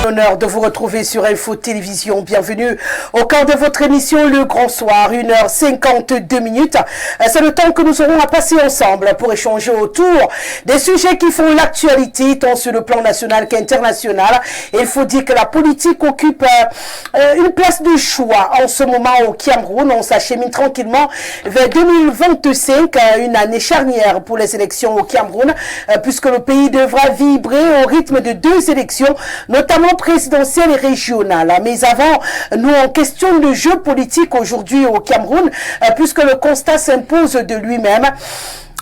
L'honneur de vous retrouver sur Info Télévision. Bienvenue au cœur de votre émission Le Grand Soir, 1h52. C'est le temps que nous aurons à passer ensemble pour échanger autour des sujets qui font l'actualité, tant sur le plan national qu'international. Et il faut dire que la politique occupe une place de choix en ce moment au Cameroun. On s'achemine tranquillement vers 2025, une année charnière pour les élections au Cameroun, puisque le pays devra vibrer au rythme de 2 élections, notamment présidentielle et régionale. Mais avant, nous en question de jeu politique aujourd'hui au Cameroun, puisque le constat s'impose de lui-même.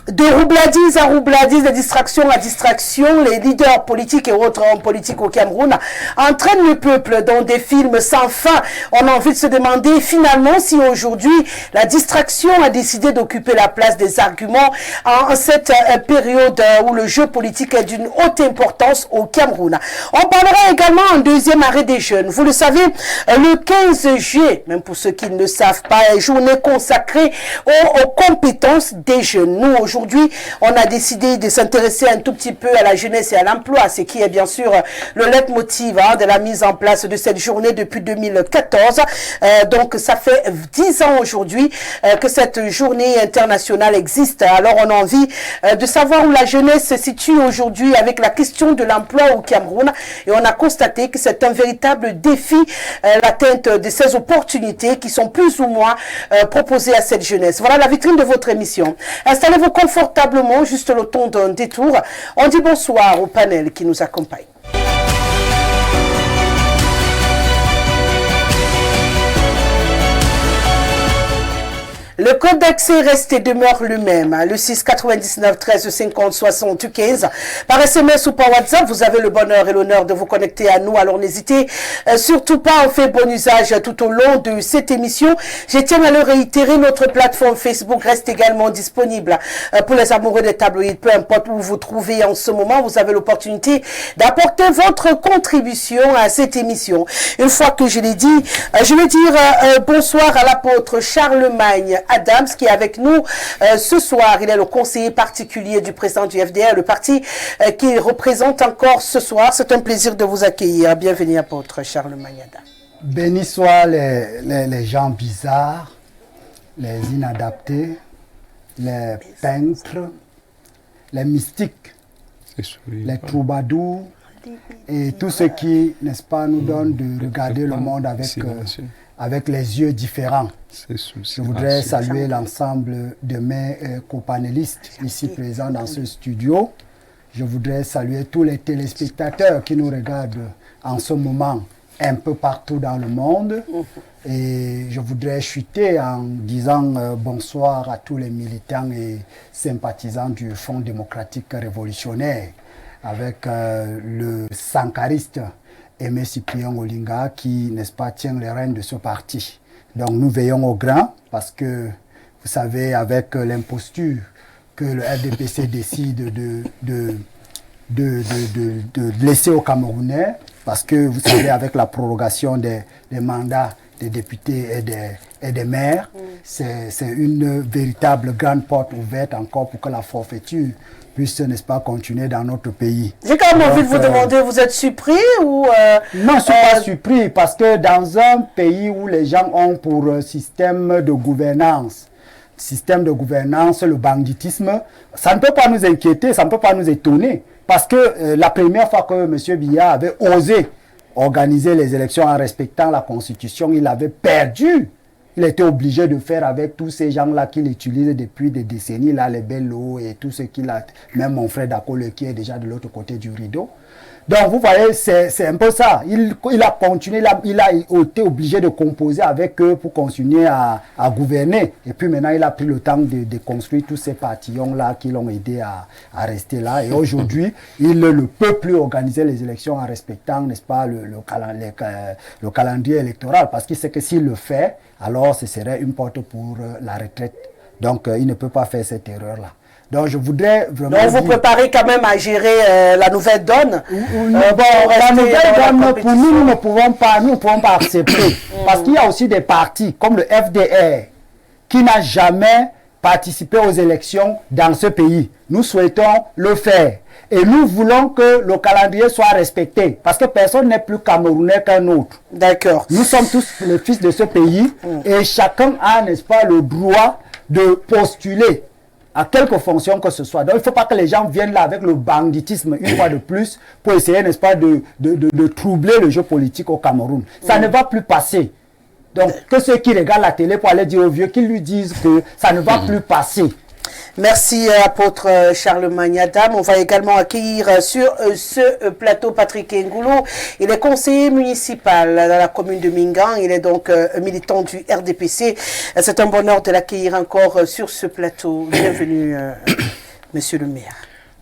De roubladise à roubladise, de distraction à distraction, les leaders politiques et autres hommes politiques au Cameroun entraînent le peuple dans des films sans fin. On a envie de se demander finalement si aujourd'hui la distraction a décidé d'occuper la place des arguments en cette période où le jeu politique est d'une haute importance au Cameroun. On parlera également en deuxième arrêt des jeunes. Vous le savez, le 15 juillet, même pour ceux qui ne le savent pas, est journée consacrée aux compétences des jeunes. Nous, aujourd'hui, on a décidé de s'intéresser un tout petit peu à la jeunesse et à l'emploi, ce qui est bien sûr le leitmotiv de la mise en place de cette journée depuis 2014. Donc, ça fait 10 ans aujourd'hui que cette journée internationale existe. Alors, on a envie de savoir où la jeunesse se situe aujourd'hui avec la question de l'emploi au Cameroun. Et on a constaté que c'est un véritable défi, l'atteinte de ces opportunités qui sont plus ou moins proposées à cette jeunesse. Voilà la vitrine de votre émission. Installez-vous confortablement, juste le temps d'un détour. On dit bonsoir au panel qui nous accompagne. Le code d'accès reste et demeure le même. Le 6 99 13 50 75. Par SMS ou par WhatsApp, vous avez le bonheur et l'honneur de vous connecter à nous. Alors n'hésitez surtout pas, on fait bon usage tout au long de cette émission. Je tiens à le réitérer, notre plateforme Facebook reste également disponible pour les amoureux des tabloïds. Peu importe où vous vous trouvez en ce moment, vous avez l'opportunité d'apporter votre contribution à cette émission. Une fois que je l'ai dit, je vais dire bonsoir à l'apôtre Charlemagne Adams qui est avec nous ce soir. Il est le conseiller particulier du président du FDR, le parti qu'il représente encore ce soir. C'est un plaisir de vous accueillir. Bienvenue, apôtre Charlemagne Adams. Béni soient les gens bizarres, les inadaptés, les peintres, les mystiques, les troubadours et tous ceux qui, n'est-ce pas, nous donnent de regarder le monde avec les yeux différents. Je voudrais saluer l'ensemble de mes copanélistes ici présents dans ce studio. Je voudrais saluer tous les téléspectateurs qui nous regardent en ce moment un peu partout dans le monde. Et je voudrais chuter en disant bonsoir à tous les militants et sympathisants du Front démocratique révolutionnaire avec le sankariste Aimé Cyprien Olinga qui, n'est-ce pas, tient les rênes de ce parti. Donc nous veillons au grain parce que, vous savez, avec l'imposture que le RDPC décide de laisser aux Camerounais, parce que, vous savez, avec la prorogation des mandats des députés et des maires, c'est une véritable grande porte ouverte encore pour que la forfaiture puisse, n'est-ce pas, continuer dans notre pays. J'ai quand même envie de vous demander, vous êtes surpris ou... Non, je ne suis pas surpris parce que dans un pays où les gens ont pour système de gouvernance, le banditisme, ça ne peut pas nous inquiéter, ça ne peut pas nous étonner. Parce que la première fois que M. Biya avait osé organiser les élections en respectant la Constitution, il avait perdu. Il était obligé de faire avec tous ces gens-là qu'il utilise depuis des décennies, là, les Bello et tout ce qu'il a, même mon frère Dakole qui est déjà de l'autre côté du rideau. Donc, vous voyez, c'est un peu ça. Il a continué, il a été obligé de composer avec eux pour continuer à gouverner. Et puis maintenant, il a pris le temps de construire tous ces partillons-là qui l'ont aidé à rester là. Et aujourd'hui, il ne peut plus organiser les élections en respectant, n'est-ce pas, le calendrier électoral. Parce qu'il sait que s'il le fait, alors ce serait une porte pour la retraite. Donc, il ne peut pas faire cette erreur-là. Donc, je voudrais vraiment... Donc, vous préparez quand même à gérer la nouvelle donne. La nouvelle donne, pour nous, nous ne pouvons pas accepter. Parce qu'il y a aussi des partis, comme le FDR, qui n'a jamais participé aux élections dans ce pays. Nous souhaitons le faire. Et nous voulons que le calendrier soit respecté. Parce que personne n'est plus camerounais qu'un autre. D'accord. Nous sommes tous les fils de ce pays. Et chacun a, n'est-ce pas, le droit de postuler à quelque fonction que ce soit. Donc il ne faut pas que les gens viennent là avec le banditisme une fois de plus pour essayer, n'est-ce pas, de troubler le jeu politique au Cameroun. Ça ne va plus passer. Donc que ceux qui regardent la télé pour aller dire aux vieux, qu'ils lui disent que ça ne va plus passer. Merci, apôtre Charlemagne Adam. On va également accueillir sur ce plateau Patrick Ngoulou. Il est conseiller municipal dans la commune de Mingan. Il est donc militant du RDPC. C'est un bonheur de l'accueillir encore sur ce plateau. Bienvenue, monsieur le maire.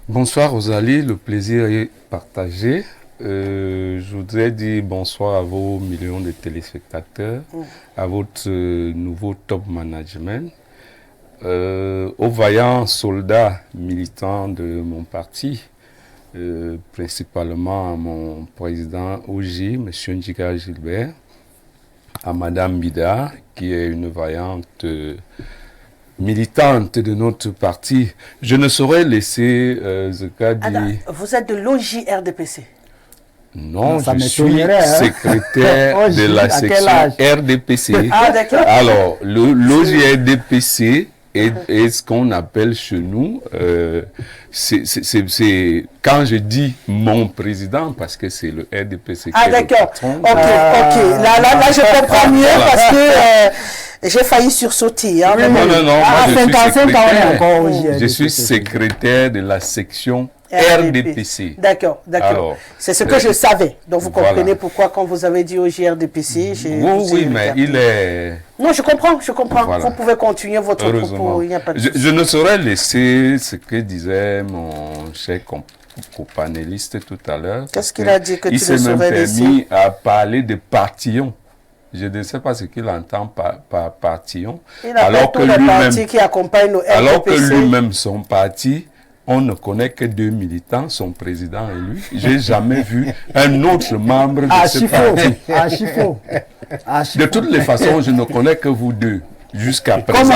Bonsoir Rosalie, le plaisir est partagé. Je voudrais dire bonsoir à vos millions de téléspectateurs, à votre nouveau top management. Aux vaillants soldats militants de mon parti, principalement à mon président OG, M. Ndjika Gilbert, à Madame Bida, qui est une vaillante militante de notre parti. Je ne saurais laisser Zeka dire... Vous êtes de l'OJ RDPC? Non, je suis secrétaire de la section RDPC. Ah, d'accord. Alors, l'OJ RDPC est ce qu'on appelle chez nous, c'est quand je dis mon président, parce que c'est le RDPC. Ah d'accord, ok. Là, je comprends mieux parce que j'ai failli sursauter. Hein, non, je suis secrétaire de la section RDPC. D'accord. C'est ce que je savais. Donc vous comprenez pourquoi quand vous avez dit au JRDPC, oui, mais il est... Non, je comprends. Voilà. Vous pouvez continuer votre propos. Il n'y a pas de je ne saurais laisser ce que disait mon cher copanéliste tout à l'heure. Qu'est-ce qu'il a dit que tu ne saurais laisser? Il s'est même permis à parler de partillon. Je ne sais pas ce qu'il entend par partillon. Alors que lui-même, qui accompagne nos RDPC. Alors que lui-même, son parti, on ne connaît que 2 militants, son président et lui. J'ai jamais vu un autre membre de ce parti. De toutes les façons, je ne connais que vous deux. Jusqu'à présent,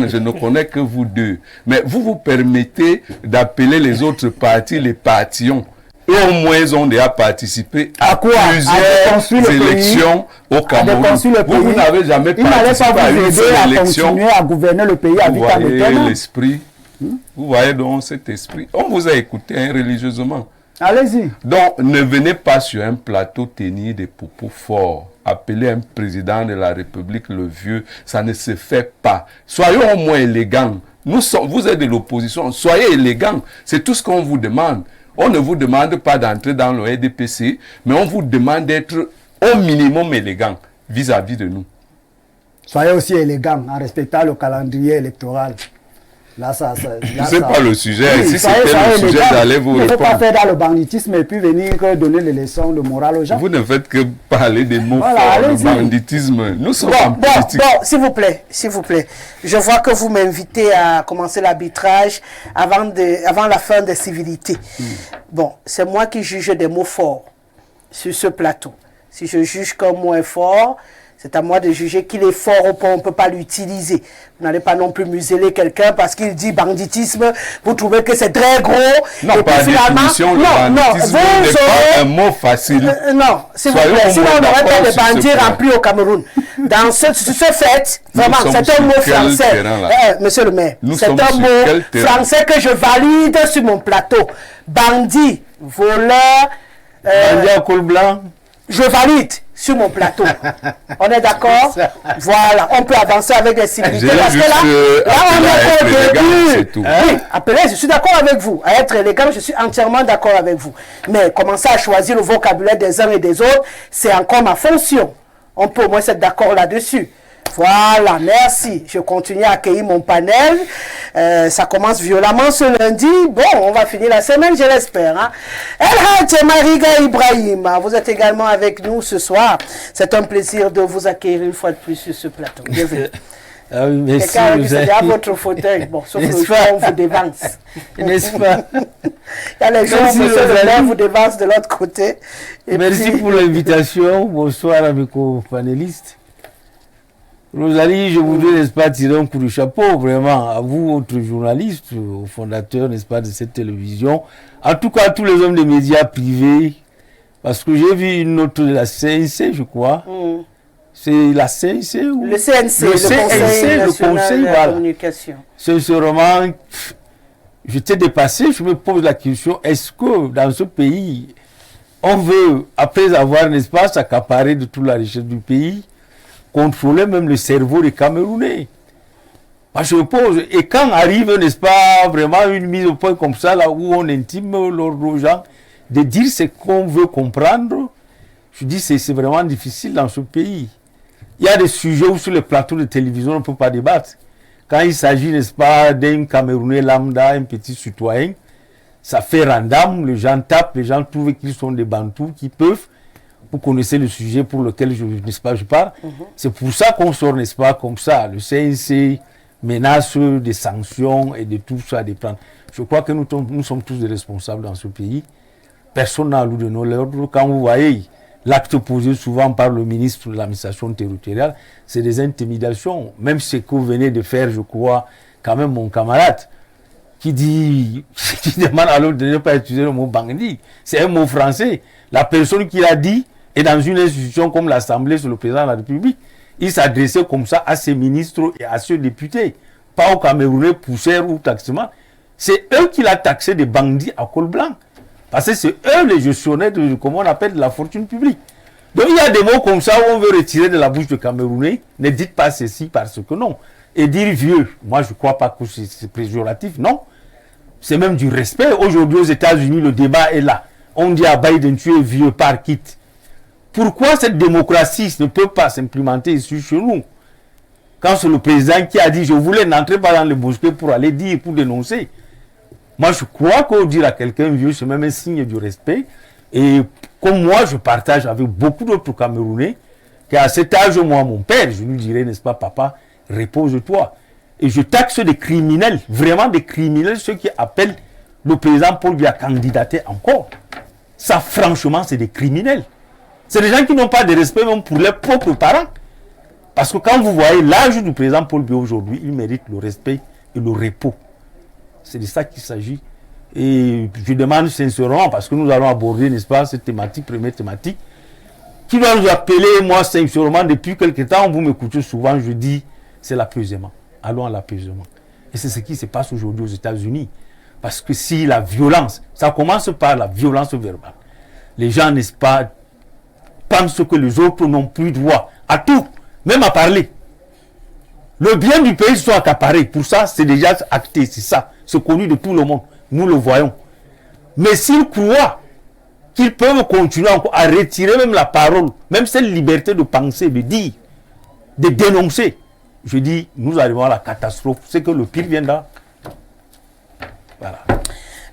je ne connais que vous deux. Mais vous permettez d'appeler les autres partis les partillons. Et au moins, ils ont déjà participé à plusieurs élections au Cameroun. Vous n'avez jamais participé à une seule élection. À gouverner le pays vous voyez l'esprit. Vous voyez donc cet esprit. On vous a écouté religieusement. Allez-y. Donc, ne venez pas sur un plateau tenir des propos forts. Appeler un président de la République le vieux, ça ne se fait pas. Soyons au moins élégants. Vous êtes de l'opposition, soyez élégants. C'est tout ce qu'on vous demande. On ne vous demande pas d'entrer dans le RDPC, mais on vous demande d'être au minimum élégant vis-à-vis de nous. Soyez aussi élégants en respectant le calendrier électoral. Là, c'est pas le sujet. Oui, si c'était le sujet, j'allais vous répondre. Il ne faut pas faire dans le banditisme et puis venir donner les leçons de morale aux gens. Vous ne faites que parler des mots forts, le banditisme. Nous sommes en politique. Bon, s'il vous plaît. Je vois que vous m'invitez à commencer l'arbitrage avant la fin des civilités. Bon, c'est moi qui juge des mots forts sur ce plateau. Si je juge qu'un mot est fort, c'est à moi de juger qu'il est fort ou pas, on ne peut pas l'utiliser. Vous n'allez pas non plus museler quelqu'un parce qu'il dit banditisme, vous trouvez que c'est très gros. Non, et par définition, le banditisme n'est pas un mot facile. Non, s'il vous plaît, sinon on n'aurait pas de bandits remplis au Cameroun. Dans ce fait, vraiment, c'est un mot français. Monsieur le maire, c'est un mot français que je valide sur mon plateau. Bandit, voleur, bandit à col blanc. Je valide sur mon plateau. On est d'accord? Voilà, on peut avancer avec les civilités. Parce que là on est au début. Oui, appelez, je suis d'accord avec vous. À être élégant, je suis entièrement d'accord avec vous. Mais commencer à choisir le vocabulaire des uns et des autres, c'est encore ma fonction. On peut au moins être d'accord là-dessus. Voilà, merci. Je continue à accueillir mon panel. Ça commence violemment ce lundi. Bon, on va finir la semaine, je l'espère. Hein. El Hadj Mariga Ibrahim, vous êtes également avec nous ce soir. C'est un plaisir de vous accueillir une fois de plus sur ce plateau. Bienvenue. Ah oui, merci. C'est à votre fauteuil. Bon, sauf que on vous dévance. N'est-ce pas? Il y a les gens qui vous dévancent de l'autre côté. Et merci pour l'invitation. Bonsoir à mes co-panélistes. Rosalie, je voudrais, n'est-ce pas, tirer un coup de chapeau, vraiment, à vous, autres journalistes, aux fondateurs, n'est-ce pas, de cette télévision. En tout cas, à tous les hommes des médias privés, parce que j'ai vu une note de la CNC, je crois. C'est la CNC ou le CNC, le Conseil de la communication. C'est vraiment... J'étais dépassé, je me pose la question, est-ce que dans ce pays, on veut, après avoir, n'est-ce pas, s'accaparer de toute la richesse du pays, contrôler même le cerveau des Camerounais? Moi, je me pose, et quand arrive, n'est-ce pas, vraiment une mise au point comme ça, là où on intime l'ordre aux gens, de dire ce qu'on veut comprendre, je dis c'est vraiment difficile dans ce pays. Il y a des sujets où sur les plateaux de télévision, on ne peut pas débattre. Quand il s'agit, n'est-ce pas, d'un Camerounais lambda, un petit citoyen, ça fait random, les gens tapent, les gens trouvent qu'ils sont des Bantous qui peuvent. Vous connaissez le sujet pour lequel je parle. C'est pour ça qu'on sort, n'est-ce pas, comme ça. Le CNC menace des sanctions et de tout ça à déprendre. Je crois que nous sommes tous des responsables dans ce pays. Personne n'a l'eau de nos l'ordre. Quand vous voyez l'acte posé souvent par le ministre de l'administration territoriale, c'est des intimidations. Même ce que vous venez de faire, je crois, quand même mon camarade, qui demande à l'autre de ne pas utiliser le mot bandit. C'est un mot français. La personne qui l'a dit est dans une institution comme l'Assemblée, sur le président de la République. Il s'adressait comme ça à ses ministres et à ses députés, pas aux Camerounais poussières ou taxements. C'est eux qui l'ont taxé de bandits à col blanc. Parce que c'est eux les gestionnaires de, comment on appelle, de la fortune publique. Donc il y a des mots comme ça où on veut retirer de la bouche de Camerounais. Ne dites pas ceci parce que non. Et dire vieux, moi je ne crois pas que c'est péjoratif, non. C'est même du respect. Aujourd'hui aux États-Unis, le débat est là. On dit à Biden, tu es vieux, par quitte. Pourquoi cette démocratie ne peut pas s'implémenter ici chez nous? Quand c'est le président qui a dit, je voulais n'entrer pas dans les mosquées pour aller dire, pour dénoncer. Moi, je crois qu'on dire à quelqu'un vieux, c'est même un signe du respect. Et comme moi, je partage avec beaucoup d'autres Camerounais, qu'à cet âge, moi, mon père, je lui dirais, n'est-ce pas, papa, repose-toi. Et je taxe des criminels, vraiment des criminels, ceux qui appellent le président Paul Biya candidater encore. Ça, franchement, c'est des criminels. C'est des gens qui n'ont pas de respect même pour leurs propres parents. Parce que quand vous voyez l'âge du président Paul Biya aujourd'hui, il mérite le respect et le repos. C'est de ça qu'il s'agit. Et je demande sincèrement, parce que nous allons aborder, n'est-ce pas, cette thématique, première thématique, qui doit nous appeler, moi, sincèrement, depuis quelque temps, vous m'écoutez souvent, je dis, c'est l'apaisement. Allons à l'apaisement. Et c'est ce qui se passe aujourd'hui aux États-Unis. Parce que si la violence, ça commence par la violence verbale. Les gens, n'est-ce pas, pensent que les autres n'ont plus droit à tout, même à parler. Le bien du pays soit accaparé. Pour ça, c'est déjà acté, c'est ça. C'est connu de tout le monde. Nous le voyons. Mais s'ils croient qu'ils peuvent continuer encore à retirer même la parole, même cette liberté de penser, de dire, de dénoncer, je dis, nous arrivons à la catastrophe. C'est que le pire viendra. Voilà.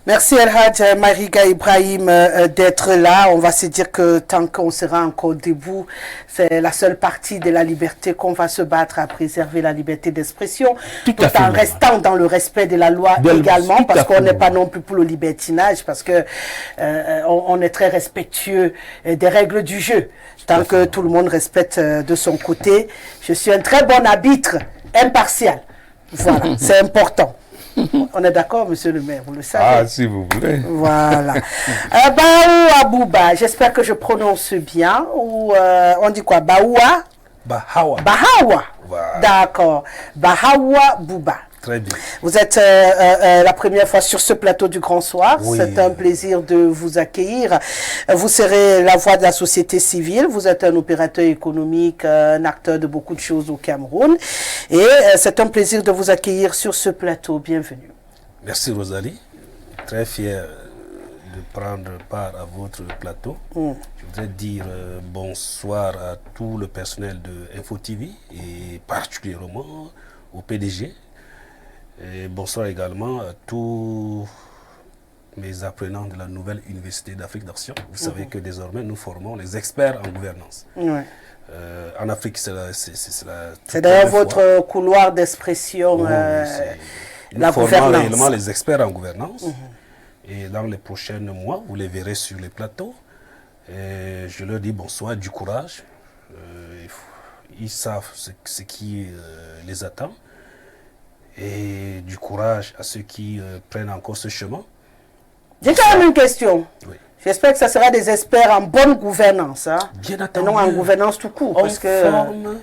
Merci El Hadj Mariga Ibrahim d'être là. On va se dire que tant qu'on sera encore debout, c'est la seule partie de la liberté qu'on va se battre à préserver, la liberté d'expression, tout en restant dans le respect de la loi également, parce qu'on n'est pas non plus pour le libertinage, parce que on est très respectueux des règles du jeu, tant que tout le monde respecte de son côté. Je suis un très bon arbitre, impartial. Voilà, c'est important. On est d'accord, monsieur le maire, vous le savez. Ah, si vous voulez. Voilà. Baou Abouba, j'espère que je prononce bien. Ou on dit quoi? Baoua? Bahawa. Bahawa. Voilà. D'accord. Bahawa Bouba. Très bien. Vous êtes la première fois sur ce plateau du Grand Soir. Oui. C'est un plaisir de vous accueillir. Vous serez la voix de la société civile. Vous êtes un opérateur économique, un acteur de beaucoup de choses au Cameroun. Et c'est un plaisir de vous accueillir sur ce plateau. Bienvenue. Merci Rosalie. Très fier de prendre part à votre plateau. Je voudrais dire bonsoir à tout le personnel de Info TV et particulièrement au PDG. Et bonsoir également à tous mes apprenants de la nouvelle Université d'Afrique d'Action. Vous savez que désormais nous formons les experts en gouvernance. Ouais. En Afrique, c'est d'ailleurs votre couloir d'expression, la formons gouvernance. réellement les experts en gouvernance. Et dans les prochains mois, vous les verrez sur les plateaux. Et je leur dis bonsoir, du courage. ils savent ce qui les attend. Et du courage à ceux qui prennent encore ce chemin. J'ai quand même une question. Oui. J'espère que ça sera des experts en bonne gouvernance. Hein, Bien et entendu. non en gouvernance tout court. On Parce que, forme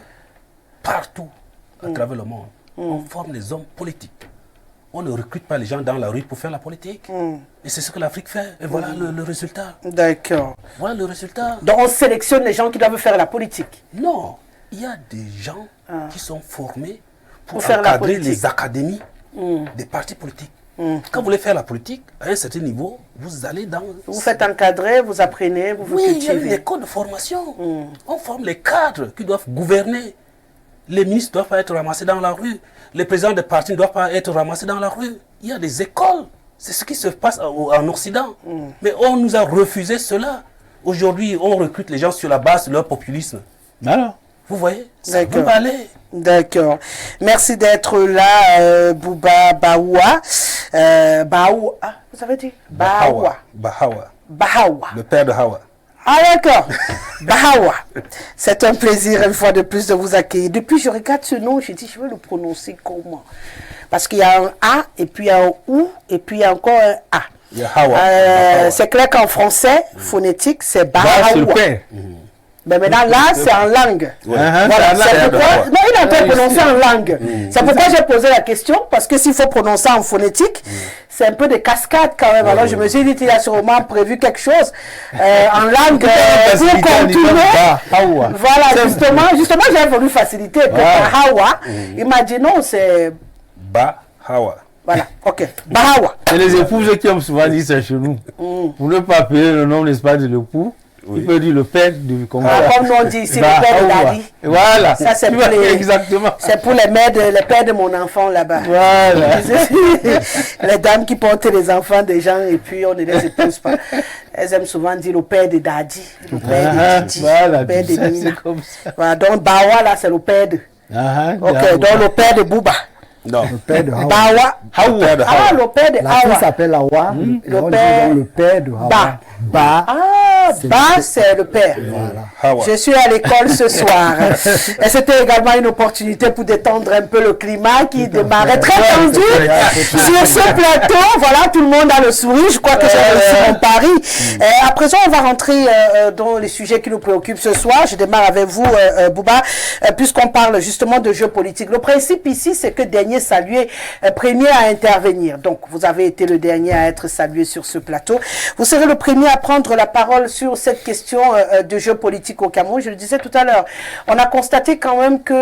partout à travers le monde. On forme des hommes politiques. On ne recrute pas les gens dans la rue pour faire la politique. Et c'est ce que l'Afrique fait. Et voilà le résultat. D'accord. Voilà le résultat. Donc on sélectionne les gens qui doivent faire la politique. Non, il y a des gens qui sont formés pour faire la encadrer politique. les académies des partis politiques. Quand vous voulez faire la politique, à un certain niveau, vous allez dans... Vous faites encadrer, vous apprenez, vous Oui, il y a une cultivez. école de formation. On forme les cadres qui doivent gouverner. Les ministres ne doivent pas être ramassés dans la rue. Les présidents des partis ne doivent pas être ramassés dans la rue. Il y a des écoles. C'est ce qui se passe en Occident. Mais on nous a refusé cela. Aujourd'hui, on recrute les gens sur la base de leur populisme. Voilà. Vous voyez, ça D'accord. peut aller. D'accord. Merci d'être là, Bouba Baoua. Baoua, vous avez dit Baoua. Bahawa. Bahawa. Le père de Hawa. Ah d'accord. Bahawa. C'est un plaisir une fois de plus de vous accueillir. Depuis je regarde ce nom, je dis je vais le prononcer comment. Parce qu'il y a un A, et puis il y a un OU, et puis il y a encore un A. Il y a Hawa. Bahawa. C'est clair qu'en français, phonétique, c'est Bah, c'est le Bahawa. père. Mais maintenant là, c'est en langue. Ouais. Voilà, C'est c'est en langue. pourquoi... Non, il a pas prononcé en langue. C'est pourquoi j'ai posé la question, parce que s'il faut prononcer en phonétique, c'est un peu de cascade quand même. Alors je me suis dit, il a sûrement prévu quelque chose en langue pour continuer. Voilà, justement, j'ai voulu faciliter. Bahawa, il m'a dit non, c'est... Bahawa. Voilà, ok. Bahawa. C'est les épouses qui ont souvent dit ça chez nous. Pour ne pas appeler le nom, n'est-ce pas, de l'époux, il peut dire le père du Congo. Comme nous on dit ici, le père de Dadi. Voilà. Ça, c'est pour Exactement. C'est pour les pères de mon enfant là-bas. Voilà. Les dames qui portent les enfants des gens et puis on ne les épouse pas. Elles aiment souvent dire le père de Dadi, le père de Didi, Voilà, le père de ça, Nina. c'est comme ça. Voilà, donc Bawa là c'est le père de. Ok, donc le père de Bouba. Non. Le père de Hawa. Bawa. Hawa. Ah, le père de La fille Hawa. s'appelle Hawa. Le père- Le père de Hawa. Ba. Ba. Ah, Ba c'est le père. Hawa. Je suis à l'école ce soir. Et c'était également une opportunité pour détendre un peu le climat qui démarrait très tendu sur ce plateau. Voilà, tout le monde a le sourire. Je crois que j'ai réussi mon pari. À présent, on va rentrer dans les sujets qui nous préoccupent ce soir. Je démarre avec vous, Bouba, puisqu'on parle justement de jeux politiques. Le principe ici, c'est que dernier salué, premier à intervenir. Donc, vous avez été le dernier à être salué sur ce plateau. Vous serez le premier à prendre la parole sur cette question de jeux politiques au Cameroun. Je le disais tout à l'heure, on a constaté quand même que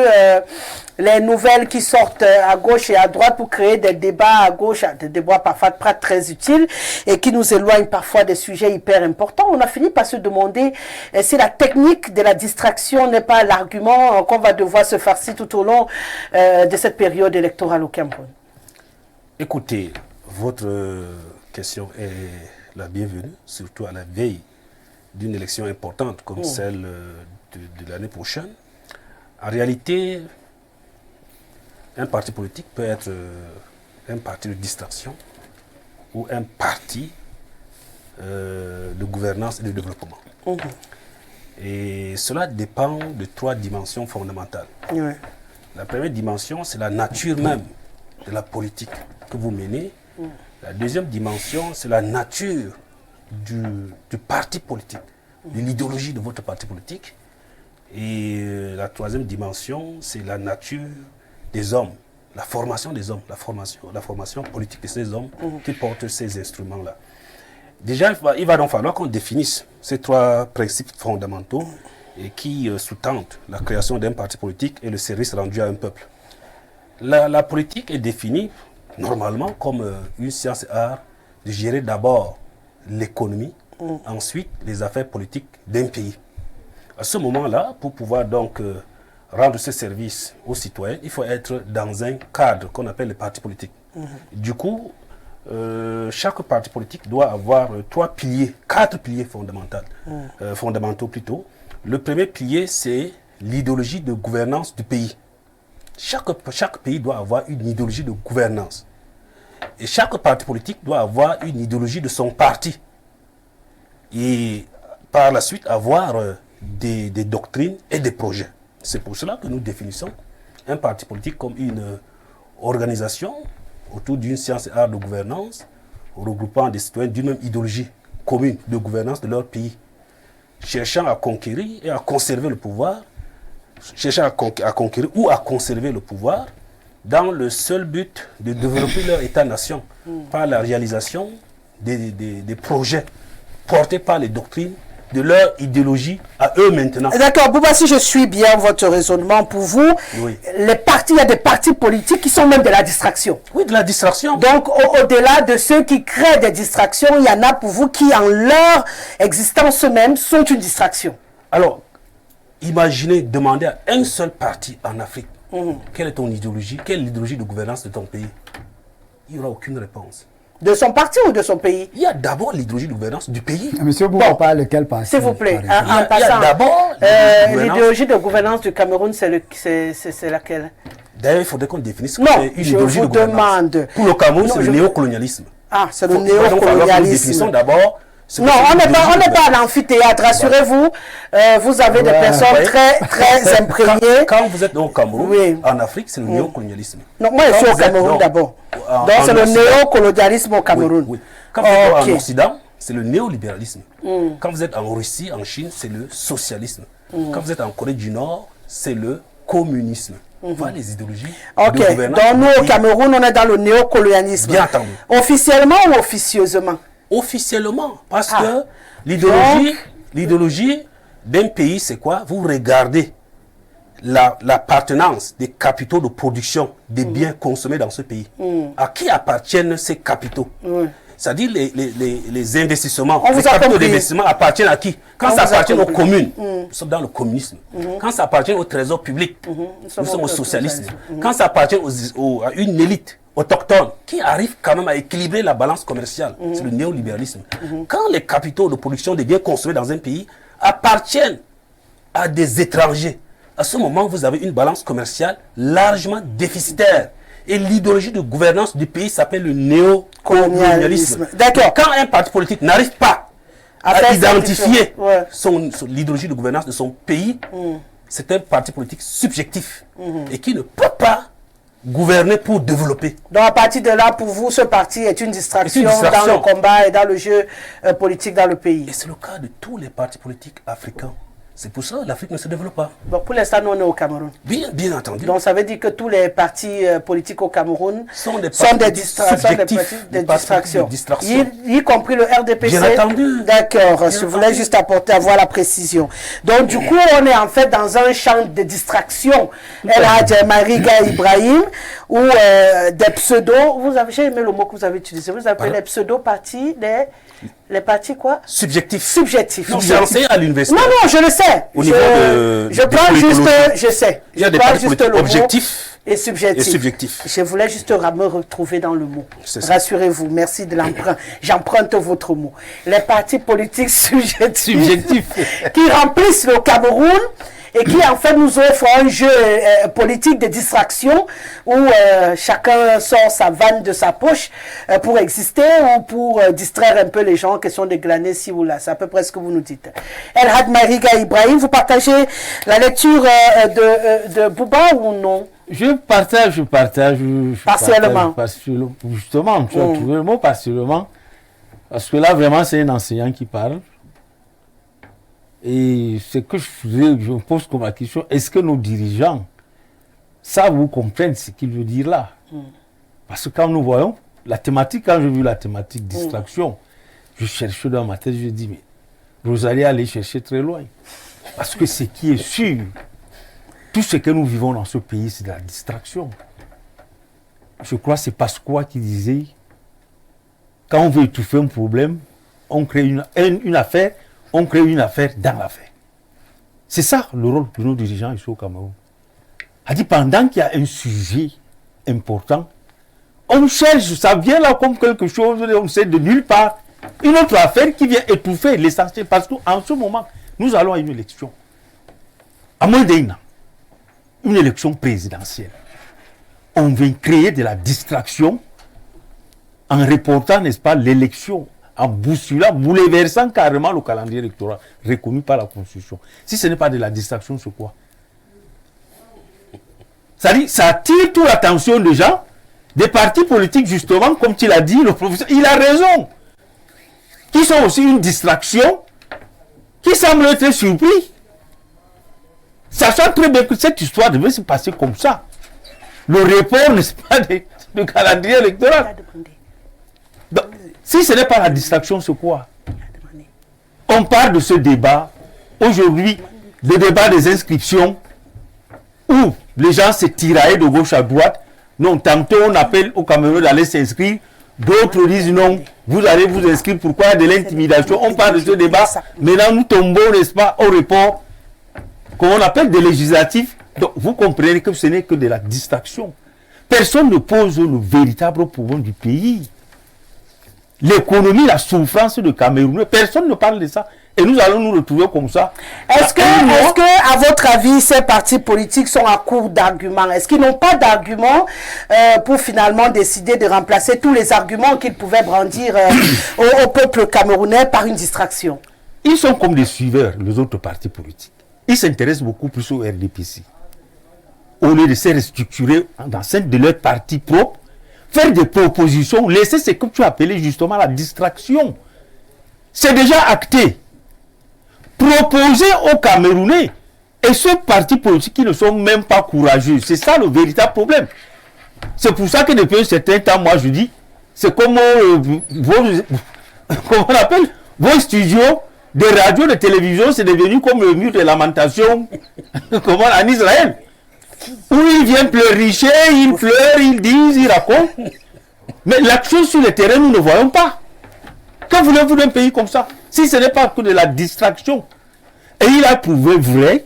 les nouvelles qui sortent à gauche et à droite pour créer des débats à gauche, des débats parfois pas très utiles et qui nous éloignent parfois des sujets hyper importants, on a fini par se demander si la technique de la distraction n'est pas l'argument qu'on va devoir se farcir tout au long de cette période électorale au Cameroun. Écoutez, votre question est la bienvenue, surtout à la veille d'une élection importante comme celle de l'année prochaine. En réalité, un parti politique peut être un parti de distraction ou un parti de gouvernance et de développement. Et cela dépend de 3 dimensions fondamentales. Oui. La première dimension, c'est la nature même de la politique que vous menez. La deuxième dimension, c'est la nature du parti politique, de l'idéologie de votre parti politique. Et la troisième dimension, c'est la nature des hommes, la formation des hommes, la formation politique de ces hommes qui portent ces instruments-là. Déjà, il va donc falloir qu'on définisse ces 3 principes fondamentaux et qui sous-tendent la création d'un parti politique et le service rendu à un peuple. La politique est définie normalement comme une science et art de gérer d'abord l'économie, ensuite les affaires politiques d'un pays. À ce moment-là, pour pouvoir donc rendre ce service aux citoyens, il faut être dans un cadre qu'on appelle le parti politique. Du coup, chaque parti politique doit avoir 4 piliers fondamentaux plutôt. Le premier pilier, c'est l'idéologie de gouvernance du pays. Chaque pays doit avoir une idéologie de gouvernance. Et chaque parti politique doit avoir une idéologie de son parti. Et par la suite, avoir des doctrines et des projets. C'est pour cela que nous définissons un parti politique comme une organisation autour d'une science et art de gouvernance, regroupant des citoyens d'une même idéologie commune de gouvernance de leur pays, cherchant à conquérir et à conserver le pouvoir, cherchant à conquérir ou à conserver le pouvoir dans le seul but de développer leur État-nation par la réalisation des projets portés par les doctrines de leur idéologie à eux maintenant. D'accord, Bouba, si je suis bien votre raisonnement, pour vous, Oui. il y a des partis politiques qui sont même de la distraction. Oui, de la distraction. Donc, au-delà de ceux qui créent des distractions, il y en a pour vous qui, en leur existence même, sont une distraction. Alors, imaginez demander à un seul parti en Afrique, quelle est ton idéologie, quelle est l'idéologie de gouvernance de ton pays? Il n'y aura aucune réponse. De son parti ou de son pays? Il y a d'abord l'idéologie de gouvernance du pays. Monsieur Bouba parle de quel parti? S'il vous plaît, par exemple? en Il y a passant, d'abord l'idéologie de gouvernance du Cameroun, c'est laquelle? D'ailleurs, il faudrait qu'on définisse ce que Non, c'est une je idéologie vous de gouvernance. demande. Pour le Cameroun, Non, c'est le néocolonialisme. Ah, c'est le Donc, alors que nous néocolonialisme. définissons d'abord. ce que Non, c'est on n'est l'idéologie de pas à gouvernance. l'amphithéâtre, rassurez-vous. Vous avez des personnes voyez. très imprégnées. Quand vous êtes au Cameroun, Oui. en Afrique, c'est le néocolonialisme. Non, moi, je Quand suis au vous êtes Cameroun donc d'abord. en Donc, c'est le Occident, néocolonialisme au Cameroun. Oui, oui. Quand vous êtes Ok. en Occident, c'est le néolibéralisme. Quand vous êtes en Russie, en Chine, c'est le socialisme. Quand vous êtes en Corée du Nord, c'est le communisme. Voilà les idéologies Ok, de gouvernance. donc nous, du au pays. Cameroun, on est dans le néocolonialisme. Bien entendu. Officiellement ou officieusement? Officiellement, parce Ah. que Donc- l'idéologie d'un pays, c'est quoi? Vous regardez l'appartenance des capitaux de production des biens consommés dans ce pays. À qui appartiennent ces capitaux? C'est-à-dire les investissements, On vous les a capitaux compris. d'investissement appartiennent à qui? Quand On ça vous a appartient aux compris. communes, nous sommes dans le communisme. Quand ça appartient au trésor public, nous sommes au socialisme. Quand ça appartient à une élite autochtone qui arrive quand même à équilibrer la balance commerciale, c'est le néolibéralisme. Quand les capitaux de production des biens consommés dans un pays appartiennent à des étrangers, à ce moment, vous avez une balance commerciale largement déficitaire. Et l'idéologie de gouvernance du pays s'appelle le néocolonialisme. D'accord. Quand un parti politique n'arrive pas À à faire identifier ouais. l'idéologie de gouvernance de son pays, c'est un parti politique subjectif et qui ne peut pas gouverner pour développer. Donc, à partir de là, pour vous, ce parti est une distraction, C'est une distraction. dans le combat et dans le jeu politique dans le pays. Et c'est le cas de tous les partis politiques africains. C'est pour ça que l'Afrique ne se développe pas. Bon, pour l'instant, nous, on est au Cameroun. Bien entendu. Donc, ça veut dire que tous les partis politiques au Cameroun sont des sont des subjectifs, des distractions. de distraction. Y compris le RDPC. Bien entendu. D'accord. Je Bien voulais entendu. juste avoir la précision. Donc, du coup, on est en fait dans un champ de distraction. El Hadj Mariga Ibrahim, ou des pseudos. J'ai aimé le mot que vous avez utilisé. Vous appelez les pseudo-partis les partis quoi? Subjectif. Subjectifs. Non, c'est enseigné à l'université. Non, non, je le sais. Au niveau je de prends juste, politologie. je sais. Il y a Je des prends partis juste politiques le mot objectifs et subjectif. et subjectifs. Je voulais juste me retrouver dans le mot. C'est ça. Rassurez-vous, merci de l'emprunt. J'emprunte votre mot. Les partis politiques subjectifs qui remplissent le Cameroun et qui en fait nous offrent un jeu politique de distraction où chacun sort sa vanne de sa poche pour exister ou pour distraire un peu les gens qui sont déglanés ci ou là. C'est à peu près ce que vous nous dites. El Hadj Mariga Ibrahim, vous partagez la lecture de Bouba ou non? Je partage. Partiellement. Justement, tu as trouvé le mot partiellement. Parce que là, vraiment, c'est un enseignant qui parle. Et ce que je me pose comme la question, est-ce que nos dirigeants savent ou comprennent ce qu'il veut dire là? Parce que quand nous voyons la thématique, quand j'ai vu la thématique distraction, je cherchais dans ma tête, je dis, mais vous allez aller chercher très loin. Parce que ce qui est sûr, tout ce que nous vivons dans ce pays, c'est de la distraction. Je crois que c'est Pasqua qui disait, quand on veut étouffer un problème, on crée une affaire, on crée une affaire dans l'affaire. C'est ça le rôle de nos dirigeants ici au Cameroun. A dit, pendant qu'il y a un sujet important, on cherche, ça vient là comme quelque chose, on sait de nulle part, une autre affaire qui vient étouffer l'essentiel. Parce qu'en ce moment, nous allons à une élection. À moins d'un an, une élection présidentielle. On vient créer de la distraction en reportant, n'est-ce pas, l'élection, en bousculant, bouleversant carrément le calendrier électoral reconnu par la Constitution. Si ce n'est pas de la distraction, c'est quoi? C'est-à-dire, ça attire toute l'attention des gens, des partis politiques, justement, comme tu l'as dit, le professeur, il a raison, qui sont aussi une distraction, qui semblent être surpris. Sachant très bien que cette histoire devait se passer comme ça. Le report, n'est-ce pas, de calendrier électoral. Donc, si ce n'est pas la distraction, c'est quoi? On parle de ce débat, aujourd'hui, le débat des inscriptions, où les gens se tiraillent de gauche à droite. Non, tantôt on appelle au Cameroun d'aller s'inscrire, d'autres disent non, vous allez vous inscrire, pourquoi de l'intimidation? On parle de ce débat, maintenant nous tombons, n'est-ce pas, au report, qu'on appelle des législatifs. Donc vous comprenez que ce n'est que de la distraction. Personne ne pose le véritable problème du pays. L'économie, la souffrance de Cameroun, personne ne parle de ça. Et nous allons nous retrouver comme ça. Est-ce que, à votre avis, ces partis politiques sont à court d'arguments? Est-ce qu'ils n'ont pas d'arguments pour finalement décider de remplacer tous les arguments qu'ils pouvaient brandir au peuple camerounais par une distraction? Ils sont comme des suiveurs, les autres partis politiques. Ils s'intéressent beaucoup plus au RDPC. Au lieu de se restructurer dans celle de leur parti propre, faire des propositions, laisser ce que tu appelais justement la distraction. C'est déjà acté. Proposer aux Camerounais et ceux partis politiques qui ne sont même pas courageux. C'est ça le véritable problème. C'est pour ça que depuis un certain temps, moi je dis, c'est comme comment on appelle, vos studios de radio, de télévision, c'est devenu comme le mur de lamentation comment, en Israël. Où ils viennent pleuricher, ils pleurent, ils disent, ils racontent. Mais l'action sur le terrain, nous ne voyons pas. Que voulez-vous d'un pays comme ça? Si ce n'est pas que de la distraction. Et il a prouvé vrai,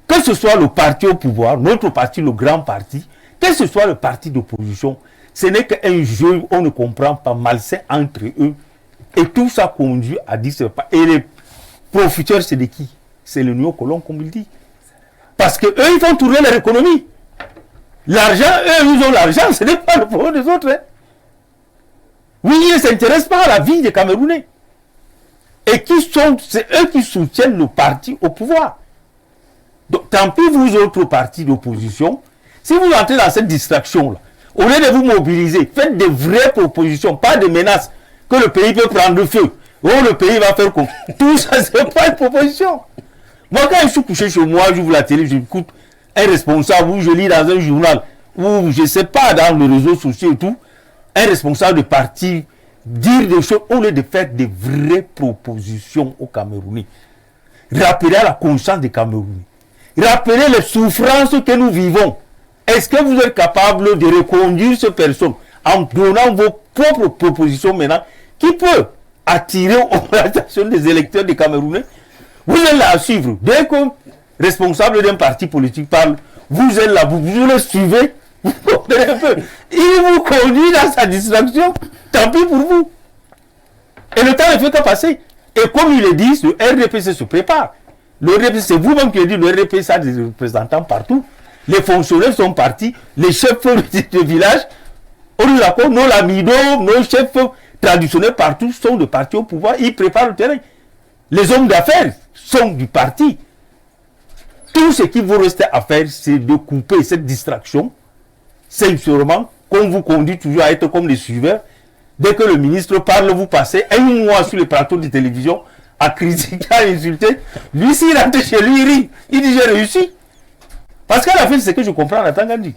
que ce soit le parti au pouvoir, notre parti, le grand parti, que ce soit le parti d'opposition, ce n'est qu'un jeu, on ne comprend pas, malsain entre eux. Et tout ça conduit à dire, c'est pas. Et les profiteurs, c'est de qui? C'est le néocolon, comme il dit. Parce qu'eux, ils font tourner leur économie. L'argent, eux, ils ont l'argent, ce n'est pas le problème des autres. Hein. Oui, ils ne s'intéressent pas à la vie des Camerounais. Et c'est eux qui soutiennent le parti au pouvoir. Donc, tant pis vous autres partis d'opposition, si vous entrez dans cette distraction-là, au lieu de vous mobiliser, faites des vraies propositions, pas de menaces, que le pays peut prendre feu. Oh, le pays va faire quoi? Tout ça, ce n'est pas une proposition. Moi, quand je suis couché chez moi, j'ouvre la télé, j'écoute un responsable, ou je lis dans un journal, ou je ne sais pas, dans les réseaux sociaux et tout, un responsable de parti dire des choses au lieu de faire des vraies propositions aux Camerounais. Rappeler à la conscience des Camerounais. Rappeler les souffrances que nous vivons. Est-ce que vous êtes capable de reconduire ces personnes en donnant vos propres propositions maintenant qui peut attirer l'attention des électeurs des Camerounais? Vous êtes là à suivre. Dès qu'un responsable d'un parti politique parle, vous êtes là, vous le suivez, vous comprenez un peu. Il vous conduit dans sa distraction, tant pis pour vous. Et le temps ne fait que passer. Et comme il le dit, le RDPC se prépare. Le RDPC, c'est vous-même qui le dites, le RDPC a des représentants partout. Les fonctionnaires sont partis, les chefs de village, nos lamidos, nos chefs traditionnels partout sont de parti au pouvoir, ils préparent le terrain. Les hommes d'affaires sont du parti. Tout ce qu'il vous reste à faire, c'est de couper cette distraction, sincèrement, qu'on vous conduit toujours à être comme des suiveurs. Dès que le ministre parle, vous passez un mois sur les plateaux de télévision à critiquer, à insulter. Lui, s'il rentre chez lui, il rit. Il dit, j'ai réussi. Parce qu'à la fin, c'est ce que je comprends en tant qu'Andy.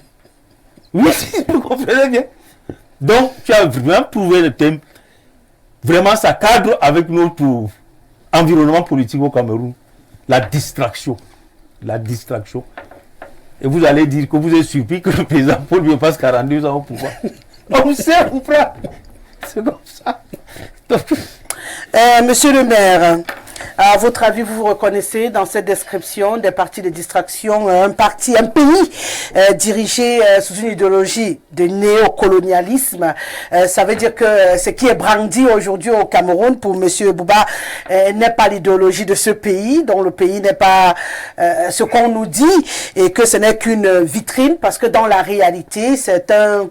Oui, vous comprenez bien. Donc, tu as vraiment prouvé le thème. Vraiment, ça cadre avec notre environnement politique au Cameroun. La distraction. La distraction. Et vous allez dire que vous êtes surpris que le président Paul Biya passe 42 ans au pouvoir. On sait, mon frère. C'est comme ça. Monsieur le maire, à votre avis, vous vous reconnaissez dans cette description des partis de distraction, un pays dirigé sous une idéologie de néocolonialisme. Ça veut dire que ce qui est brandi aujourd'hui au Cameroun pour Monsieur Bouba n'est pas l'idéologie de ce pays, dont le pays n'est pas ce qu'on nous dit, et que ce n'est qu'une vitrine, parce que dans la réalité, c'est un,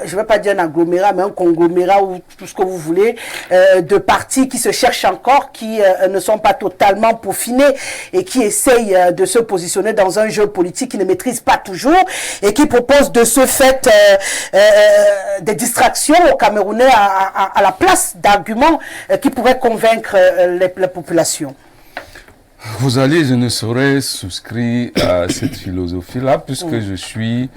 je ne vais pas dire un agglomérat, mais un conglomérat ou tout ce que vous voulez, de partis qui se cherchent encore, qui ne sont pas totalement peaufinés et qui essayent de se positionner dans un jeu politique qu'ils ne maîtrisent pas toujours et qui proposent de ce fait des distractions aux Camerounais à la place d'arguments qui pourraient convaincre les populations. Rosalie, je ne saurais souscrire à cette philosophie-là puisque je suis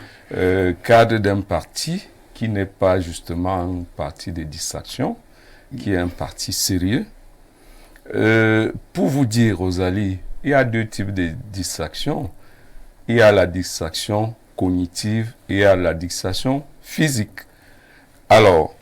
cadre d'un parti qui n'est pas justement un parti de distraction, qui est un parti sérieux. Pour vous dire, Rosalie, il y a deux types de distractions. Il y a la distraction cognitive et il y a la distraction physique. Alors,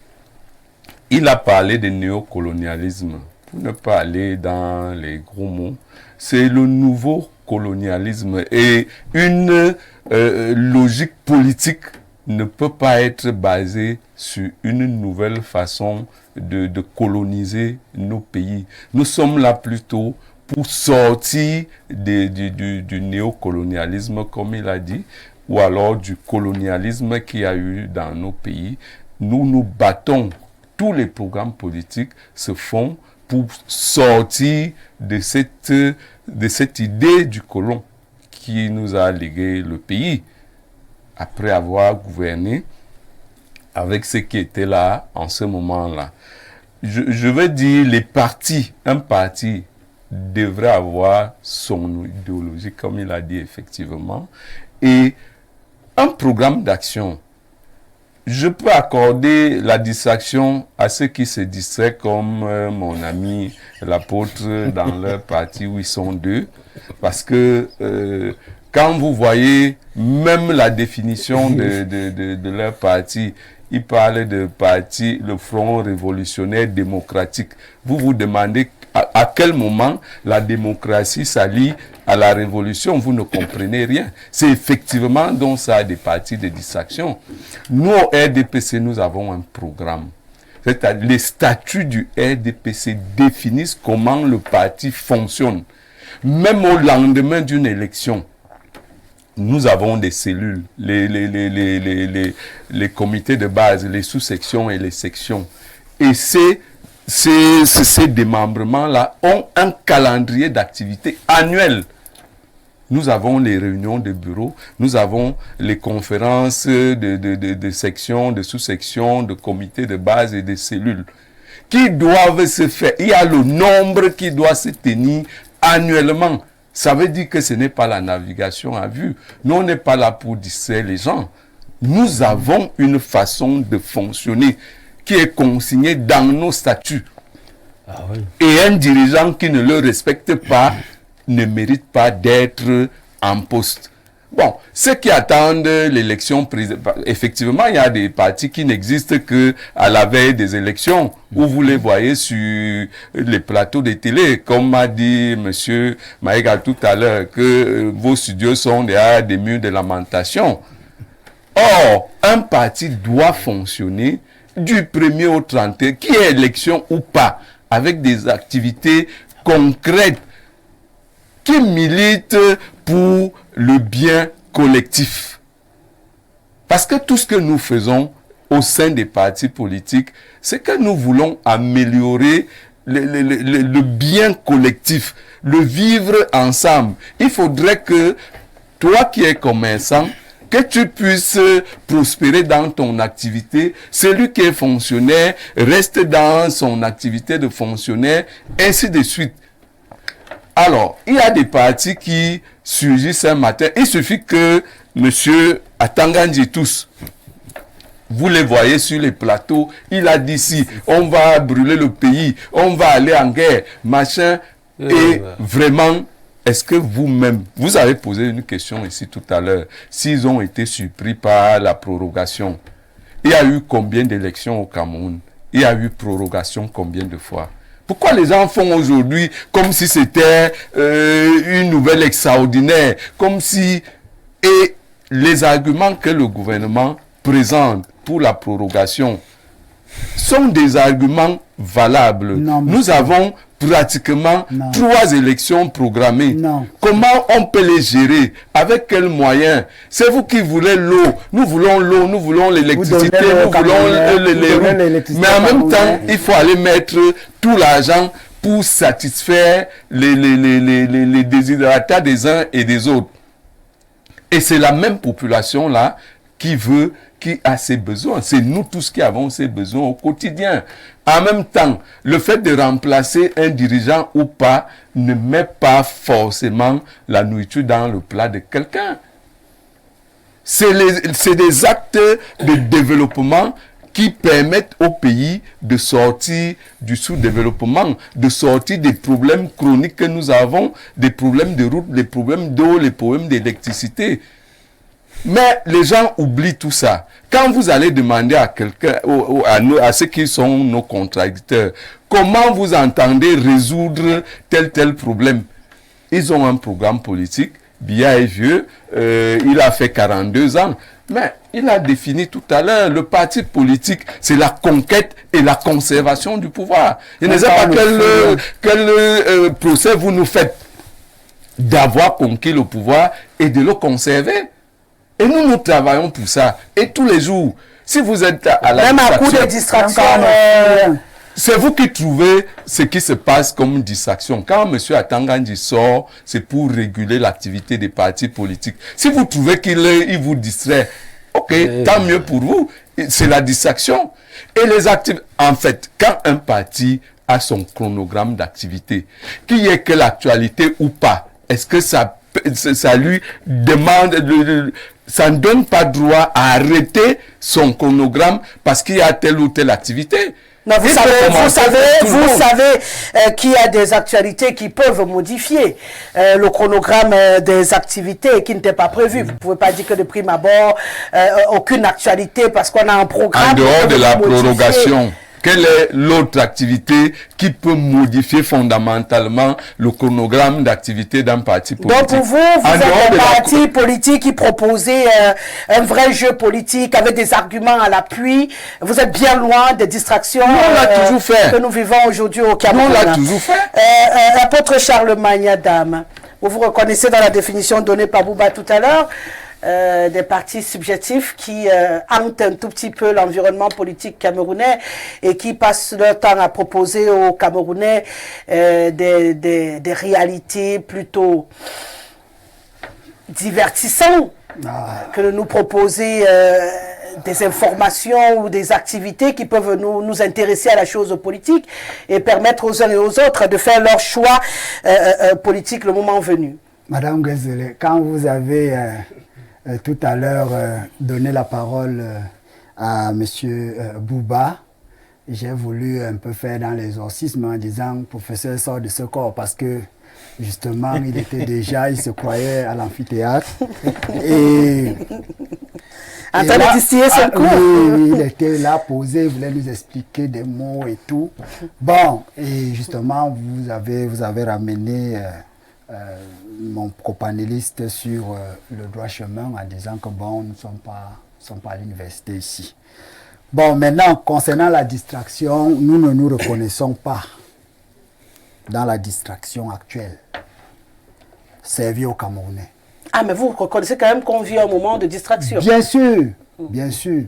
il a parlé de néocolonialisme. Pour ne pas aller dans les gros mots, c'est le nouveau colonialisme. Et une logique politique ne peut pas être basée sur une nouvelle façon de coloniser nos pays. Nous sommes là plutôt pour sortir du néocolonialisme, comme il a dit, ou alors du colonialisme qu'il y a eu dans nos pays. Nous nous battons, tous les programmes politiques se font pour sortir de cette idée du colon qui nous a légué le pays après avoir gouverné avec ce qui était là en ce moment-là. Je veux dire, un parti devrait avoir son idéologie, comme il a dit effectivement, et un programme d'action. Je peux accorder la distraction à ceux qui se distraient comme mon ami l'apôtre dans leur parti où ils sont deux. Parce que quand vous voyez même la définition de leur parti, ils parlent de parti, le Front révolutionnaire démocratique. Vous vous demandez à quel moment la démocratie s'allie à la révolution, vous ne comprenez rien. C'est effectivement donc ça des partis de distraction. Nous, au RDPC, nous avons un programme. Les statuts du RDPC définissent comment le parti fonctionne. Même au lendemain d'une élection, nous avons des cellules, les comités de base, les sous-sections et les sections. Et ces démembrements-là ont un calendrier d'activité annuel. Nous avons les réunions de bureau, nous avons les conférences de sections, de sous-sections, de comités de base et de cellules qui doivent se faire. Il y a le nombre qui doit se tenir annuellement. Ça veut dire que ce n'est pas la navigation à vue. Nous, on n'est pas là pour distraire les gens. Nous avons une façon de fonctionner qui est consignée dans nos statuts. Ah oui. Et un dirigeant qui ne le respecte pas ne mérite pas d'être en poste. Bon, ceux qui attendent l'élection présidentielle, effectivement, il y a des partis qui n'existent qu'à la veille des élections, où vous les voyez sur les plateaux de télé, comme m'a dit M. Maïga tout à l'heure, que vos studios sont derrière des murs de lamentation. Or, un parti doit fonctionner du 1er au 31, qui est élection ou pas, avec des activités concrètes qui militent pour le bien collectif. Parce que tout ce que nous faisons au sein des partis politiques, c'est que nous voulons améliorer le bien collectif, le vivre ensemble. Il faudrait que toi qui es commerçant, que tu puisses prospérer dans ton activité. Celui qui est fonctionnaire reste dans son activité de fonctionnaire, ainsi de suite. Alors, il y a des partis qui surgissent un matin. Il suffit que M. Atangandji tous, vous les voyez sur les plateaux, il a dit si, on va brûler le pays, on va aller en guerre, machin. Et vraiment, est-ce que vous-même, vous avez posé une question ici tout à l'heure, s'ils ont été surpris par la prorogation. Il y a eu combien d'élections au Cameroun? Il y a eu prorogation combien de fois? Pourquoi les gens font aujourd'hui comme si c'était une nouvelle extraordinaire, comme si... Et les arguments que le gouvernement présente pour la prorogation sont des arguments valables. Non, nous avons pratiquement 3 élections programmées. Non. Comment on peut les gérer? Avec quels moyens? C'est vous qui voulez l'eau. Nous voulons l'eau, nous voulons l'électricité, nous voulons les routes. Mais en même temps, il faut aller mettre tout l'argent pour satisfaire les désirata des uns et des autres. Et c'est la même population-là qui a ses besoins. C'est nous tous qui avons ces besoins au quotidien. En même temps, le fait de remplacer un dirigeant ou pas ne met pas forcément la nourriture dans le plat de quelqu'un. C'est des actes de développement qui permettent au pays de sortir du sous-développement, de sortir des problèmes chroniques que nous avons, des problèmes de route, des problèmes d'eau, les problèmes d'électricité. Mais les gens oublient tout ça. Quand vous allez demander à quelqu'un, à ceux qui sont nos contradicteurs, comment vous entendez résoudre tel problème? Ils ont un programme politique, Biya est vieux, il a fait 42 ans, mais il a défini tout à l'heure, le parti politique, c'est la conquête et la conservation du pouvoir. Je ne sais pas quel procès vous nous faites d'avoir conquis le pouvoir et de le conserver. Et nous travaillons pour ça. Et tous les jours, si vous êtes à la même à coup de distraction, c'est vous qui trouvez ce qui se passe comme distraction. Quand M. Atangandi sort, c'est pour réguler l'activité des partis politiques. Si vous trouvez qu'il vous distrait, ok, tant mieux pour vous. C'est la distraction. Et les activités, en fait, quand un parti a son chronogramme d'activité, qu'il y ait que l'actualité ou pas, est-ce que ça lui demande, ça ne donne pas droit à arrêter son chronogramme parce qu'il y a telle ou telle activité? Non, vous savez qu'il y a des actualités qui peuvent modifier le chronogramme des activités qui n'étaient pas prévues. Vous ne pouvez pas dire que de prime abord, aucune actualité parce qu'on a un programme. En dehors de la prorogation. Quelle est l'autre activité qui peut modifier fondamentalement le chronogramme d'activité d'un parti politique? Donc pour vous, êtes un parti politique qui proposait un vrai jeu politique avec des arguments à l'appui. Vous êtes bien loin des distractions que nous vivons aujourd'hui au Cameroun. Nous, on l'a toujours fait. Apôtre Charlemagne, Adam, vous vous reconnaissez dans la définition donnée par Bouba tout à l'heure, des partis subjectifs qui hantent un tout petit peu l'environnement politique camerounais et qui passent leur temps à proposer aux Camerounais des réalités plutôt divertissantes que de nous proposer des informations ou des activités qui peuvent nous intéresser à la chose politique et permettre aux uns et aux autres de faire leur choix politique le moment venu. Madame Gazelle, quand vous avez tout à l'heure donné la parole à M. Bouba, j'ai voulu un peu faire dans l'exorcisme en disant « Professeur, sort de ce corps » parce que justement, il se croyait à l'amphithéâtre. Et en train de distiller son cours. Oui, il était là posé, il voulait nous expliquer des mots et tout. Bon, et justement, vous avez ramené mon copanéliste sur le droit chemin en disant que bon, nous ne sommes pas à l'université ici. Bon, maintenant, concernant la distraction, nous ne nous reconnaissons pas dans la distraction actuelle servie aux Camerounais. Ah, mais vous reconnaissez quand même qu'on vit un moment de distraction. Bien sûr, bien sûr.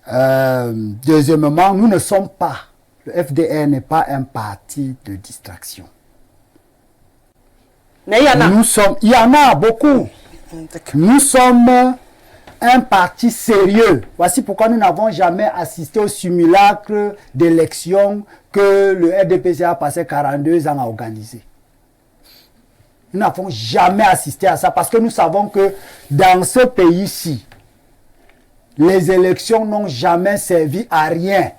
Deuxièmement, nous ne sommes pas, le FDR n'est pas un parti de distraction. Mais il y en a. Il y en a beaucoup. Nous sommes un parti sérieux. Voici pourquoi nous n'avons jamais assisté au simulacre d'élection que le RDPC a passé 42 ans à organiser. Nous n'avons jamais assisté à ça parce que nous savons que dans ce pays-ci, les élections n'ont jamais servi à rien.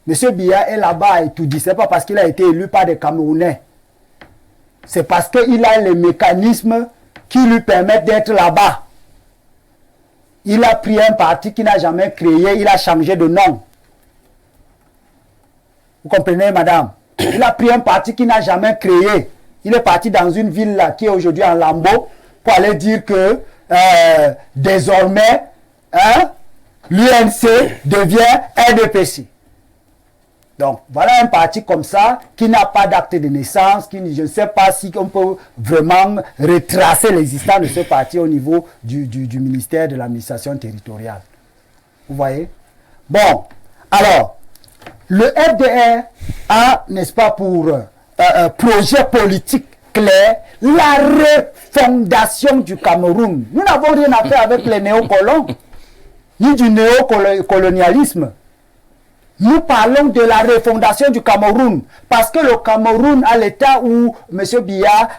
Monsieur Biya est là-bas et tout dit. Ce n'est pas parce qu'il a été élu par des Camerounais. C'est parce qu'il a les mécanismes qui lui permettent d'être là-bas. Il a pris un parti qu'il n'a jamais créé, il a changé de nom. Vous comprenez, madame? Il a pris un parti qu'il n'a jamais créé. Il est parti dans une ville là, qui est aujourd'hui en lambeau pour aller dire que désormais, l'UNC devient RDPC. Donc, voilà un parti comme ça, qui n'a pas d'acte de naissance, je ne sais pas si on peut vraiment retracer l'existence de ce parti au niveau du ministère de l'administration territoriale. Vous voyez? Bon, alors, Le FDR a, n'est-ce pas, pour projet politique clair, la refondation du Cameroun. Nous n'avons rien à faire avec les néocolons, ni du néocolonialisme. Nous parlons de la refondation du Cameroun, parce que le Cameroun, à l'état où M. Biya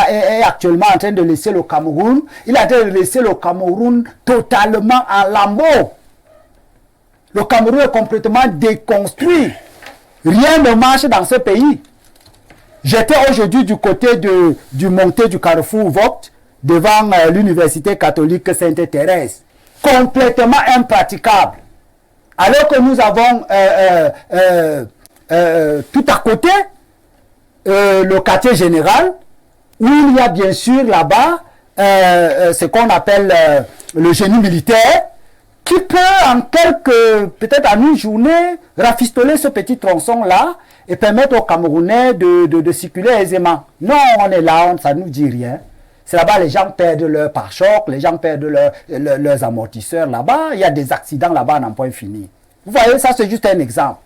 est actuellement en train de laisser le Cameroun, il est en train de laisser le Cameroun totalement en lambeaux. Le Cameroun est complètement déconstruit. Rien ne marche dans ce pays. J'étais aujourd'hui du côté du montée du carrefour Vogt, devant l'université catholique Sainte-Thérèse. Complètement impraticable. Alors que nous avons tout à côté le quartier général, où il y a bien sûr là-bas ce qu'on appelle le génie militaire, qui peut en peut-être en une journée, rafistoler ce petit tronçon-là et permettre aux Camerounais de circuler aisément. Non, on est là, ça ne nous dit rien. C'est là-bas, les gens perdent leur pare-choc, les gens perdent leurs amortisseurs là-bas. Il y a des accidents là-bas à n'en point fini. Vous voyez, ça c'est juste un exemple.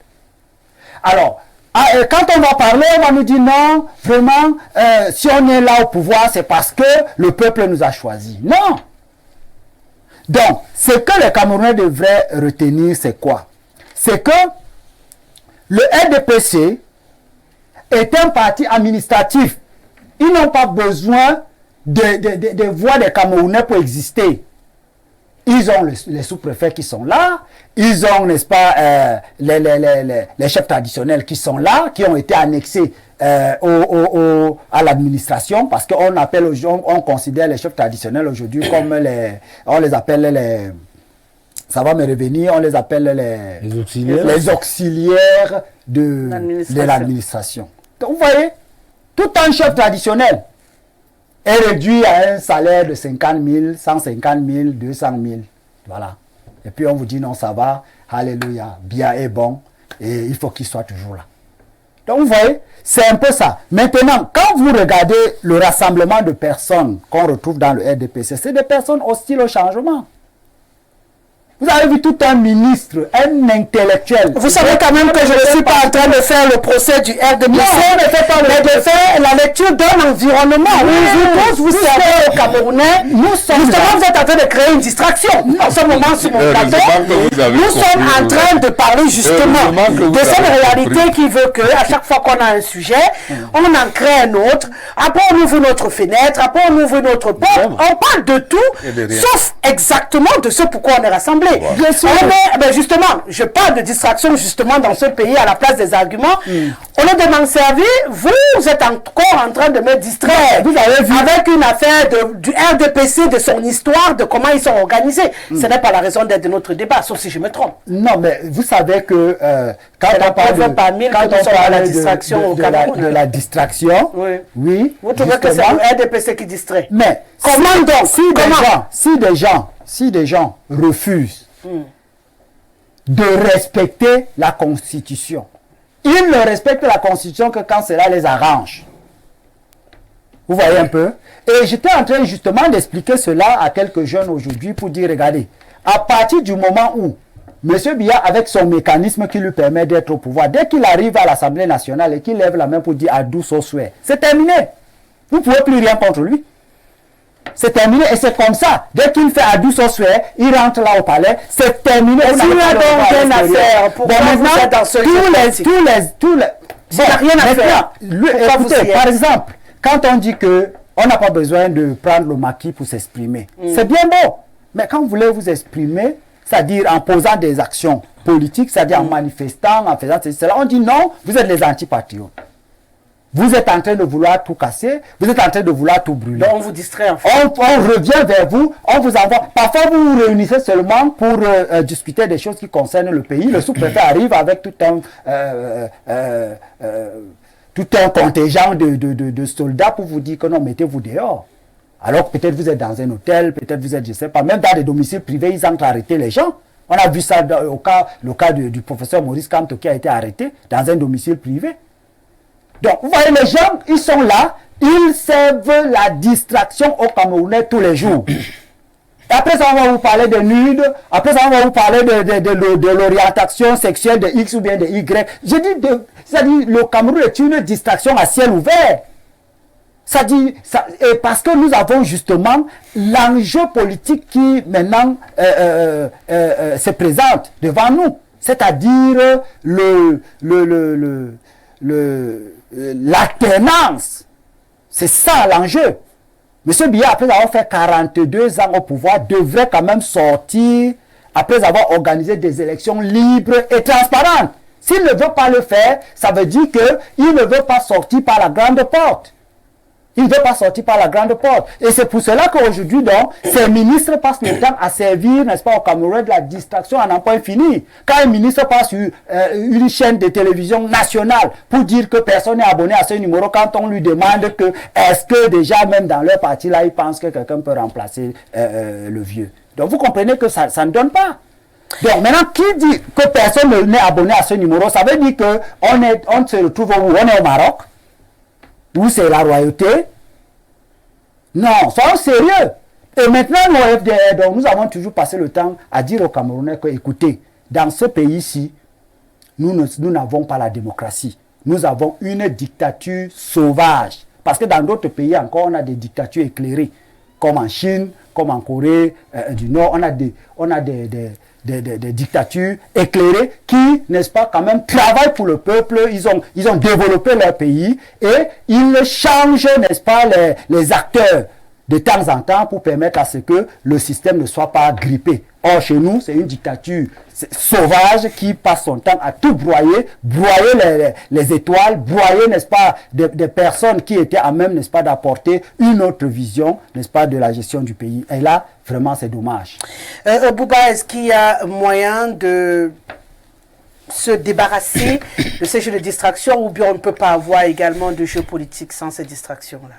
Alors, quand on va parler, on va nous dire non, vraiment, si on est là au pouvoir, c'est parce que le peuple nous a choisis. Non. Donc, ce que les Camerounais devraient retenir, c'est quoi? C'est que le RDPC est un parti administratif. Ils n'ont pas besoin de voix des Camerounais pour exister. Ils ont les sous-préfets qui sont là, ils ont, n'est-ce pas, les chefs traditionnels qui sont là, qui ont été annexés à l'administration, parce qu'on appelle, on considère les chefs traditionnels aujourd'hui comme on les appelle ça va me revenir, on les appelle les auxiliaires de l'administration. Donc vous voyez, tout un chef traditionnel est réduit à un salaire de 50 000, 150 000, 200 000. Voilà. Et puis on vous dit non, ça va, alléluia, bien et bon, et il faut qu'il soit toujours là. Donc vous voyez, c'est un peu ça. Maintenant, quand vous regardez le rassemblement de personnes qu'on retrouve dans le RDPC, c'est des personnes hostiles au changement. Vous avez vu tout un ministre, un intellectuel. Vous savez quand même que je ne suis pas en train de faire le procès du RDPC, mais de faire la lecture d'un environnement où vous servez aux Camerounais. Justement, vous êtes en train de créer une distraction. En ce moment, sur mon plateau, nous sommes en train de parler justement de cette réalité qui veut qu'à chaque fois qu'on a un sujet, on en crée un autre. Après, on ouvre notre fenêtre, après, on ouvre notre porte. On parle de tout, sauf exactement de ce pourquoi on est rassemblés. Bien sûr. Mais justement, je parle de distraction justement dans ce pays à la place des arguments. Au lieu de m'en servir, vous êtes encore en train de me distraire. Vous avez vu avec une affaire du RDPC, de son histoire, de comment ils sont organisés. Ce n'est pas la raison d'être de notre débat, sauf si je me trompe. Non, mais vous savez que quand on parle de la distraction de la distraction, oui, vous trouvez que c'est le RDPC qui distrait. Mais comment donc si des gens refusent de respecter la Constitution, ils ne respectent la Constitution que quand cela les arrange. Vous voyez un peu? Et j'étais en train justement d'expliquer cela à quelques jeunes aujourd'hui pour dire, regardez, à partir du moment où M. Biya, avec son mécanisme qui lui permet d'être au pouvoir, dès qu'il arrive à l'Assemblée nationale et qu'il lève la main pour dire à douce au souhait, c'est terminé. Vous ne pouvez plus rien contre lui. C'est terminé et c'est comme ça. Dès qu'il fait à douce au souhait, il rentre là au palais, c'est terminé. S'il y a donc une affaire, pourquoi vous êtes dans ce tous les il n'y a rien à faire. Écoutez, par exemple, quand on dit que on n'a pas besoin de prendre le maquis pour s'exprimer, c'est bien beau. Mais quand vous voulez vous exprimer, c'est-à-dire en posant des actions politiques, c'est-à-dire en manifestant, en faisant cela, on dit non, vous êtes les antipatriotes. Vous êtes en train de vouloir tout casser, vous êtes en train de vouloir tout brûler. Donc on vous distrait en fait. On revient vers vous, on vous envoie. Parfois vous vous réunissez seulement pour discuter des choses qui concernent le pays. Le sous-préfet arrive avec tout un contingent de soldats pour vous dire que non, mettez-vous dehors. Alors peut-être vous êtes dans un hôtel, peut-être vous êtes, je ne sais pas, même dans des domiciles privés, ils entrent arrêter les gens. On a vu ça dans le cas du professeur Maurice Kamto qui a été arrêté dans un domicile privé. Donc, vous voyez, les gens, ils sont là, ils servent la distraction aux Camerounais tous les jours. Après ça, on va vous parler de nude. Après ça, on va vous parler de l'orientation sexuelle de X ou bien de Y. Je dis, c'est-à-dire, le Cameroun est une distraction à ciel ouvert. Et parce que nous avons justement l'enjeu politique qui maintenant se présente devant nous. C'est-à-dire l'alternance. C'est ça l'enjeu. Monsieur Biya, après avoir fait 42 ans au pouvoir, devrait quand même sortir après avoir organisé des élections libres et transparentes. S'il ne veut pas le faire, ça veut dire qu'il ne veut pas sortir par la grande porte. Il ne veut pas sortir par la grande porte. Et c'est pour cela qu'aujourd'hui, donc, ces ministres passent le temps à servir, n'est-ce pas, au Cameroun de la distraction à n'en point fini. Quand un ministre passe sur une chaîne de télévision nationale pour dire que personne n'est abonné à ce numéro, quand on lui demande que, est-ce que déjà, même dans leur parti, là, ils pensent que quelqu'un peut remplacer le vieux. Donc, vous comprenez que ça ne donne pas. Donc, maintenant, qui dit que personne n'est abonné à ce numéro, ça veut dire qu'on se retrouve où? On est au Maroc, où c'est la royauté. Non, soyons sérieux. Et maintenant, nos FDR, donc, nous avons toujours passé le temps à dire aux Camerounais que, écoutez, dans ce pays-ci, nous n'avons pas la démocratie. Nous avons une dictature sauvage. Parce que dans d'autres pays encore, on a des dictatures éclairées. Comme en Chine, comme en Corée du Nord, on a des dictatures éclairées qui, n'est-ce pas, quand même, travaillent pour le peuple. Ils ont développé leur pays et ils changent, n'est-ce pas, les acteurs de temps en temps pour permettre à ce que le système ne soit pas grippé. Or, chez nous, c'est une dictature sauvage qui passe son temps à tout broyer les étoiles, broyer, n'est-ce pas, des personnes qui étaient à même, n'est-ce pas, d'apporter une autre vision, n'est-ce pas, de la gestion du pays. Et là, vraiment, c'est dommage. Bouba, est-ce qu'il y a moyen de se débarrasser de ces jeux de distraction ou bien on ne peut pas avoir également de jeux politiques sans ces distractions-là?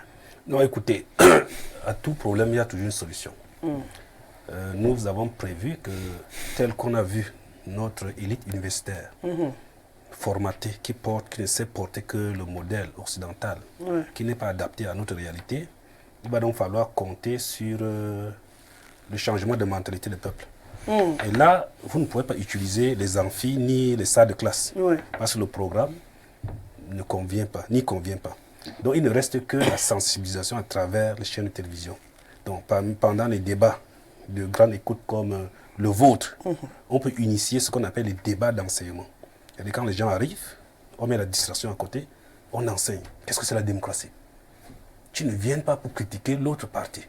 Non, écoutez, à tout problème, il y a toujours une solution. Nous avons prévu que, tel qu'on a vu notre élite universitaire formatée, qui ne sait porter que le modèle occidental, qui n'est pas adapté à notre réalité, il va donc falloir compter sur le changement de mentalité du peuple. Et là, vous ne pouvez pas utiliser les amphis ni les salles de classe, parce que le programme ne convient pas, n'y convient pas. Donc il ne reste que la sensibilisation à travers les chaînes de télévision. Donc pendant les débats de grande écoute comme le vôtre, on peut initier ce qu'on appelle les débats d'enseignement. Et quand les gens arrivent, on met la distraction à côté, on enseigne. Qu'est-ce que c'est la démocratie? Tu ne viens pas pour critiquer l'autre parti.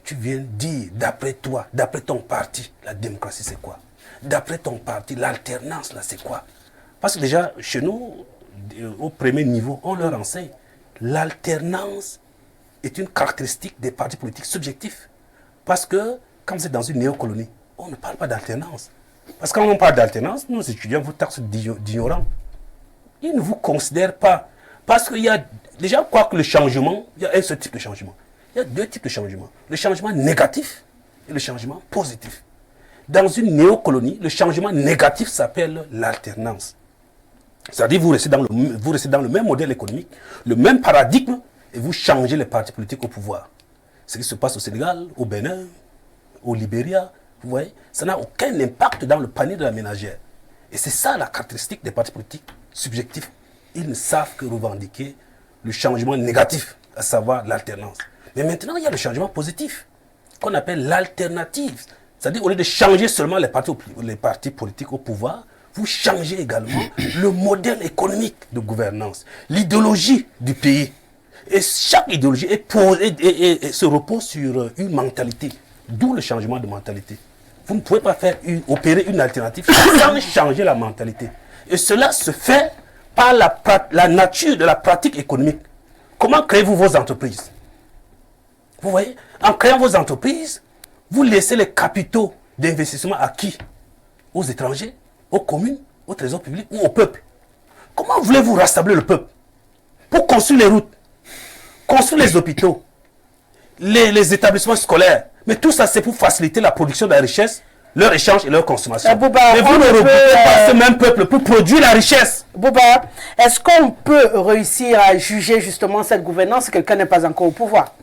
Tu viens dire, d'après toi, d'après ton parti, la démocratie c'est quoi? D'après ton parti, l'alternance là c'est quoi? Parce que déjà, chez nous, au premier niveau, on leur enseigne. L'alternance est une caractéristique des partis politiques subjectifs. Parce que, quand vous êtes dans une néocolonie, on ne parle pas d'alternance. Parce que quand on parle d'alternance, nos étudiants vous taxent d'ignorants. Ils ne vous considèrent pas. Parce qu'il y a déjà, quoi que le changement, il y a un seul type de changement. Il y a deux types de changements. Le changement négatif et le changement positif. Dans une néocolonie, le changement négatif s'appelle l'alternance. C'est-à-dire que vous restez dans le même modèle économique, le même paradigme, et vous changez les partis politiques au pouvoir. Ce qui se passe au Sénégal, au Bénin, au Libéria, vous voyez, ça n'a aucun impact dans le panier de la ménagère. Et c'est ça la caractéristique des partis politiques subjectifs. Ils ne savent que revendiquer le changement négatif, à savoir l'alternance. Mais maintenant, il y a le changement positif, qu'on appelle l'alternative. C'est-à-dire, au lieu de changer seulement les partis politiques au pouvoir, vous changez également le modèle économique de gouvernance, l'idéologie du pays. Et chaque idéologie se repose sur une mentalité, d'où le changement de mentalité. Vous ne pouvez pas opérer une alternative sans changer la mentalité. Et cela se fait par la nature de la pratique économique. Comment créez-vous vos entreprises? Vous voyez, en créant vos entreprises, vous laissez les capitaux d'investissement à qui? Aux étrangers, aux communes, au trésor public ou au peuple. Comment voulez-vous rassembler le peuple? Pour construire les routes, construire les hôpitaux, les établissements scolaires. Mais tout ça, c'est pour faciliter la production de la richesse, leur échange et leur consommation. Mais vous ne regroupez pas ce même peuple pour produire la richesse. Bouba, est-ce qu'on peut réussir à juger justement cette gouvernance si quelqu'un n'est pas encore au pouvoir?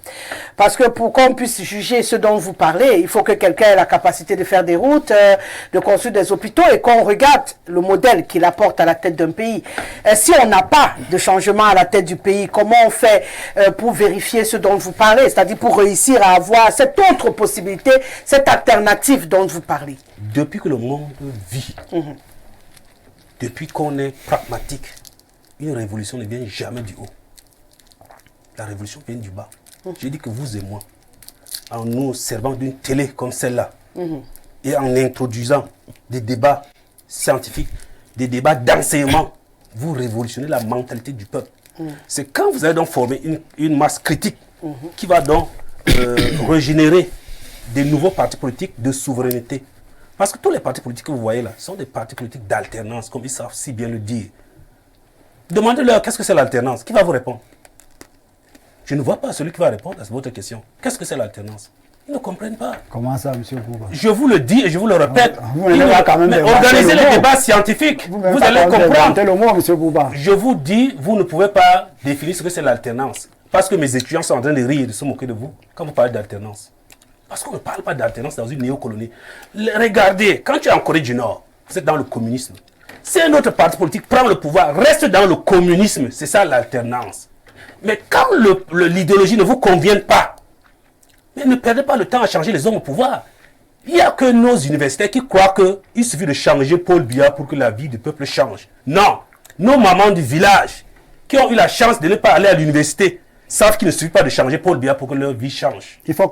Parce que pour qu'on puisse juger ce dont vous parlez, il faut que quelqu'un ait la capacité de faire des routes, de construire des hôpitaux et qu'on regarde le modèle qu'il apporte à la tête d'un pays. Et si on n'a pas de changement à la tête du pays, comment on fait pour vérifier ce dont vous parlez? C'est-à-dire pour réussir à avoir cette autre possibilité, cette alternative dont vous parlez. Depuis que le monde vit, depuis qu'on est pragmatique, une révolution ne vient jamais du haut. La révolution vient du bas. J'ai dit que vous et moi, en nous servant d'une télé comme celle-là, et en introduisant des débats scientifiques, des débats d'enseignement, vous révolutionnez la mentalité du peuple. C'est quand vous allez donc former une masse critique qui va donc régénérer des nouveaux partis politiques de souveraineté. Parce que tous les partis politiques que vous voyez là sont des partis politiques d'alternance, comme ils savent si bien le dire. Demandez-leur qu'est-ce que c'est l'alternance. Qui va vous répondre? Je ne vois pas celui qui va répondre à votre question. Qu'est-ce que c'est l'alternance? Ils ne comprennent pas. Comment ça, M. Bouba? Je vous le dis et je vous le répète. Mais organisez les débats scientifiques. Vous allez comprendre. Le mot, M. Bouba. Je vous dis, vous ne pouvez pas définir ce que c'est l'alternance. Parce que mes étudiants sont en train de rire et de se moquer de vous quand vous parlez d'alternance. Parce qu'on ne parle pas d'alternance dans une néocolonie. Regardez, quand tu es en Corée du Nord, vous êtes dans le communisme. Si un autre parti politique prend le pouvoir, reste dans le communisme. C'est ça l'alternance. Mais quand l'idéologie ne vous convient pas, mais ne perdez pas le temps à changer les hommes au pouvoir. Il n'y a que nos universitaires qui croient qu'il suffit de changer Paul Biya pour que la vie du peuple change. Non. Nos mamans du village qui ont eu la chance de ne pas aller à l'université savent qu'il ne suffit pas de changer Paul Biya pour que leur vie change. Il faut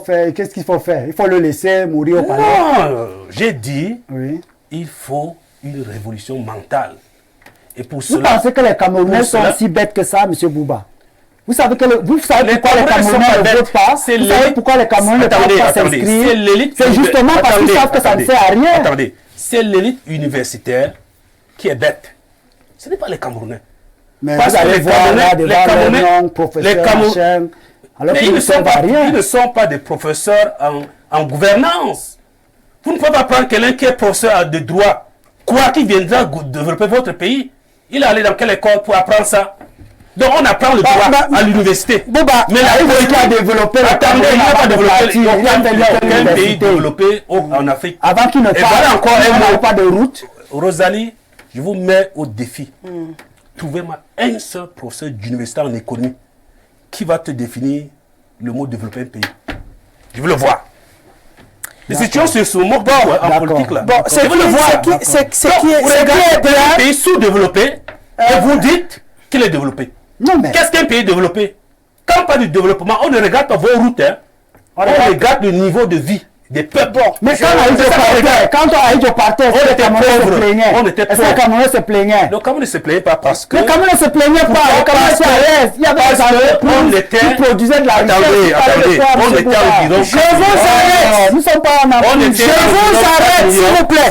faire. Qu'est-ce qu'il faut faire? Il faut le laisser mourir au palais. Non, j'ai dit, Oui. il faut une révolution mentale. Et pour Vous cela, pensez que les Camerounais sont cela- si bêtes que ça, M. Bouba? Vous savez, vous savez Les pourquoi les Camerounais Camerounais sont pas ne votent bêtes. pas? C'est Vous savez l'élite. pourquoi les Camerounais ne Attendez, peuvent pas attendez. s'inscrire? C'est l'élite. C'est justement parce qu'ils savent que ça ne sert à rien. Attendez, c'est l'élite universitaire qui est bête. Ce n'est pas les Camerounais. Mais Parce vous que allez les voir Camerounais- là les devant Camerounais- les noms, professeurs, machin, alors Mais qu'ils ils ne ne, sont servent à pas, rien. ils ne sont pas des professeurs en gouvernance. Vous ne pouvez pas prendre quelqu'un qui est professeur de droit, quoi qu'il viendra développer votre pays. Il est allé dans quelle école pour apprendre ça? Donc on apprend le droit à l'université. Bouba, Mais la politique a développé le attendez, il n'y a pas développé il a aucun pays développé en Afrique. Avant qu'ils ne Et voilà encore un mot. pas de route. Rosalie, je vous mets au défi. Trouvez-moi un seul professeur d'université en économie qui va te définir le mot développer un pays. Je veux le voir. Les étudiants se moquent en politique là. Bon, Je veux le voir. c'est qui Donc, vous est regardez bien. un pays sous-développé et vous dites qu'il est développé. Non, mais Qu'est-ce qu'un pays développé? Quand on parle du développement, on ne regarde pas vos routes. Hein. On regarde le niveau de vie des peuples. mais quand on a eu au parterre, On est-ce que les était Camerounais se pauvres. plaignaient? On était Est-ce que pauvres. les Camerounais se plaignaient? Donc, comme on ne se plaignait pas parce que... Les Camerounais ne se plaignaient pas. Les Camerounais étaient à l'aise. Il y avait des entreprises qui produisaient de la richesse. Attendez, on était environ... Je vous arrête. Nous ne sommes pas en On Afrique. était Je vous environ arrête, 4 s'il millions. vous plaît.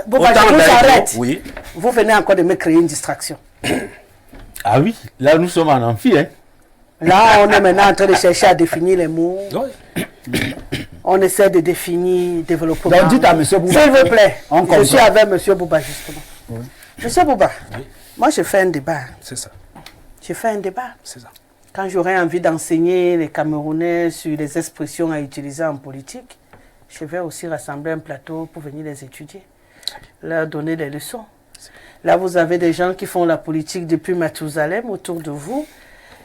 Bouba, Autant je vous d'années, arrête. oui. Vous venez encore de me créer une distraction. Ah oui, là nous sommes en amphi. Hein. Là, on est maintenant en train de chercher à définir les mots. Oui. On essaie de définir développement. Donc dites à M. Bouba. S'il vous plaît, On je comprend. suis avec M. Bouba justement. M. Bouba, moi je fais un débat. C'est ça, Je fais un débat. c'est ça. Quand j'aurai envie d'enseigner les Camerounais sur les expressions à utiliser en politique, je vais aussi rassembler un plateau pour venir les étudier, leur donner des leçons. Là, vous avez des gens qui font la politique depuis Mathusalem autour de vous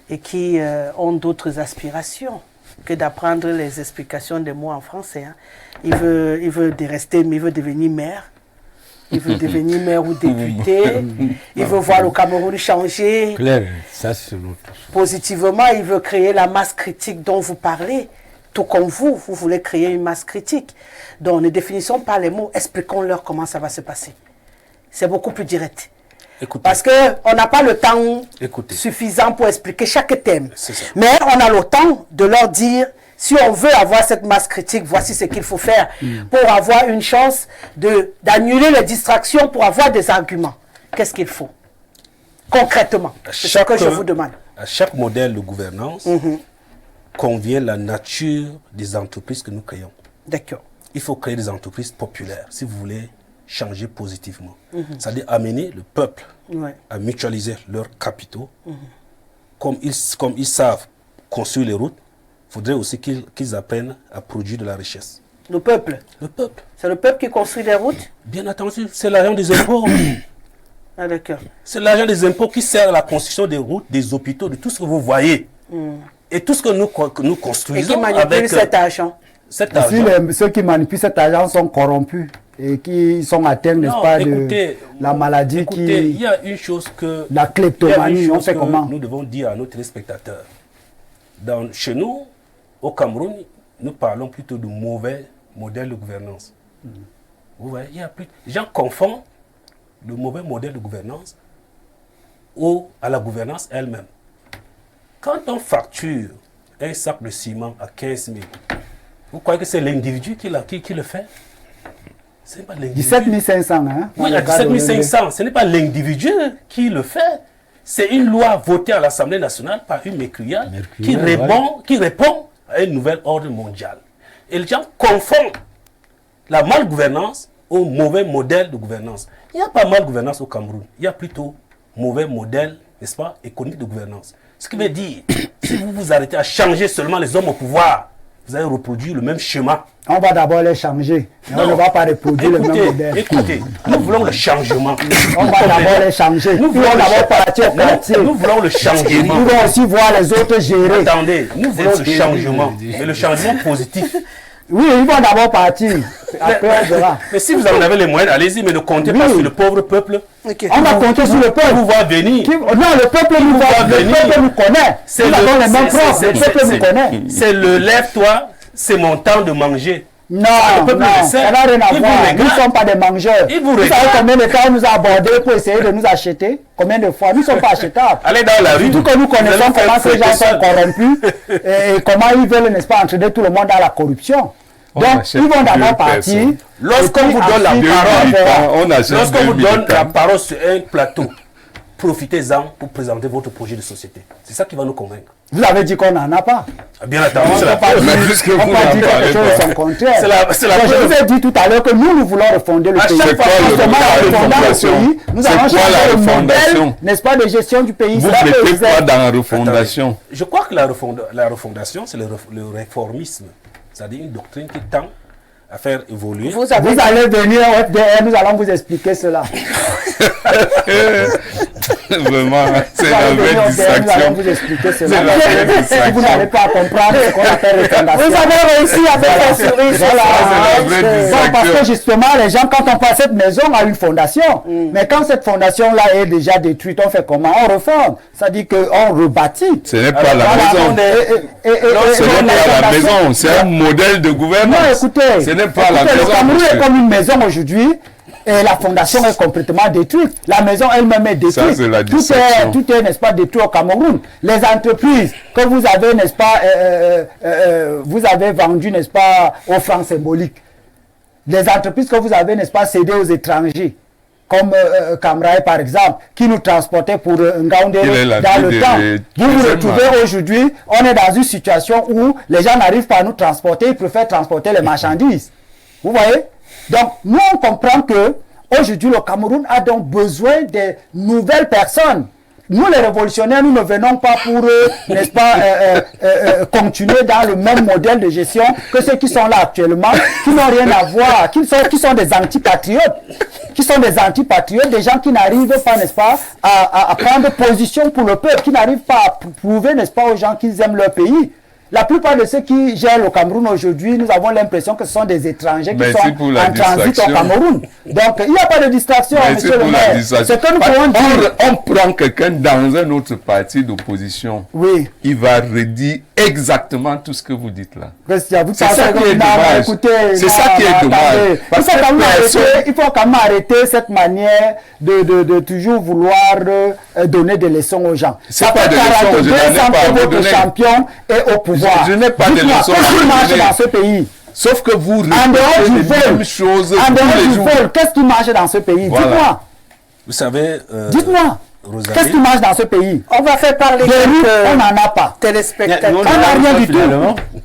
et qui ont d'autres aspirations que d'apprendre les explications des mots en français. Hein. Il veut rester, mais il veut devenir maire. Il veut devenir maire ou député. Il veut voir le Cameroun changer. Claire, ça c'est l'autre. Positivement, il veut créer la masse critique dont vous parlez. Tout comme vous voulez créer une masse critique. Donc, ne définissons pas les mots, expliquons-leur comment ça va se passer. C'est beaucoup plus direct. Écoutez, Parce qu'on n'a pas le temps Écoutez. suffisant pour expliquer chaque thème. C'est ça. Mais on a le temps de leur dire, si on veut avoir cette masse critique, voici ce qu'il faut faire pour avoir une chance d'annuler les distractions, pour avoir des arguments. Qu'est-ce qu'il faut? Concrètement, c'est ce que je vous demande. À chaque modèle de gouvernance convient la nature des entreprises que nous créons. D'accord. Il faut créer des entreprises populaires si vous voulez changer positivement. C'est-à-dire amener le peuple à mutualiser leurs capitaux. Comme ils savent construire les routes, il faudrait aussi qu'ils apprennent à produire de la richesse. Le peuple. Le peuple. C'est le peuple qui construit les routes? Bien entendu, c'est l'argent des impôts. Ah, d'accord. C'est l'argent des impôts qui sert à la construction des routes, des hôpitaux, de tout ce que vous voyez. Et tout ce que nous construisons. Et qui manipule cet argent? Cet Si argent. ceux qui manipulent cet argent sont corrompus et qui sont atteints, n'est-ce pas, de la maladie il y a une chose que... La kleptomanie, on fait comment? Nous devons dire à nos téléspectateurs. Chez nous, au Cameroun, nous parlons plutôt de mauvais modèle de gouvernance. Vous voyez, il y a plus... Les gens confondent le mauvais modèle de gouvernance à la gouvernance elle-même. Quand on facture un sac de ciment à 15 000, vous croyez que c'est l'individu qui le fait? Ce n'est pas l'individu. 17 500, hein? Oui, à 17 500, ce n'est pas l'individu qui le fait. C'est une loi votée à l'Assemblée nationale par une Mercurial qui répond à un nouvel ordre mondial. Et les gens confondent la malgouvernance au mauvais modèle de gouvernance. Il n'y a pas malgouvernance au Cameroun. Il y a plutôt mauvais modèle, n'est-ce pas, économique de gouvernance. Ce qui veut dire, si vous vous arrêtez à changer seulement les hommes au pouvoir, vous allez reproduire le même schéma. On va d'abord les changer. On ne va pas reproduire le même modèle. Écoutez, nous voulons le changement. On va d'abord les changer. Nous voulons d'abord partir au quartier. Nous voulons le changement. Nous voulons aussi voir les autres gérer. Attendez, nous voulons le changement. Mais le changement positif. Oui, ils vont d'abord partir. Après, on verra. Mais si vous en avez les moyens, allez-y, mais ne comptez pas sur le pauvre peuple. Okay. On va compter sur le peuple. Vous voir venir. Non, le peuple nous voit. Le peuple nous connaît. Nous avons les mêmes propres. Le peuple nous connaît. C'est le lève-toi, c'est mon temps de manger. Non, ça n'a rien à voir. Nous ne sommes pas des mangeurs. Vous savez combien de temps on nous a abordés pour essayer de nous acheter? Combien de fois? Nous ne sommes pas achetables. Allez dans la rue. Surtout que nous connaissons comment ces gens sont corrompus et comment ils veulent, n'est-ce pas, entraîner tout le monde dans la corruption. Donc, ils vont d'abord partir. Lorsqu'on vous donne la parole sur un plateau, profitez-en pour présenter votre projet de société. C'est ça qui va nous convaincre. Vous avez dit qu'on n'en a pas. Bien entendu, on ne peut pas dire quelque chose de son contraire. Je vous ai dit tout à l'heure que nous voulons refonder le pays. Nous allons changer le modèle, n'est-ce pas, de gestion du pays. Vous n'êtes pas dans la refondation. Je crois que la refondation, c'est le réformisme. C'est-à-dire une doctrine qui tend à faire évoluer. Vous allez venir au FDR, nous allons vous expliquer cela. Vraiment, c'est la vraie distraction. Nous allons vous expliquer cela. Vous n'allez pas comprendre ce qu'on appelle refondation. Vous avez réussi à faire sourire. Parce que justement, les gens, quand on passe cette maison, a une fondation. Mais quand cette fondation-là est déjà détruite, on fait comment? On refonde. Ça dit qu'on rebâtit. Ce n'est pas la maison. Ce n'est pas la maison. C'est un modèle de gouvernance. Non, écoutez. Ce n'est pas la maison. Le Cameroun est comme une maison aujourd'hui. Et la fondation est complètement détruite. La maison elle-même est détruite. Ça, c'est la tout est, n'est-ce pas, détruit au Cameroun. Les entreprises que vous avez, n'est-ce pas, vous avez vendues, n'est-ce pas, aux francs symboliques. Les entreprises que vous avez, n'est-ce pas, cédées aux étrangers. Comme Camrae, par exemple, qui nous transportait pour Ngaoundé dans le temps. Vous vous retrouvez aujourd'hui, on est dans une situation où les gens n'arrivent pas à nous transporter, ils préfèrent transporter les marchandises. Vous voyez? Donc, nous, on comprend que aujourd'hui, le Cameroun a donc besoin de nouvelles personnes. Nous, les révolutionnaires, nous ne venons pas pour, n'est-ce pas, continuer dans le même modèle de gestion que ceux qui sont là actuellement, qui n'ont rien à voir, qui sont des antipatriotes, des gens qui n'arrivent pas, n'est-ce pas, à prendre position pour le peuple, qui n'arrivent pas à prouver, n'est-ce pas, aux gens qu'ils aiment leur pays. La plupart de ceux qui gèrent le Cameroun aujourd'hui, nous avons l'impression que ce sont des étrangers qui sont en transit au Cameroun. Donc, il n'y a pas de distraction, monsieur le maire. C'est que nous pouvons dire... On prend quelqu'un dans un autre parti d'opposition. Oui. Il va redire exactement tout ce que vous dites là. C'est ça qui est dommage. C'est ça qui est dommage. Il faut quand même arrêter cette manière de toujours vouloir donner des leçons aux gens. C'est pas des leçons, je n'en ai pas à vous donner. Champion est au pouvoir. Je n'ai pas de leçons à vous donner. Dans ce pays. Sauf que vous répétez les mêmes choses. En dehors du vol, qu'est-ce qui marche dans ce pays? Voilà. Dites-moi. Vous savez... Dites-moi. Rosalie. Qu'est-ce qui marche dans ce pays? On va faire parler Des rues, on quelques n'en a pas. téléspectateurs. On n'a rien du tout.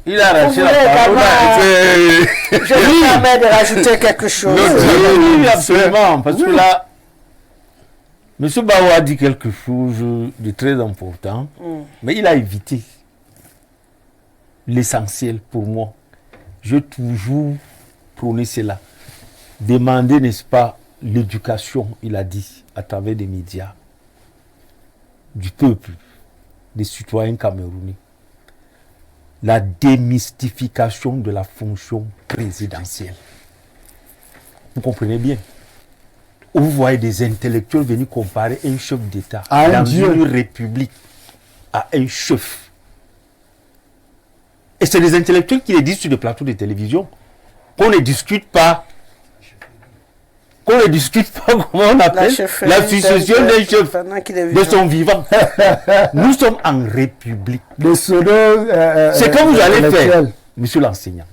Il a arraché Vous la voulez parole. également- Je me permets de rajouter quelque chose. Oui, absolument. Parce que là, M. Bao a dit quelque chose de très important, mais il a évité l'essentiel pour moi. Je toujours prôné cela. Demander, n'est-ce pas, l'éducation, il a dit, à travers des médias, du peuple, des citoyens camerounais. La démystification de la fonction présidentielle. Vous comprenez bien? Vous voyez des intellectuels venir comparer un chef d'État À un dans dieu. une république à un chef. Et c'est des intellectuels qui les disent sur des plateaux de télévision. Qu'on ne discute pas. Qu'on ne discute pas, comment on appelle la succession d'un chef de son vivant. Nous sommes en république. De pseudo. C'est que vous allez faire, monsieur l'enseignant.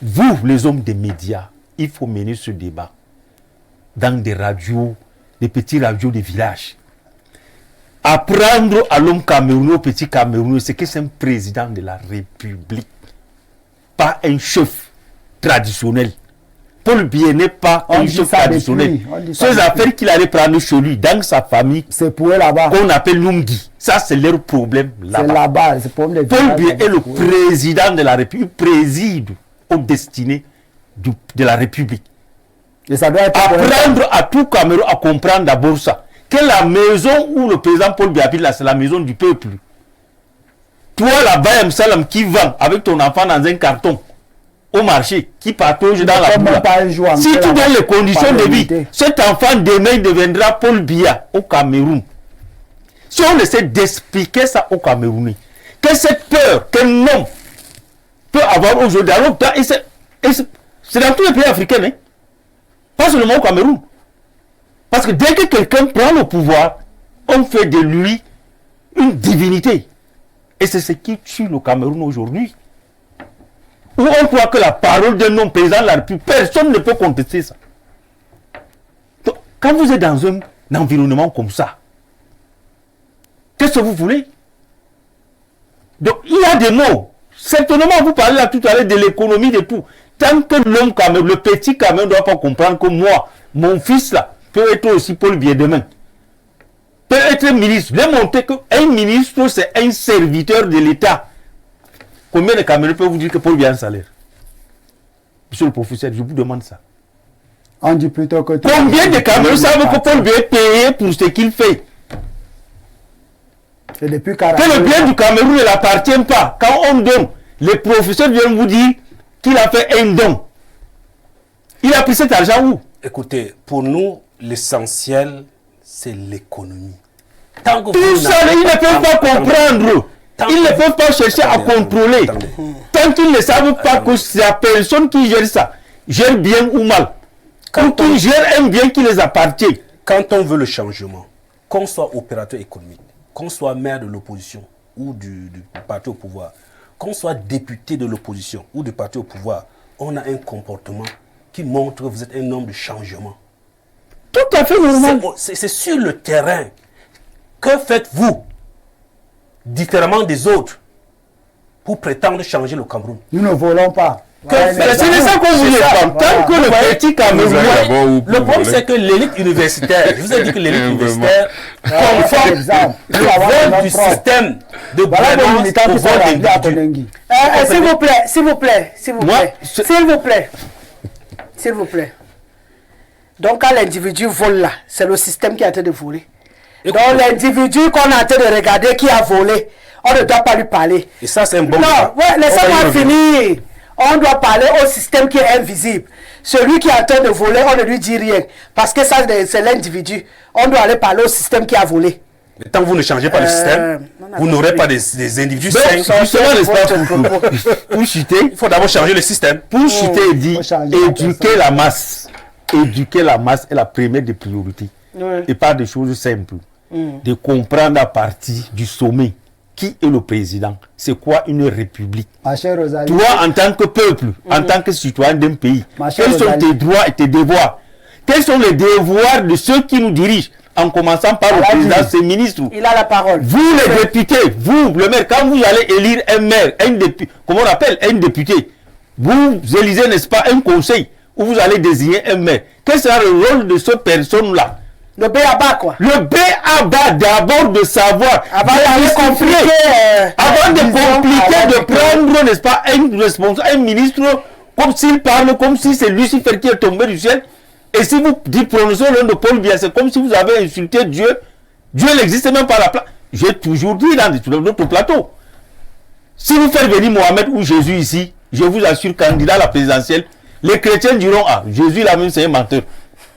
Vous, les hommes des médias, il faut mener ce débat dans des radios, des petits radios des villages. Apprendre à l'homme camerounais, au petit camerounais, c'est que c'est un président de la République, pas un chef traditionnel. Paul Biya n'est pas On un dit chef ça traditionnel. depuis, on dit ça Ces depuis. affaires qu'il allait prendre chez lui, dans sa famille, C'est pour eux là-bas. qu'on appelle Lungi, ça c'est leur problème C'est là-bas. là-bas. C'est pour les Paul Biya villages, est le pour eux. président de la République, préside aux destinées de la République. Et ça doit être pour eux. Apprendre à tout Cameroun à comprendre d'abord ça. Que la maison où le président Paul Biya habite là, c'est la maison du peuple. Toi là-bas, Salam, qui vend avec ton enfant dans un carton au marché, qui patrouille dans la Comme boue. pas un jour en Si paix, tu là-bas, donnes les conditions par de vie, l'unité. cet enfant demain deviendra Paul Biya au Cameroun. Si on essaie d'expliquer ça aux Camerounais, que cette peur qu'un homme peut avoir aujourd'hui, alors, c'est dans tous les pays africains, hein? Pas seulement au Cameroun. Parce que dès que quelqu'un prend le pouvoir, on fait de lui une divinité. Et c'est ce qui tue le Cameroun aujourd'hui. Où on croit que la parole d'un homme président de la République, personne ne peut contester ça. Donc, quand vous êtes dans un environnement comme ça, qu'est-ce que vous voulez? Donc, il y a des mots. Certainement, vous parlez là tout à l'heure de l'économie, de tout. Tant que l'homme Cameroun, le petit Cameroun ne doit pas comprendre que moi, mon fils là, peut être aussi Paul Biya demain. Peut être ministre. Démontrer qu'un ministre, c'est un serviteur de l'État. Combien de Camerounais peuvent vous dire que Paul Biya a un salaire? Monsieur le professeur, je vous demande ça. On dit plutôt que... Combien de Camerounais savent que Paul Biya est payé pour ce qu'il fait? Et depuis Que le bien du Cameroun ne l'appartient pas. Quand on donne, les professeurs viennent vous dire qu'il a fait un don. Il a pris cet argent où? Écoutez, pour nous, l'essentiel, c'est l'économie. Tant que Tout vous ça, n'avez ils ne peuvent pas comprendre. Ils ne peuvent pas chercher à contrôler. Tant qu'ils ne savent pas que c'est la personne qui gère ça, gère bien ou mal. Ou qui gère un bien qui les appartient. Quand on veut le changement, qu'on soit opérateur économique, qu'on soit maire de l'opposition ou du parti au pouvoir, qu'on soit député de l'opposition ou du parti au pouvoir, on a un comportement qui montre que vous êtes un homme de changement. Tout à fait normal. C'est sur le terrain. Que faites-vous différemment des autres pour prétendre changer le Cameroun? Nous ne volons pas. C'est ça qu'on voulait prendre. Tant que le petit Cameroun. Le problème, c'est que l'élite universitaire, je vous ai dit que l'élite universitaire conforme le vol du système de gouvernance au vol d'individus. S'il vous plaît, s'il vous plaît, s'il vous plaît, s'il vous plaît, s'il vous plaît. Donc, quand l'individu vole là, c'est le système qui est en train de voler. Donc, l'individu qu'on est en train de regarder qui a volé, on ne doit pas lui parler. Et ça, c'est un bon Non, débat. ouais, laissez-moi finir. On doit parler au système qui est invisible. Celui qui est en train de voler, on ne lui dit rien. Parce que ça, c'est l'individu. On doit aller parler au système qui a volé. Mais tant que vous ne changez pas le système, vous n'aurez pas des individus sains. Justement, l'espace pour chuter, Il faut d'abord changer le système. pour chuter, il dit Faut changer la éduquer personne. la masse. Éduquer la masse est la première des priorités. Oui. Et pas des choses simples. De comprendre à partir du sommet qui est le président. C'est quoi une république? Ma chère Rosalie. Toi, en tant que peuple, en tant que citoyen d'un pays, Ma chère quels sont Rosalie. tes droits et tes devoirs? Quels sont les devoirs de ceux qui nous dirigent en commençant par le président, ses ministres. Il a la parole. Vous les députés, vous, le maire, quand vous allez élire un maire, comment on appelle, un député, vous élisez, n'est-ce pas, un conseil où vous allez désigner un maire. Quel sera le rôle de cette personne-là? Le B.A.B.A. quoi. Le B.A.B.A. d'abord de savoir, avant de compliquer, de prendre, n'est-ce pas, un responsable, un ministre, comme s'il parle, comme si c'est Lucifer qui est tombé du ciel. Et si vous dites prononcez le nom de Paul Biya, c'est comme si vous avez insulté Dieu. Dieu n'existe même pas à la place. J'ai toujours dit dans notre plateau. Si vous faites venir Mohamed ou Jésus ici, je vous assure, candidat à la présidentielle, les chrétiens diront, ah, Jésus là même c'est un menteur.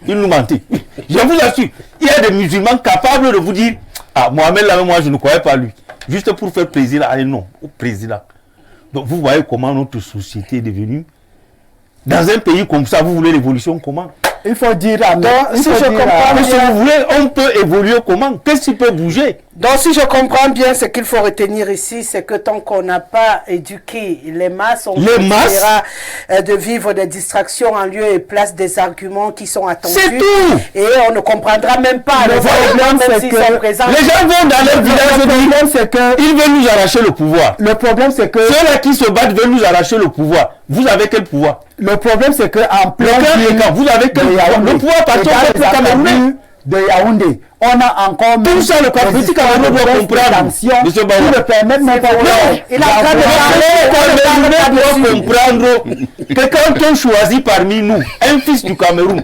Il nous mentait. Je vous assure, il y a des musulmans capables de vous dire, ah, Mohamed là même moi je ne croyais pas lui. Juste pour faire plaisir à un nom, au président. Donc vous voyez comment notre société est devenue. Dans un pays comme ça, vous voulez l'évolution comment? Il faut dire si vous voulez, on peut évoluer comment? Qu'est-ce qui peut bouger? Donc si je comprends bien, ce qu'il faut retenir ici, c'est que tant qu'on n'a pas éduqué les masses, on essaiera de vivre des distractions en lieu et place des arguments qui sont attendus. C'est tout. Et on ne comprendra même pas. Le problème, c'est que les gens vont dans leur village c'est que ils veulent nous arracher le pouvoir. Le problème, c'est que ceux-là qui se battent veulent nous arracher le pouvoir. Vous avez quel pouvoir? Le problème, c'est que en plein vous avez quel pouvoir? Le pouvoir parce que le Camerounais de Yaoundé, on a encore tout ça, le politique Camerounais doit comprendre. Qui ne permettent même pas. Il a en train de comprendre que quand on choisit parmi nous un fils du Cameroun,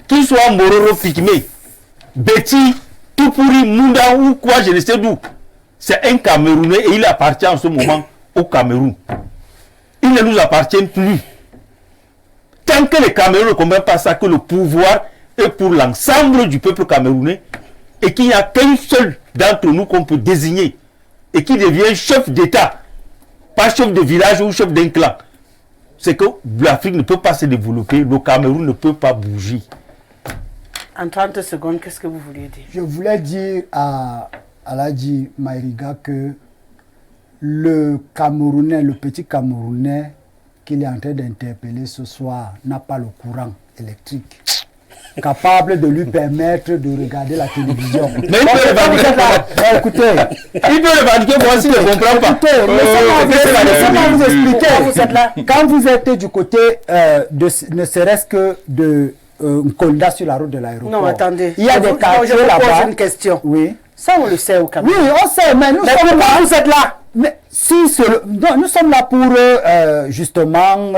qu'il soit Mororo Pygmé, Betty, Tupuri, Munda ou quoi, je ne sais d'où, c'est un Camerounais et il appartient en ce moment au Cameroun. Il ne nous appartient plus. Tant que les Camerounais ne comprennent pas ça, que le pouvoir est pour l'ensemble du peuple camerounais et qu'il n'y a qu'un seul d'entre nous qu'on peut désigner et qui devient chef d'État, pas chef de village ou chef d'un clan, c'est que l'Afrique ne peut pas se développer, le Cameroun ne peut pas bouger. En 30 secondes, qu'est-ce que vous vouliez dire? Je voulais dire à Aladji Maïriga que le Camerounais, le petit Camerounais qu'il est en train d'interpeller ce soir n'a pas le courant électrique capable de lui permettre de regarder la télévision. Mais il peut revendiquer. Écoutez, il peut revendiquer moi s'il ne comprend pas. Laissez-moi vous expliquer. Quand vous êtes du côté ne serait-ce que de Nkolda sur la route de l'aéroport. Non, attendez. Il y a des quartiers là-bas. Je vous pose une question. Oui. Ça, on le sait au Cameroun. Oui, on sait, mais nous sommes là. Vous êtes là. Mais si nous sommes là pour justement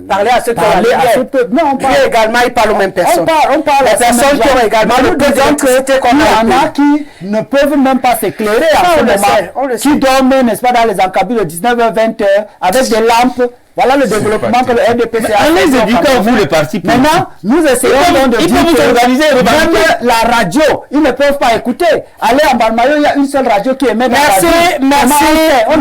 parler à ceux qui ont non, on parle également, ils parlent aux mêmes personnes. On parle les personnes qui ont également le peu d'électricité qu'on a. Il y en a qui ne peuvent même pas s'éclairer en ce moment, qui dorment, n'est-ce pas, dans les encablures de 19h, 20h, avec des lampes. Voilà le développement que le RDPC a fait. Allez éduquer vous les partis. Maintenant, nous essayons de dire que même la radio, ils ne peuvent pas écouter. Allez en Balmayo, il y a une seule radio qui émet. Merci à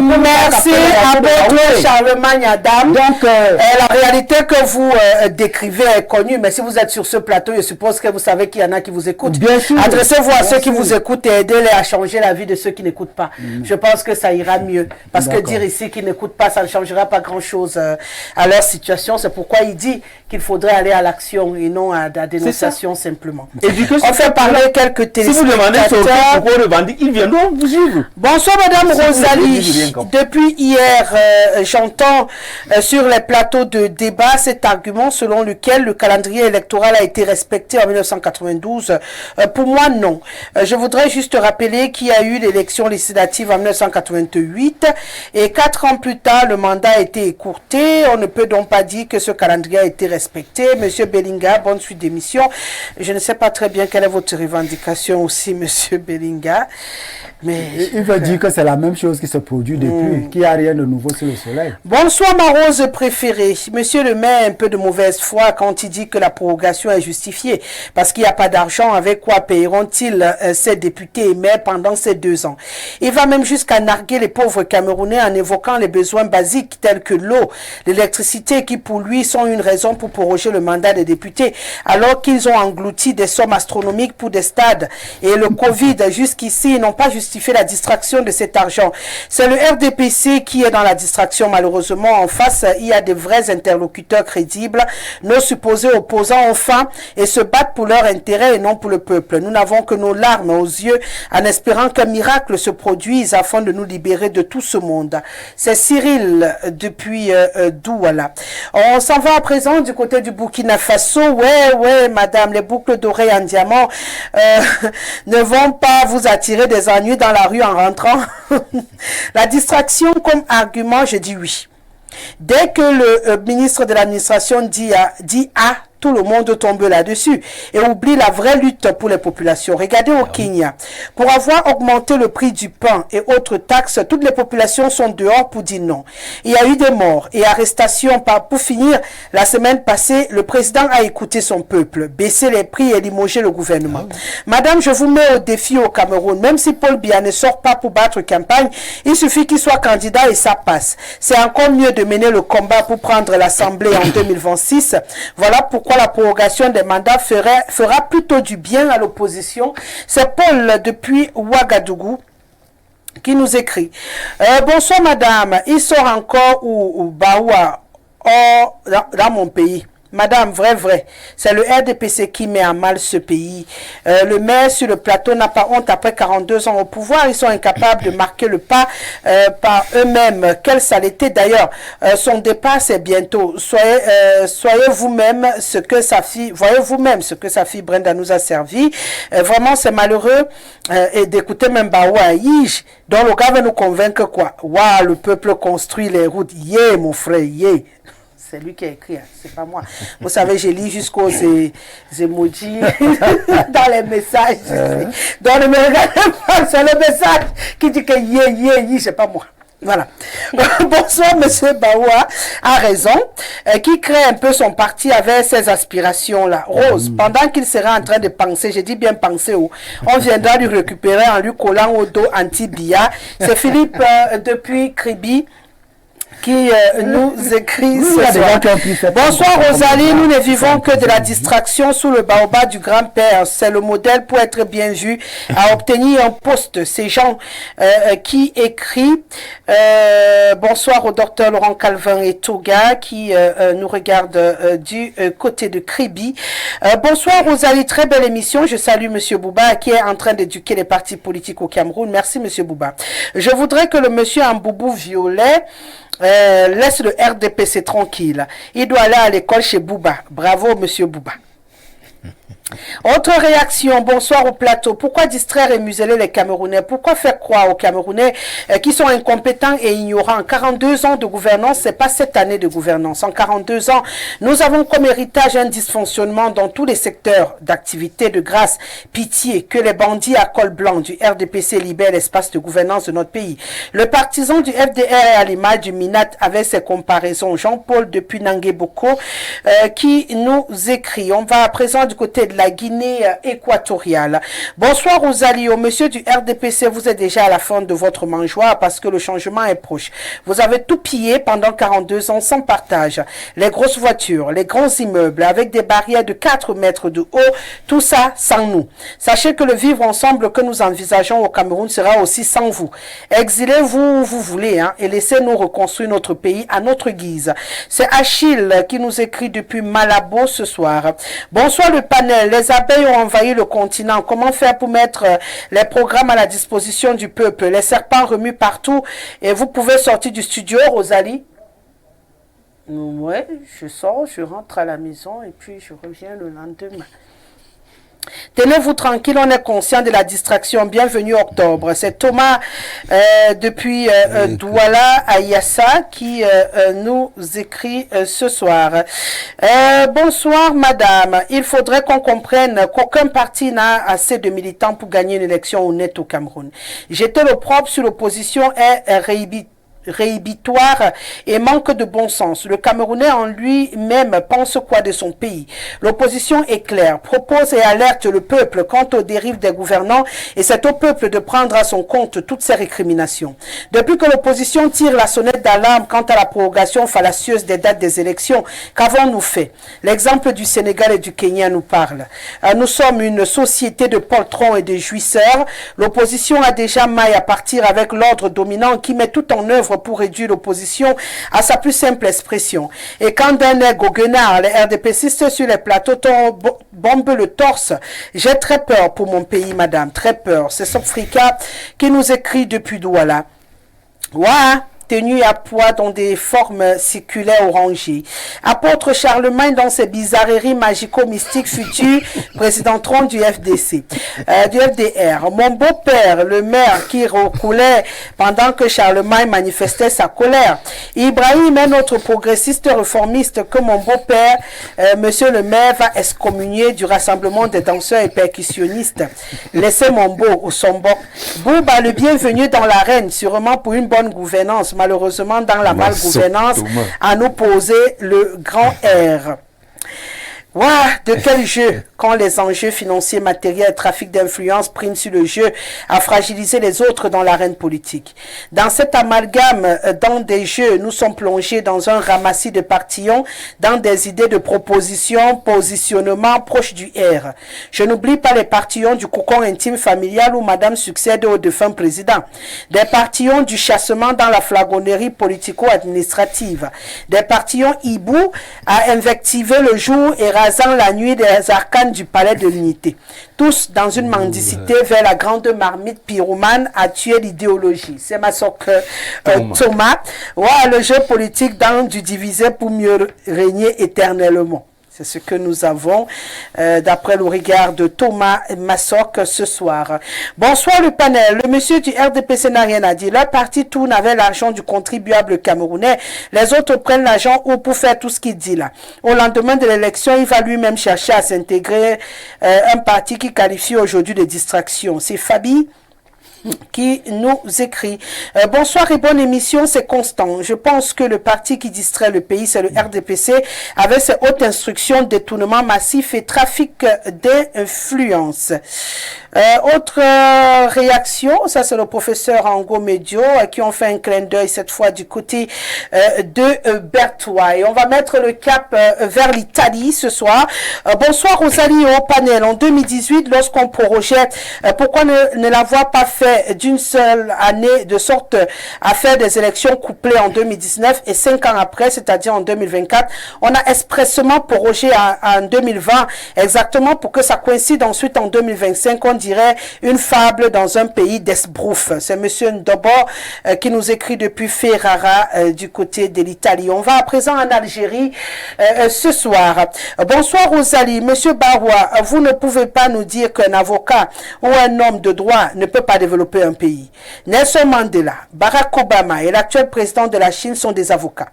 votre Charlemagne Adam. Donc, la réalité que vous décrivez est connue, mais si vous êtes sur ce plateau, je suppose que vous savez qu'il y en a qui vous écoutent. Bien sûr. Adressez-vous à ceux qui vous écoutent et aidez-les à changer la vie de ceux qui n'écoutent pas. Je pense que ça ira mieux. Parce que dire ici qu'ils n'écoutent pas, ça ne changera pas grand-chose à leur situation. C'est pourquoi il dit qu'il faudrait aller à l'action et non à la dénonciation simplement. On fait parler quelques téléspectateurs. Si vous demandez pourquoi on revendique, ils viendront vous suivre. Bonsoir Madame Rosalie. Depuis hier, j'entends sur les plateaux de débat cet argument selon lequel le calendrier électoral a été respecté en 1992. Pour moi, non. Je voudrais juste rappeler qu'il y a eu l'élection législative en 1988 et 4 ans plus tard, le mandat a été écourté. On ne peut donc pas dire que ce calendrier a été respecté. Monsieur Bellinga, bonne suite d'émission. Je ne sais pas très bien quelle est votre revendication aussi, Monsieur Bellinga. Mais il veut dire que c'est la même chose qui se produit depuis, qu'il n'y a rien de nouveau sur le soleil. Bonsoir ma rose préférée. Monsieur le maire a un peu de mauvaise foi quand il dit que la prorogation est justifiée. Parce qu'il n'y a pas d'argent, avec quoi payeront-ils ces députés et maires pendant ces 2 ans? Il va même jusqu'à narguer les pauvres Camerounais en évoquant les besoins basiques tels que l'eau, l'électricité qui pour lui sont une raison pour proroger le mandat des députés, alors qu'ils ont englouti des sommes astronomiques pour des stades. Et le Covid, jusqu'ici, n'ont pas justifié la distraction de cet argent. C'est le RDPC qui est dans la distraction, malheureusement. En face, il y a des vrais interlocuteurs crédibles. Nos supposés opposants ont faim et se battent pour leur intérêt et non pour le peuple. Nous n'avons que nos larmes aux yeux en espérant qu'un miracle se produise afin de nous libérer de tout ce monde. C'est Cyril depuis Douala. On s'en va à présent du côté du Burkina Faso. Ouais, madame, les boucles d'oreilles en diamant ne vont pas vous attirer des ennuis dans la rue en rentrant. La distraction comme argument, je dis oui. Dès que le ministre de l'administration dit A, tout le monde tombe là-dessus et oublie la vraie lutte pour les populations. Regardez au Kenya. Pour avoir augmenté le prix du pain et autres taxes, toutes les populations sont dehors pour dire non. Il y a eu des morts et arrestations. Pour finir, la semaine passée, le président a écouté son peuple, baissé les prix et limogé le gouvernement. Madame, je vous mets au défi au Cameroun. Même si Paul Biya ne sort pas pour battre campagne, il suffit qu'il soit candidat et ça passe. C'est encore mieux de mener le combat pour prendre l'Assemblée en 2026. Voilà pourquoi la prorogation des mandats fera plutôt du bien à l'opposition. C'est Paul depuis Ouagadougou qui nous écrit. Bonsoir madame, il sort encore ou Baoua dans mon pays. Madame, vrai, c'est le RDPC qui met à mal ce pays. Le maire sur le plateau n'a pas honte après 42 ans au pouvoir. Ils sont incapables de marquer le pas par eux-mêmes. Quelle saleté d'ailleurs. Son départ, c'est bientôt. Soyez vous-même ce que sa fille, voyez vous-même ce que sa fille Brenda nous a servi. Vraiment, c'est malheureux et d'écouter même Baoua Yij, dont le gars va nous convaincre quoi. Waouh, le peuple construit les routes. Yeah, mon frère, yeah. C'est lui qui a écrit, hein. C'est pas moi. Vous savez, j'ai lu jusqu'aux emojis dans les messages. Dans le c'est le message qui dit que c'est pas moi. Voilà. Bonsoir, monsieur Baoua a raison, qui crée un peu son parti avec ses aspirations-là. Rose, pendant qu'il sera en train de penser, j'ai dit bien penser, on viendra lui récupérer en lui collant au dos anti-Biya. C'est Philippe depuis Kribi qui nous écrit ce soir. Bonsoir Rosalie, nous ne vivons que de la distraction sous le baobab du grand-père. C'est le modèle pour être bien vu, à obtenir un poste. Ces gens qui écrit bonsoir au docteur Laurent Calvin et Toga qui nous regarde du côté de Kribi. Bonsoir Rosalie, très belle émission. Je salue monsieur Bouba qui est en train d'éduquer les partis politiques au Cameroun. Merci monsieur Bouba. Je voudrais que le monsieur en boubou violet laisse le RDPC tranquille. Il doit aller à l'école chez Bouba. Bravo, monsieur Bouba. Autre réaction, bonsoir au plateau. Pourquoi distraire et museler les Camerounais? Pourquoi faire croire aux Camerounais qui sont incompétents et ignorants? 42 ans de gouvernance, c'est pas cette année de gouvernance. En 42 ans, nous avons comme héritage un dysfonctionnement dans tous les secteurs d'activité. De grâce, pitié, que les bandits à col blanc du RDPC libèrent l'espace de gouvernance de notre pays. Le partisan du FDR est à l'image du Minat avec ses comparaisons. Jean-Paul depuis Nangué-Boko qui nous écrit. On va à présent du côté de la Guinée équatoriale. Bonsoir Rosalie, au monsieur du RDPC, vous êtes déjà à la fin de votre mangeoire parce que le changement est proche. Vous avez tout pillé pendant 42 ans sans partage. Les grosses voitures, les grands immeubles avec des barrières de 4 mètres de haut, tout ça sans nous. Sachez que le vivre ensemble que nous envisageons au Cameroun sera aussi sans vous. Exilez-vous où vous voulez et laissez-nous reconstruire notre pays à notre guise. C'est Achille qui nous écrit depuis Malabo ce soir. Bonsoir le panel. Les abeilles ont envahi le continent. Comment faire pour mettre les programmes à la disposition du peuple? Les serpents remuent partout et vous pouvez sortir du studio, Rosalie? Ouais, je sors, je rentre à la maison et puis je reviens le lendemain. Tenez-vous tranquille, on est conscient de la distraction. Bienvenue octobre. C'est Thomas depuis Douala à Yassa qui nous écrit ce soir. Bonsoir madame. Il faudrait qu'on comprenne qu'aucun parti n'a assez de militants pour gagner une élection honnête au Cameroun. Jeter l'opprobre sur l'opposition est réhibitoire et manque de bon sens. Le Camerounais en lui-même pense quoi de son pays? L'opposition est claire, propose et alerte le peuple quant aux dérives des gouvernants et c'est au peuple de prendre à son compte toutes ces récriminations. Depuis que l'opposition tire la sonnette d'alarme quant à la prorogation fallacieuse des dates des élections, qu'avons-nous fait? L'exemple du Sénégal et du Kenya nous parle. Nous sommes une société de poltrons et de jouisseurs. L'opposition a déjà maille à partir avec l'ordre dominant qui met tout en œuvre pour réduire l'opposition à sa plus simple expression. Et quand d'un air goguenard, les RDPcistes sur les plateaux bombent le torse, j'ai très peur pour mon pays, madame, très peur. C'est Sopfrika qui nous écrit depuis Douala. Ouais, tenu à poids dans des formes circulaires orangées. Apôtre Charlemagne dans ses bizarreries magico-mystiques futures présenteront du FDC, du FDR. Mon beau-père, le maire qui recoulait pendant que Charlemagne manifestait sa colère. Ibrahim est notre progressiste réformiste que mon beau-père, monsieur le maire, va excommunier du rassemblement des danseurs et percussionnistes. Laissez mon beau au sombo. Bouba, le bienvenu dans l'arène, sûrement pour une bonne gouvernance. Malheureusement, dans la malgouvernance, à nous poser le grand R. Wow, de quel jeu quand les enjeux financiers, matériels et trafic d'influence priment sur le jeu à fragiliser les autres dans l'arène politique. Dans cet amalgame, dans des jeux, nous sommes plongés dans un ramassis de partillons, dans des idées de propositions, positionnement proche du R. Je n'oublie pas les partillons du cocon intime familial où madame succède au défunt président. Des partillons du chassement dans la flagonnerie politico-administrative. Des partillons hibou à invectiver le jour et rasant la nuit des arcanes du palais de l'unité. Tous dans une mendicité vers la grande marmite pyromane à tuer l'idéologie. C'est ma soeur Thomas. Ouais, le jeu politique dans du divisé pour mieux régner éternellement. C'est ce que nous avons d'après le regard de Thomas Massoc ce soir. Bonsoir le panel. Le monsieur du RDPC n'a rien à dire. Leur parti tourne avec l'argent du contribuable camerounais. Les autres prennent l'argent pour faire tout ce qu'il dit là. Au lendemain de l'élection, il va lui-même chercher à s'intégrer un parti qui qualifie aujourd'hui de distraction. C'est Fabi qui nous écrit bonsoir et bonne émission, c'est Constant. Je pense que le parti qui distrait le pays, c'est le RDPC, avec ses hautes instructions, détournement massif et trafic d'influence. Autre réaction, ça c'est le professeur Ango Medio qui ont fait un clin d'œil cette fois du côté de Bertois. Et on va mettre le cap vers l'Italie ce soir. Bonsoir Rosalie au panel. En 2018, lorsqu'on prorogeait, pourquoi ne l'avoir pas fait d'une seule année de sorte à faire des élections couplées en 2019 et 5 ans après, c'est-à-dire en 2024, on a expressément prorogé en 2020 exactement pour que ça coïncide ensuite en 2025, on dirait une fable dans un pays d'esbrouf. C'est monsieur Ndobo qui nous écrit depuis Ferrara du côté de l'Italie. On va à présent en Algérie ce soir. Bonsoir Rosalie. Monsieur Baroua, vous ne pouvez pas nous dire qu'un avocat ou un homme de droit ne peut pas développer un pays. Nelson Mandela, Barack Obama et l'actuel président de la Chine sont des avocats.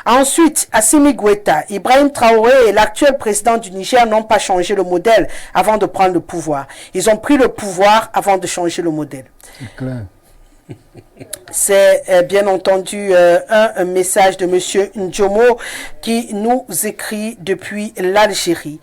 Ensuite, Assimi Goïta, Ibrahim Traoré et l'actuel président du Niger n'ont pas changé le modèle avant de prendre le pouvoir. Ils ont pris le pouvoir avant de changer le modèle. C'est clair. C'est bien entendu un message de monsieur Ndjomo qui nous écrit depuis l'Algérie.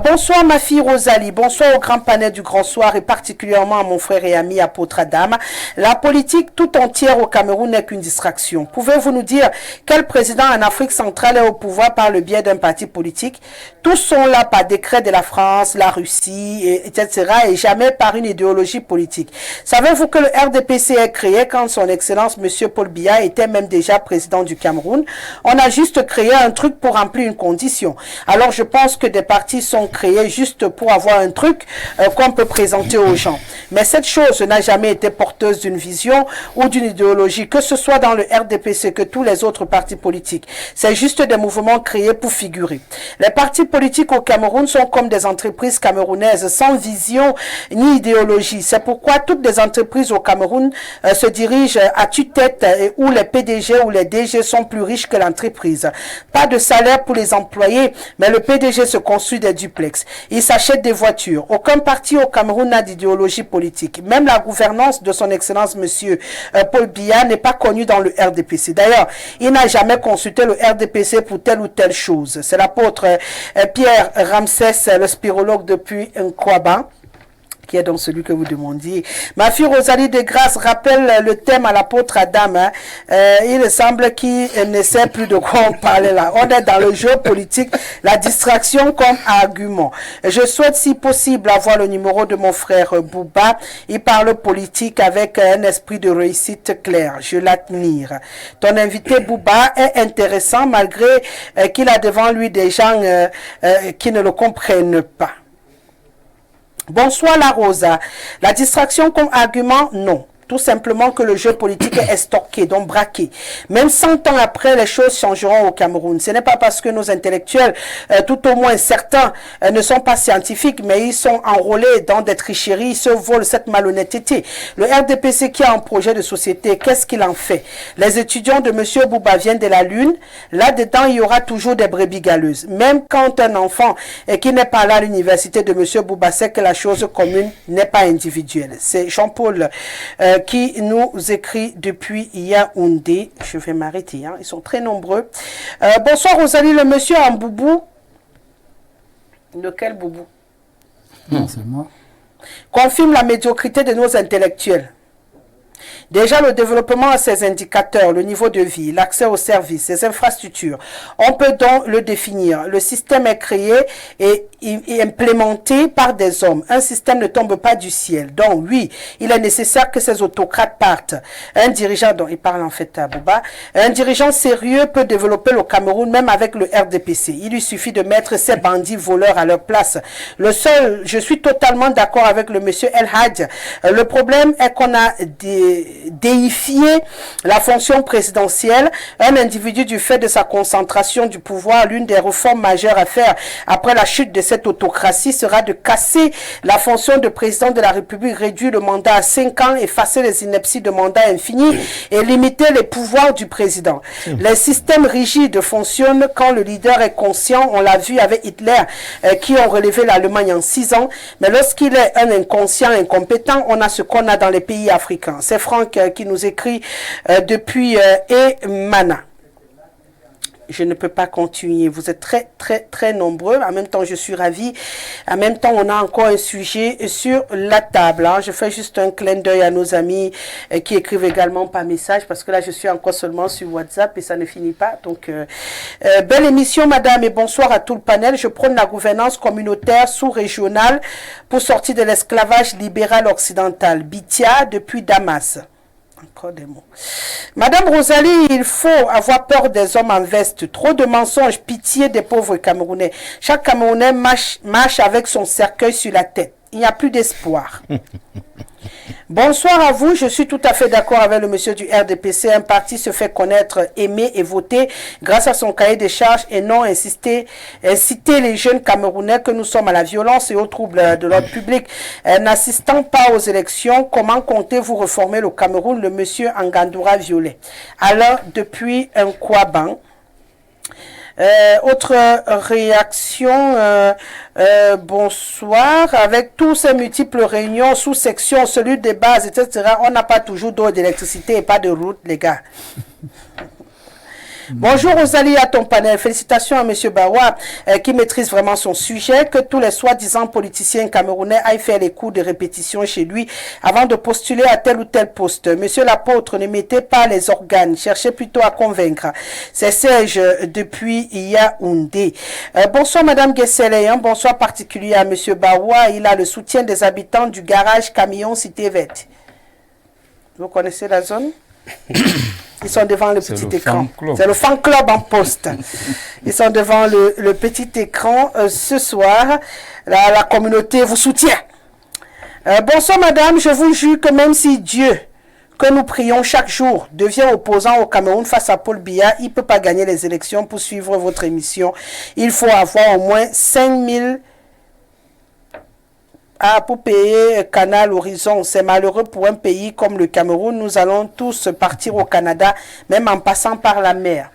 Bonsoir ma fille Rosalie, bonsoir au grand panel du Grand Soir et particulièrement à mon frère et ami apôtre Adam. La politique tout entière au Cameroun n'est qu'une distraction. Pouvez-vous nous dire quel président en Afrique centrale est au pouvoir par le biais d'un parti politique? Tous sont là par décret de la France, la Russie, etc. et jamais par une idéologie politique. Savez-vous que le RDPC est créé quand son excellence monsieur Paul Biya était même déjà président du Cameroun? On a juste créé un truc pour remplir une condition. Alors je pense que des partis sont créés juste pour avoir un truc qu'on peut présenter aux gens. Mais cette chose n'a jamais été porteuse d'une vision ou d'une idéologie, que ce soit dans le RDPC que tous les autres partis politiques. C'est juste des mouvements créés pour figurer. Les partis politiques au Cameroun sont comme des entreprises camerounaises sans vision ni idéologie. C'est pourquoi toutes les entreprises au Cameroun se se dirige à tue-tête et où les PDG ou les DG sont plus riches que l'entreprise. Pas de salaire pour les employés, mais le PDG se construit des duplex. Il s'achète des voitures. Aucun parti au Cameroun n'a d'idéologie politique. Même la gouvernance de son excellence monsieur Paul Biya n'est pas connue dans le RDPC. D'ailleurs, il n'a jamais consulté le RDPC pour telle ou telle chose. C'est l'apôtre Pierre Ramsès, le spirologue depuis Nkwaba, qui est donc celui que vous demandiez. Ma fille Rosalie de Grâce rappelle le thème à l'apôtre Adam. Il semble qu'il ne sait plus de quoi on parlait là. On est dans le jeu politique, la distraction comme argument. Je souhaite si possible avoir le numéro de mon frère Bouba. Il parle politique avec un esprit de réussite clair. Je l'admire. Ton invité Bouba est intéressant malgré qu'il a devant lui des gens qui ne le comprennent pas. Bonsoir la Rosa. La distraction comme argument, non. Tout simplement que le jeu politique est stocké, donc braqué. Même 100 ans après, les choses changeront au Cameroun. Ce n'est pas parce que nos intellectuels, tout au moins certains, ne sont pas scientifiques, mais ils sont enrôlés dans des tricheries, ils se volent cette malhonnêteté. Le RDPC qui a un projet de société, qu'est-ce qu'il en fait? Les étudiants de M. Bouba viennent de la Lune. Là-dedans, il y aura toujours des brebis galeuses. Même quand un enfant qui n'est pas là à l'université de M. Bouba sait que la chose commune n'est pas individuelle. C'est Jean-Paul qui nous écrit depuis Yaoundé. Je vais m'arrêter, hein. Ils sont très nombreux. Bonsoir Rosalie, le monsieur en boubou. Lequel boubou? Non, c'est moi. Confirme la médiocrité de nos intellectuels. Déjà, le développement a ses indicateurs, le niveau de vie, l'accès aux services, les infrastructures. On peut donc le définir. Le système est créé et implémenté par des hommes. Un système ne tombe pas du ciel. Donc, oui, il est nécessaire que ces autocrates partent. Un dirigeant, dont il parle en fait à Bouba, un dirigeant sérieux peut développer le Cameroun même avec le RDPC. Il lui suffit de mettre ces bandits voleurs à leur place. Je suis totalement d'accord avec le monsieur El Hadj. Le problème est qu'on a déifier la fonction présidentielle. Un individu, du fait de sa concentration du pouvoir, l'une des réformes majeures à faire après la chute de cette autocratie sera de casser la fonction de président de la République, réduire le mandat à 5 ans, effacer les inepties de mandat infini et limiter les pouvoirs du président. Les systèmes rigides fonctionnent quand le leader est conscient. On l'a vu avec Hitler qui ont relevé l'Allemagne en 6 ans. Mais lorsqu'il est un inconscient incompétent, on a ce qu'on a dans les pays africains. C'est Franck qui nous écrit depuis Emana. Je ne peux pas continuer. Vous êtes très nombreux. En même temps, je suis ravie. En même temps, on a encore un sujet sur la table. Hein. Je fais juste un clin d'œil à nos amis qui écrivent également par message parce que là, je suis encore seulement sur WhatsApp et ça ne finit pas. Donc, belle émission, madame, et bonsoir à tout le panel. Je prône la gouvernance communautaire sous-régionale pour sortir de l'esclavage libéral occidental. Bitia depuis Damas. Encore des mots. Madame Rosalie, il faut avoir peur des hommes en veste. Trop de mensonges, pitié des pauvres Camerounais. Chaque Camerounais marche avec son cercueil sur la tête. Il n'y a plus d'espoir. Bonsoir à vous, je suis tout à fait d'accord avec le monsieur du RDPC. Un parti se fait connaître, aimer et voter grâce à son cahier de charges et non inciter les jeunes Camerounais que nous sommes à la violence et aux troubles de l'ordre public. N'assistant pas aux élections, comment comptez-vous réformer le Cameroun? Le monsieur Angandoura Violet. Alors, depuis un Kouaban. Autre réaction, bonsoir. Avec tous ces multiples réunions, sous-sections, celui des bases, etc., on n'a pas toujours d'eau, d'électricité et pas de route, les gars. Bonjour Rosalie, à ton panel. Félicitations à M. Bawa qui maîtrise vraiment son sujet. Que tous les soi-disant politiciens camerounais aillent faire les cours de répétition chez lui avant de postuler à tel ou tel poste. Monsieur l'apôtre, ne mettez pas les organes. Cherchez plutôt à convaincre. C'est Serge depuis Yaoundé. Bonsoir Madame Guessele. Un bonsoir particulier à M. Bawa. Il a le soutien des habitants du garage camion Cité Verte. Vous connaissez la zone? Ils sont devant le petit écran. C'est le fan club en poste. Ils sont devant le petit écran ce soir. La communauté vous soutient. Bonsoir madame, je vous jure que même si Dieu, que nous prions chaque jour, devient opposant au Cameroun face à Paul Biya, il ne peut pas gagner les élections pour suivre votre émission. Il faut avoir au moins 5000 Ah, pour payer Canal Horizon, c'est malheureux pour un pays comme le Cameroun. Nous allons tous partir au Canada, même en passant par la mer.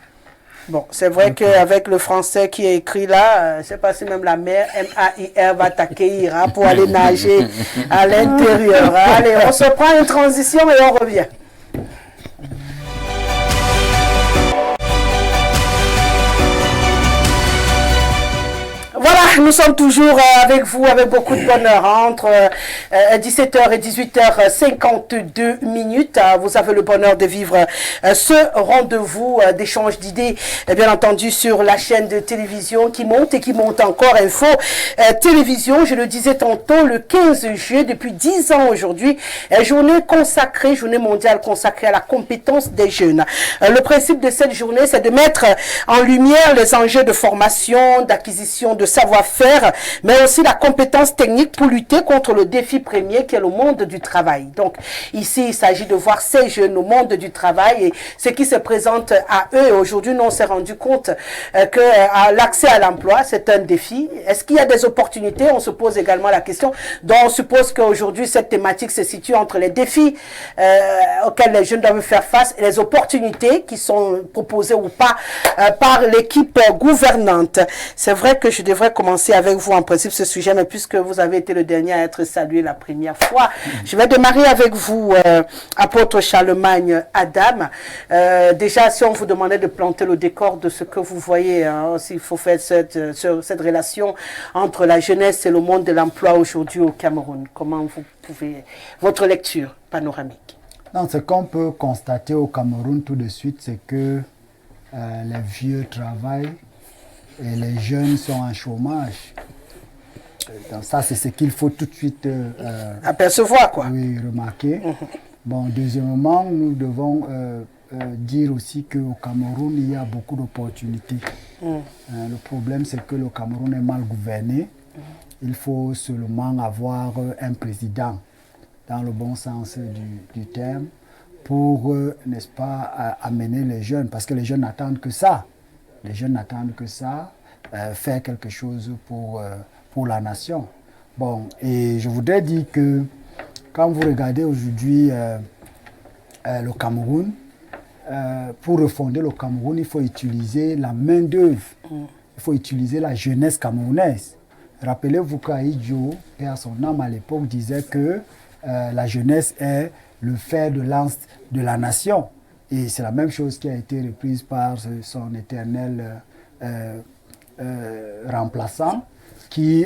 Bon, c'est vrai qu'avec le français qui est écrit là, je ne sais pas si même la mer, M-A-I-R, va t'accueillir hein, pour aller nager à l'intérieur. Allez, on se prend une transition et on revient. Voilà, nous sommes toujours avec vous, avec beaucoup de bonheur, entre 17h et 18h52 minutes. Vous avez le bonheur de vivre ce rendez-vous d'échange d'idées, bien entendu, sur la chaîne de télévision qui monte et qui monte encore, Info Télévision. Je le disais tantôt, le 15 juillet, depuis 10 ans aujourd'hui, journée consacrée, journée mondiale consacrée à la compétence des jeunes. Le principe de cette journée, c'est de mettre en lumière les enjeux de formation, d'acquisition de savoir-faire, mais aussi la compétence technique pour lutter contre le défi premier qui est le monde du travail. Donc ici, il s'agit de voir ces jeunes au monde du travail et ce qui se présente à eux. Et aujourd'hui, nous on s'est rendu compte que l'accès à l'emploi, c'est un défi. Est-ce qu'il y a des opportunités? On se pose également la question. Donc on suppose qu'aujourd'hui, cette thématique se situe entre les défis auxquels les jeunes doivent faire face et les opportunités qui sont proposées ou pas par l'équipe gouvernante. C'est vrai que je devrais commencer avec vous en principe ce sujet, mais puisque vous avez été le dernier à être salué la première fois, je vais démarrer avec vous, apôtre Charlemagne Adam. Déjà, si on vous demandait de planter le décor de ce que vous voyez, hein, s'il faut faire cette relation entre la jeunesse et le monde de l'emploi aujourd'hui au Cameroun, comment vous pouvez, votre lecture panoramique? Non, ce qu'on peut constater au Cameroun tout de suite, c'est que les vieux travaillent et les jeunes sont en chômage. Donc ça, c'est ce qu'il faut tout de suite apercevoir, quoi. Oui, remarquer. Bon, deuxièmement, nous devons dire aussi qu'au Cameroun, il y a beaucoup d'opportunités. Le problème, c'est que le Cameroun est mal gouverné. Il faut seulement avoir un président, dans le bon sens du terme, pour, n'est-ce pas, amener les jeunes, parce que les jeunes n'attendent que ça. Les jeunes n'attendent que ça, faire quelque chose pour la nation. Bon, et je voudrais dire que quand vous regardez aujourd'hui le Cameroun, pour refonder le Cameroun, il faut utiliser la main-d'œuvre. Il faut utiliser la jeunesse camerounaise. Rappelez-vous qu'Aïdjo, père son âme à l'époque, disait que la jeunesse est le fer de lance de la nation. Et c'est la même chose qui a été reprise par son éternel remplaçant, qui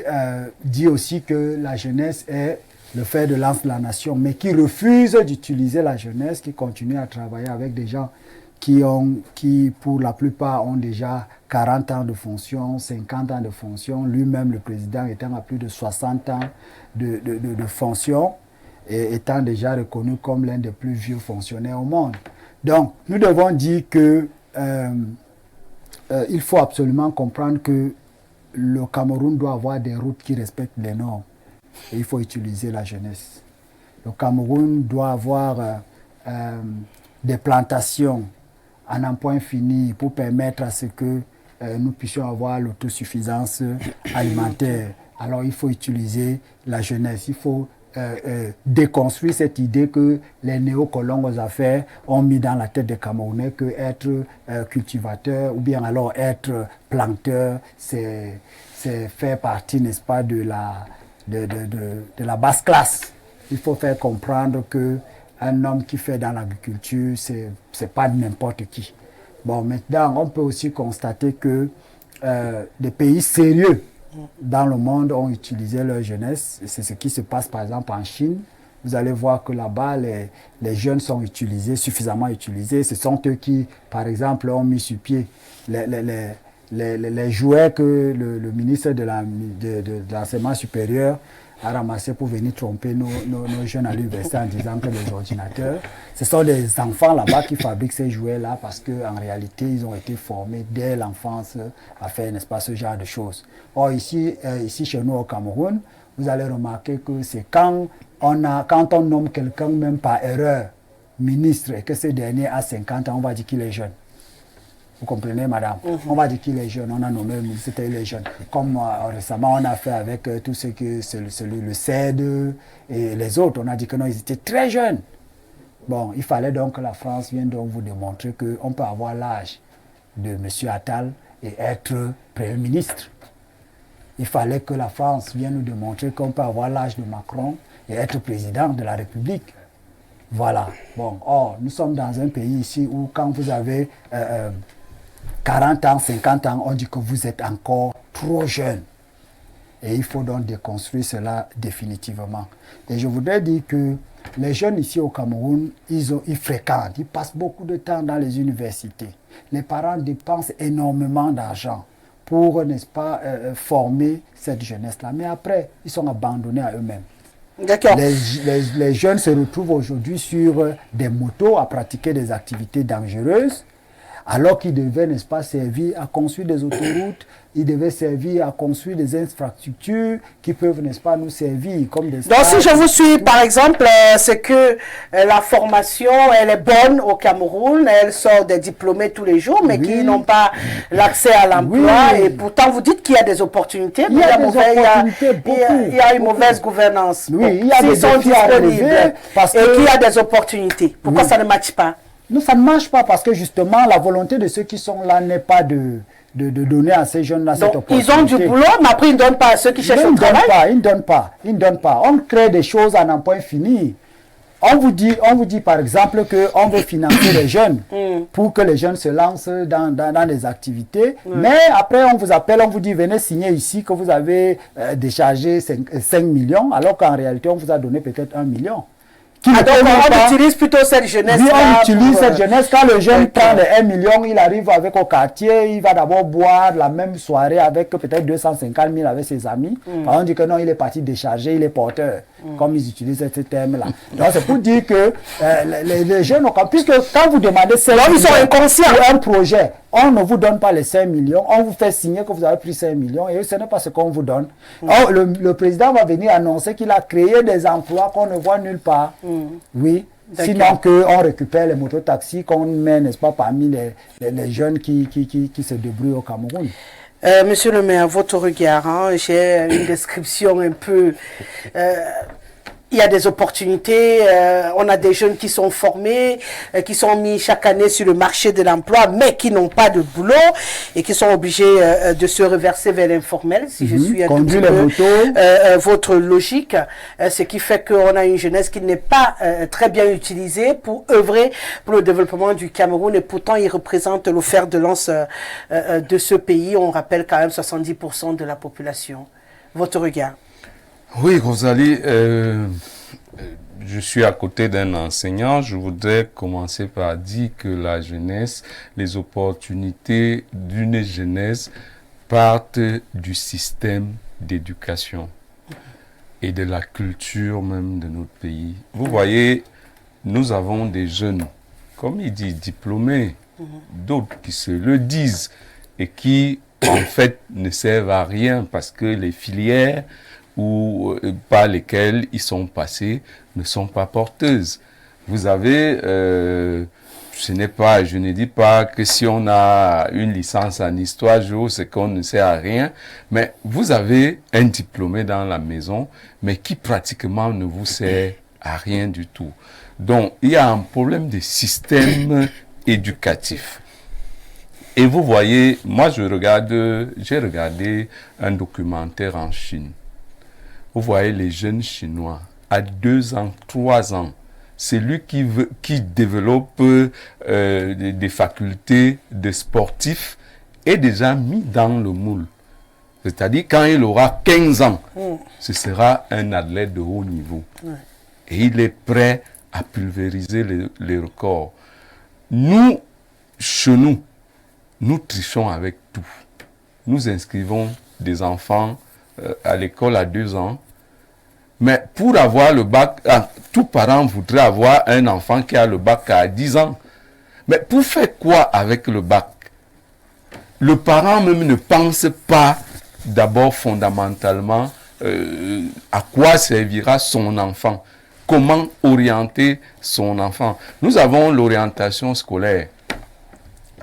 dit aussi que la jeunesse est le fer de lance de la nation, mais qui refuse d'utiliser la jeunesse, qui continue à travailler avec des gens qui pour la plupart ont déjà 40 ans de fonction, 50 ans de fonction, lui-même le président étant à plus de 60 ans de fonction, et étant déjà reconnu comme l'un des plus vieux fonctionnaires au monde. Donc, nous devons dire que il faut absolument comprendre que le Cameroun doit avoir des routes qui respectent les normes. Et il faut utiliser la jeunesse. Le Cameroun doit avoir des plantations en un point fini pour permettre à ce que nous puissions avoir l'autosuffisance alimentaire. Alors, il faut utiliser la jeunesse. Il faut déconstruire cette idée que les néocolons aux affaires ont mis dans la tête des Camerounais que être cultivateur ou bien alors être planteur, c'est faire partie, n'est-ce pas, de la basse classe. Il faut faire comprendre que un homme qui fait dans l'agriculture, c'est pas n'importe qui. Bon, maintenant, on peut aussi constater que des pays sérieux dans le monde ont utilisé leur jeunesse. C'est ce qui se passe par exemple en Chine. Vous allez voir que là-bas, les jeunes sont utilisés, suffisamment utilisés. Ce sont eux qui, par exemple, ont mis sur pied les jouets que le ministre de l'enseignement supérieur a ramassé pour venir tromper nos jeunes à l'université en disant que les ordinateurs, ce sont des enfants là-bas qui fabriquent ces jouets-là parce qu'en réalité, ils ont été formés dès l'enfance à faire, n'est-ce pas, ce genre de choses. Or, ici chez nous au Cameroun, vous allez remarquer que c'est quand on nomme quelqu'un même par erreur ministre et que ce dernier a 50 ans, on va dire qu'il est jeune. Vous comprenez, madame? On va dire qu'il est jeune, on a nommé, c'était les jeunes. Comme récemment, on a fait avec tout ce que c'est le CED et les autres, on a dit que non, ils étaient très jeunes. Bon, il fallait donc que la France vienne donc vous démontrer qu'on peut avoir l'âge de M. Attal et être Premier ministre. Il fallait que la France vienne nous démontrer qu'on peut avoir l'âge de Macron et être président de la République. Voilà. Bon, or, nous sommes dans un pays ici où quand vous avez 40 ans, 50 ans, on dit que vous êtes encore trop jeune. Et il faut donc déconstruire cela définitivement. Et je voudrais dire que les jeunes ici au Cameroun, ils fréquentent, ils passent beaucoup de temps dans les universités. Les parents dépensent énormément d'argent pour, n'est-ce pas, former cette jeunesse-là. Mais après, ils sont abandonnés à eux-mêmes. D'accord. Les jeunes se retrouvent aujourd'hui sur des motos à pratiquer des activités dangereuses, alors qu'ils devaient, n'est-ce pas, servir à construire des autoroutes, ils devaient servir à construire des infrastructures qui peuvent, n'est-ce pas, nous servir comme des... Donc, si je vous suis, par exemple, c'est que la formation, elle est bonne au Cameroun, elle sort des diplômés tous les jours, mais qui n'ont pas l'accès à l'emploi. Et pourtant, vous dites qu'il y a des opportunités. Il y a des opportunités, beaucoup. Il y a une mauvaise gouvernance. Oui, il y a des sont défis à relever disponibles parce et que- qu'il y a des opportunités. Pourquoi ça ne matche pas? Non, ça ne marche pas parce que justement, la volonté de ceux qui sont là n'est pas de donner à ces jeunes-là cette Donc, opportunité. ils ont du boulot, mais après, ils ne donnent pas à ceux qui cherchent Ils au ne donnent travail. pas, ils ne donnent pas. On crée des choses à n'en point fini. On vous dit par exemple qu'on veut financer les jeunes pour que les jeunes se lancent dans des activités. Mais après, on vous appelle, on vous dit venez signer ici que vous avez déchargé 5 millions, alors qu'en réalité, on vous a donné peut-être 1 million. Ah, donc, on utilise plutôt cette jeunesse. Oui, on utilise cette jeunesse. Quand le jeune prend les 1 million, il arrive avec au quartier, il va d'abord boire la même soirée avec peut-être 250 000 avec ses amis. On dit que non, il est parti décharger, il est porteur. Comme ils utilisent ce terme-là. Donc c'est pour dire que les jeunes, puisque quand vous demandez 5 ils sont inconscients. pour un projet, on ne vous donne pas les 5 millions, on vous fait signer que vous avez pris 5 millions et ce n'est pas ce qu'on vous donne. Or, le président va venir annoncer qu'il a créé des emplois qu'on ne voit nulle part. Oui. Sinon qu'on récupère les mototaxis, qu'on met, n'est-ce pas, parmi les jeunes qui se débrouillent au Cameroun. Monsieur le maire, votre regard, hein, j'ai une description un peu... il y a des opportunités, on a des jeunes qui sont formés, qui sont mis chaque année sur le marché de l'emploi, mais qui n'ont pas de boulot et qui sont obligés de se reverser vers l'informel, si je suis un tout petit peu votre logique, ce qui fait qu'on a une jeunesse qui n'est pas très bien utilisée pour œuvrer pour le développement du Cameroun et pourtant il représente le fer de lance de ce pays. On rappelle quand même 70% de la population. Votre regard? Oui, Rosalie, je suis à côté d'un enseignant. Je voudrais commencer par dire que la jeunesse, les opportunités d'une jeunesse partent du système d'éducation et de la culture même de notre pays. Vous voyez, nous avons des jeunes, comme il dit, diplômés, d'autres qui se le disent et qui, en fait, ne servent à rien parce que les filières ou par lesquelles ils sont passés ne sont pas porteuses. Vous avez, je ne dis pas que si on a une licence en histoire, c'est qu'on ne sert à rien, mais vous avez un diplômé dans la maison, mais qui pratiquement ne vous sert à rien du tout. Donc, il y a un problème de système éducatif. Et vous voyez, moi j'ai regardé un documentaire en Chine. Vous voyez les jeunes Chinois, à 2 ans, 3 ans, c'est lui qui développe des facultés de sportifs est déjà mis dans le moule. C'est-à-dire quand il aura 15 ans, ce sera un athlète de haut niveau. Et il est prêt à pulvériser les records. Nous, chez nous, nous trichons avec tout. Nous inscrivons des enfants à l'école à 2 ans. Mais pour avoir le bac, tout parent voudrait avoir un enfant qui a le bac à 10 ans. Mais pour faire quoi avec le bac? Le parent même ne pense pas d'abord fondamentalement à quoi servira son enfant. Comment orienter son enfant? Nous avons l'orientation scolaire.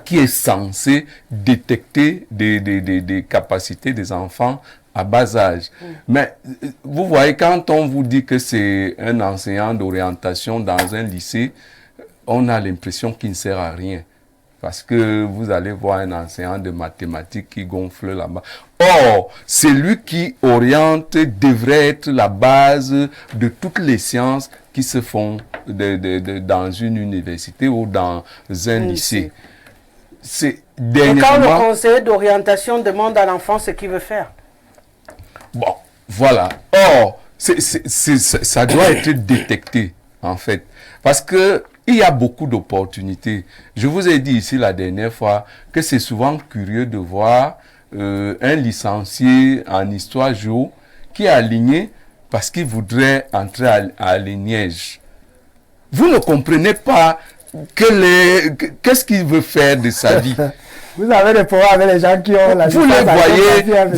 qui est censé détecter des capacités des enfants à bas âge. Mais vous voyez, quand on vous dit que c'est un enseignant d'orientation dans un lycée, on a l'impression qu'il ne sert à rien. Parce que vous allez voir un enseignant de mathématiques qui gonfle là-bas. Or, celui qui oriente devrait être la base de toutes les sciences qui se font dans une université ou dans un lycée. Et quand le conseiller d'orientation demande à l'enfant ce qu'il veut faire? Bon, voilà. Or, ça doit être détecté, en fait. Parce que il y a beaucoup d'opportunités. Je vous ai dit ici la dernière fois que c'est souvent curieux de voir un licencié en histoire géo qui est aligné parce qu'il voudrait entrer à l'INEJ. Vous ne comprenez pas qu'est-ce qu'il veut faire de sa vie. Vous avez des problèmes avec les gens qui ont la vous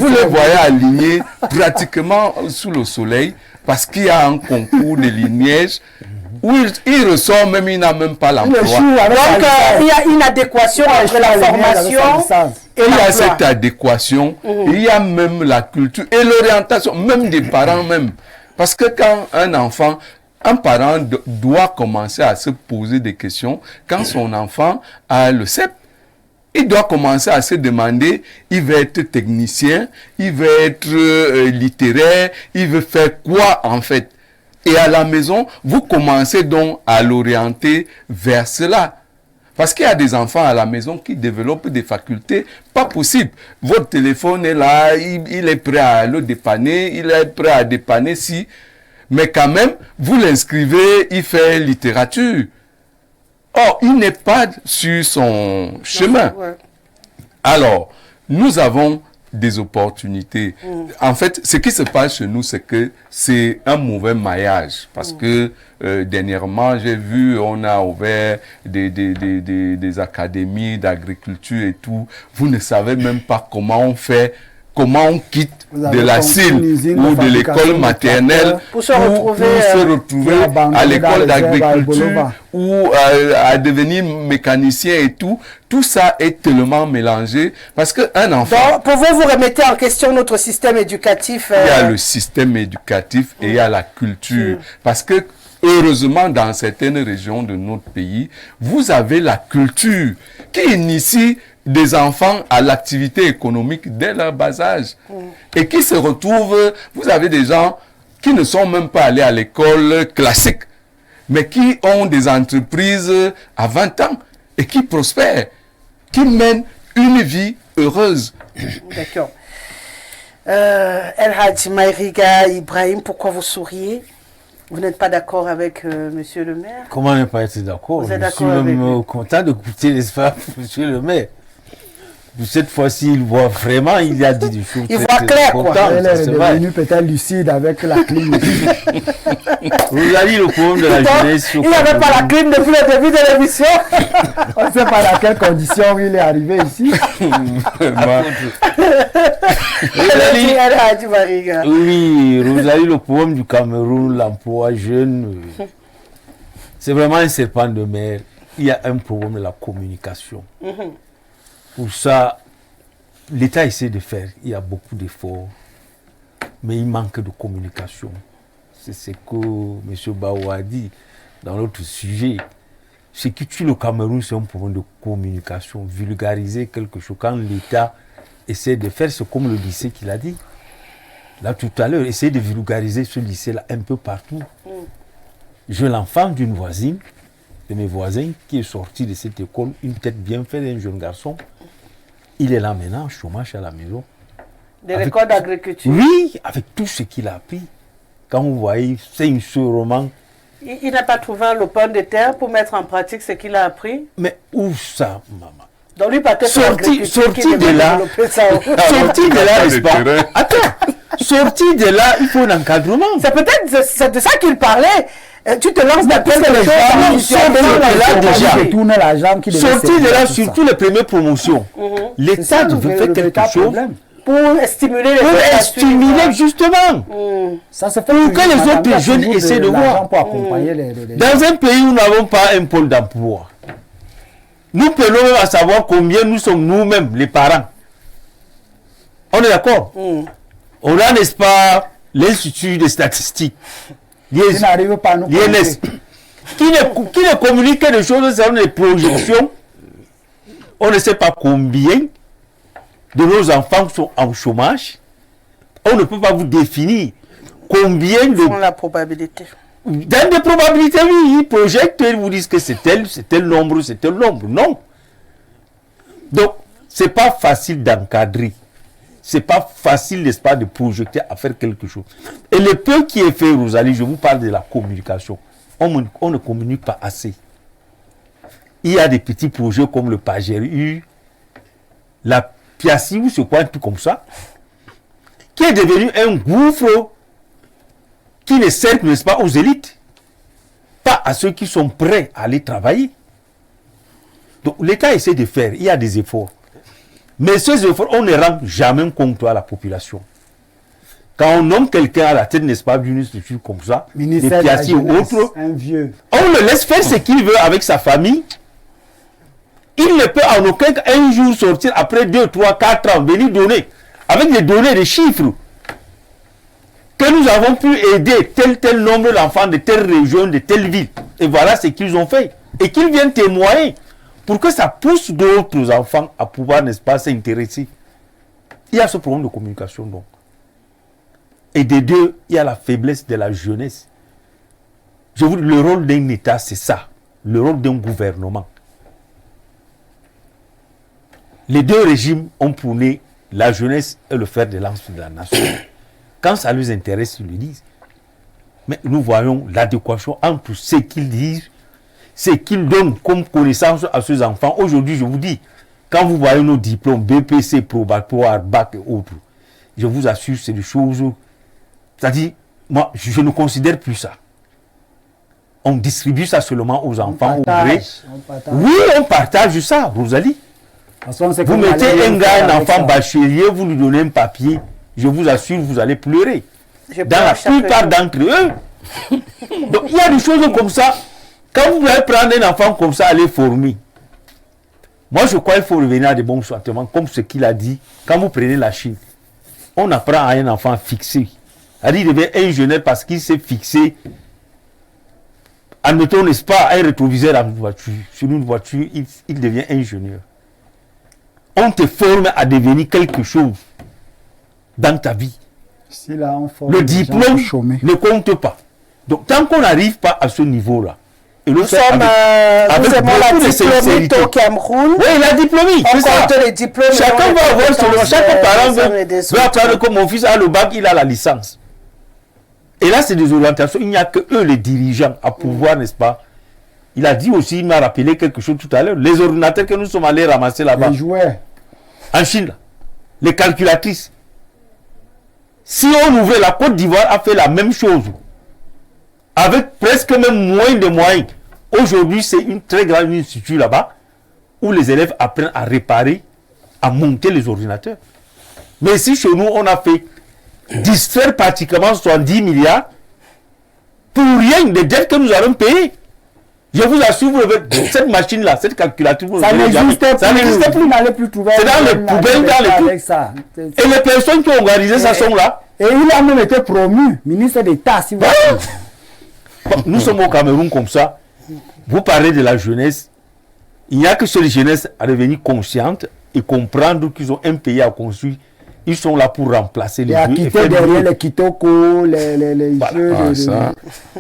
les voyez alignés pratiquement sous le soleil parce qu'il y a un concours de l'INEJ. Oui, il ressort même, il n'a même pas l'emploi. Donc, il y a une adéquation entre la formation et il y a cette adéquation, il y a même la culture et l'orientation, même des parents même. Parce que quand un parent doit commencer à se poser des questions, quand son enfant a le CEP, il doit commencer à se demander, il veut être technicien, il veut être littéraire, il veut faire quoi en fait? Et à la maison, vous commencez donc à l'orienter vers cela. Parce qu'il y a des enfants à la maison qui développent des facultés pas possibles. Votre téléphone est là, il est prêt à le dépanner, il est prêt à dépanner si. Mais quand même, vous l'inscrivez, il fait littérature. Or, il n'est pas sur son chemin. Alors, nous avons des opportunités. En fait, ce qui se passe chez nous, c'est que c'est un mauvais maillage. Parce que dernièrement, j'ai vu, on a ouvert des académies d'agriculture et tout. Vous ne savez même pas comment on fait, comment on quitte de la CIL ou de l'école maternelle pour se retrouver à l'école d'agriculture ou à devenir mécanicien et tout. Tout ça est tellement mélangé parce qu'un enfant... Donc, pour vous remettez en question notre système éducatif. Il y a le système éducatif et il y a la culture. Parce que, heureusement, dans certaines régions de notre pays, vous avez la culture qui initie des enfants à l'activité économique dès leur bas âge. Et qui se retrouvent... Vous avez des gens qui ne sont même pas allés à l'école classique, mais qui ont des entreprises à 20 ans et qui prospèrent, qui mènent une vie heureuse. D'accord. El Hadji Maïriga Ibrahim, pourquoi vous souriez? Vous n'êtes pas d'accord avec monsieur le maire? Comment ne pas être d'accord? Vous êtes Je suis d'accord même content d'écouter l'espace monsieur le maire. Cette fois-ci, il voit vraiment, il a dit des choses. Il voit clair, quoi. Elle est devenue peut-être lucide avec la clim. Vous avez le problème de la jeunesse. Il n'avait pas la clim depuis le début de l'émission. On ne sait pas dans quelles conditions il est arrivé ici. Oui, Rosalie, le problème du Cameroun, l'emploi jeune, c'est vraiment un serpent de mer. Il y a un problème de la communication. Pour ça, l'État essaie de faire. Il y a beaucoup d'efforts, mais il manque de communication. C'est ce que M. Bao a dit dans l'autre sujet. Ce qui tue le Cameroun, c'est un problème de communication. Vulgariser quelque chose. Quand l'État essaie de faire, c'est comme le lycée qu'il a dit. Là, tout à l'heure, essayer de vulgariser ce lycée-là un peu partout. J'ai l'enfant d'une voisine, de mes voisins, qui est sorti de cette école, une tête bien faite, un jeune garçon. Il est là maintenant, chômage à la maison. De l'école d'agriculture. Oui, avec tout ce qu'il a appris. Quand vous voyez, c'est une roman. Il n'a pas trouvé un lopin de terre pour mettre en pratique ce qu'il a appris. Mais où ça, maman? Donc lui, peut-être sorti de là, sorti de là, n'est-ce pas? Attends, sorti de là, il faut un encadrement. C'est peut-être de ça qu'il parlait. Tu te lances dans quelque chose. Sorti de là, surtout les premières promotions. L'État devait faire quelque chose pour stimuler les stimuler justement. Ça se fait pour que les autres jeunes essaient de voir. Pour accompagner dans un pays où nous n'avons pas un pôle d'emploi, Nous prenons même à savoir combien nous sommes nous-mêmes, les parents. On est d'accord? On a, n'est-ce pas, l'Institut des statistiques, n'arrive pas à nous l'INS, qui ne communique que des choses, c'est des projections. On ne sait pas combien de nos enfants sont en chômage. On ne peut pas vous définir combien de... la probabilité. Dans des probabilités, oui, ils projettent, ils vous disent que c'est tel nombre, c'est tel nombre. Non. Donc, c'est pas facile d'encadrer. C'est pas facile, n'est-ce pas, de projeter à faire quelque chose. Et le peu qui est fait, Rosalie, je vous parle de la communication. On ne communique pas assez. Il y a des petits projets comme le Pagéru, la Piassi ou ce quoi, un truc comme ça, qui est devenu un gouffre qui ne sert, n'est-ce pas, aux élites, pas à ceux qui sont prêts à aller travailler. Donc l'État essaie de faire, il y a des efforts. Mais ces efforts, on ne rend jamais compte à la population. Quand on nomme quelqu'un à la tête, n'est-ce pas, d'une structure comme ça, des Piassi ou autres, un vieux. On le laisse faire ce qu'il veut avec sa famille. Il ne peut en aucun cas un jour sortir après 2, 3, 4 ans, venir donner, avec des données, des chiffres, que nous avons pu aider tel nombre d'enfants de telle région, de telle ville. Et voilà ce qu'ils ont fait. Et qu'ils viennent témoigner pour que ça pousse d'autres enfants à pouvoir, n'est-ce pas, s'intéresser. Il y a ce problème de communication, donc. Et des deux, il y a la faiblesse de la jeunesse. Je vous dis, le rôle d'un État, c'est ça. Le rôle d'un gouvernement. Les deux régimes ont prôné la jeunesse et le fer de lance de la nation. Quand ça les intéresse, ils le disent. Mais nous voyons l'adéquation entre ce qu'ils disent, ce qu'ils donnent comme connaissance à ces enfants. Aujourd'hui, je vous dis, quand vous voyez nos diplômes, BPC, probatoire, bac et autres, je vous assure, c'est des choses... C'est-à-dire, moi, je ne considère plus ça. On distribue ça seulement aux enfants. Oui, on partage ça, Rosalie. Vous mettez un gars, un enfant bachelier, vous lui donnez un papier, je vous assure, vous allez pleurer. Dans la plupart d'entre eux. Donc, il y a des choses comme ça. Quand vous voulez prendre un enfant comme ça, aller former. Moi, je crois qu'il faut revenir à des bons sentiments, comme ce qu'il a dit. Quand vous prenez la Chine, on apprend à un enfant fixé. Il devient ingénieur parce qu'il s'est fixé. Admettons, n'est-ce pas, un rétroviseur sur une voiture, il devient ingénieur. On te forme à devenir quelque chose dans ta vie. Le diplôme ne compte pas. Donc, tant qu'on n'arrive pas à ce niveau-là, et nous sommes avec beaucoup de sincérité au Cameroun. Oui, la diplômie, c'est ça. Les diplômes, chacun va avoir selon chaque parent veut apprendre comme mon fils a le bac, il a la licence. Et là, c'est des orientations. Il n'y a que eux, les dirigeants, à pouvoir, n'est-ce pas? Il a dit aussi, il m'a rappelé quelque chose tout à l'heure, les ordinateurs que nous sommes allés ramasser là-bas. Les jouets. En Chine, là, les calculatrices. Si on ouvrait, la Côte d'Ivoire a fait la même chose. Avec presque même moins de moyens. Aujourd'hui, c'est une très grande institut là-bas où les élèves apprennent à réparer, à monter les ordinateurs. Mais si chez nous, on a fait distraire pratiquement 70 milliards pour rien des dettes que nous allons payer. Je vous assure, cette machine-là, cette calculatrice, ça n'existait plus, n'allait plus trouver. C'est dans les poubelles, dans les trucs. Et les personnes qui ont organisé ça sont là. Et il a même été promu ministre d'État, si vous voulez. Bon, nous sommes au Cameroun comme ça. Vous parlez de la jeunesse. Il n'y a que cette jeunesse à devenir consciente et comprendre qu'ils ont un pays à construire. Ils sont là pour remplacer les jeux. Et quitter derrière les kitoko, les jeux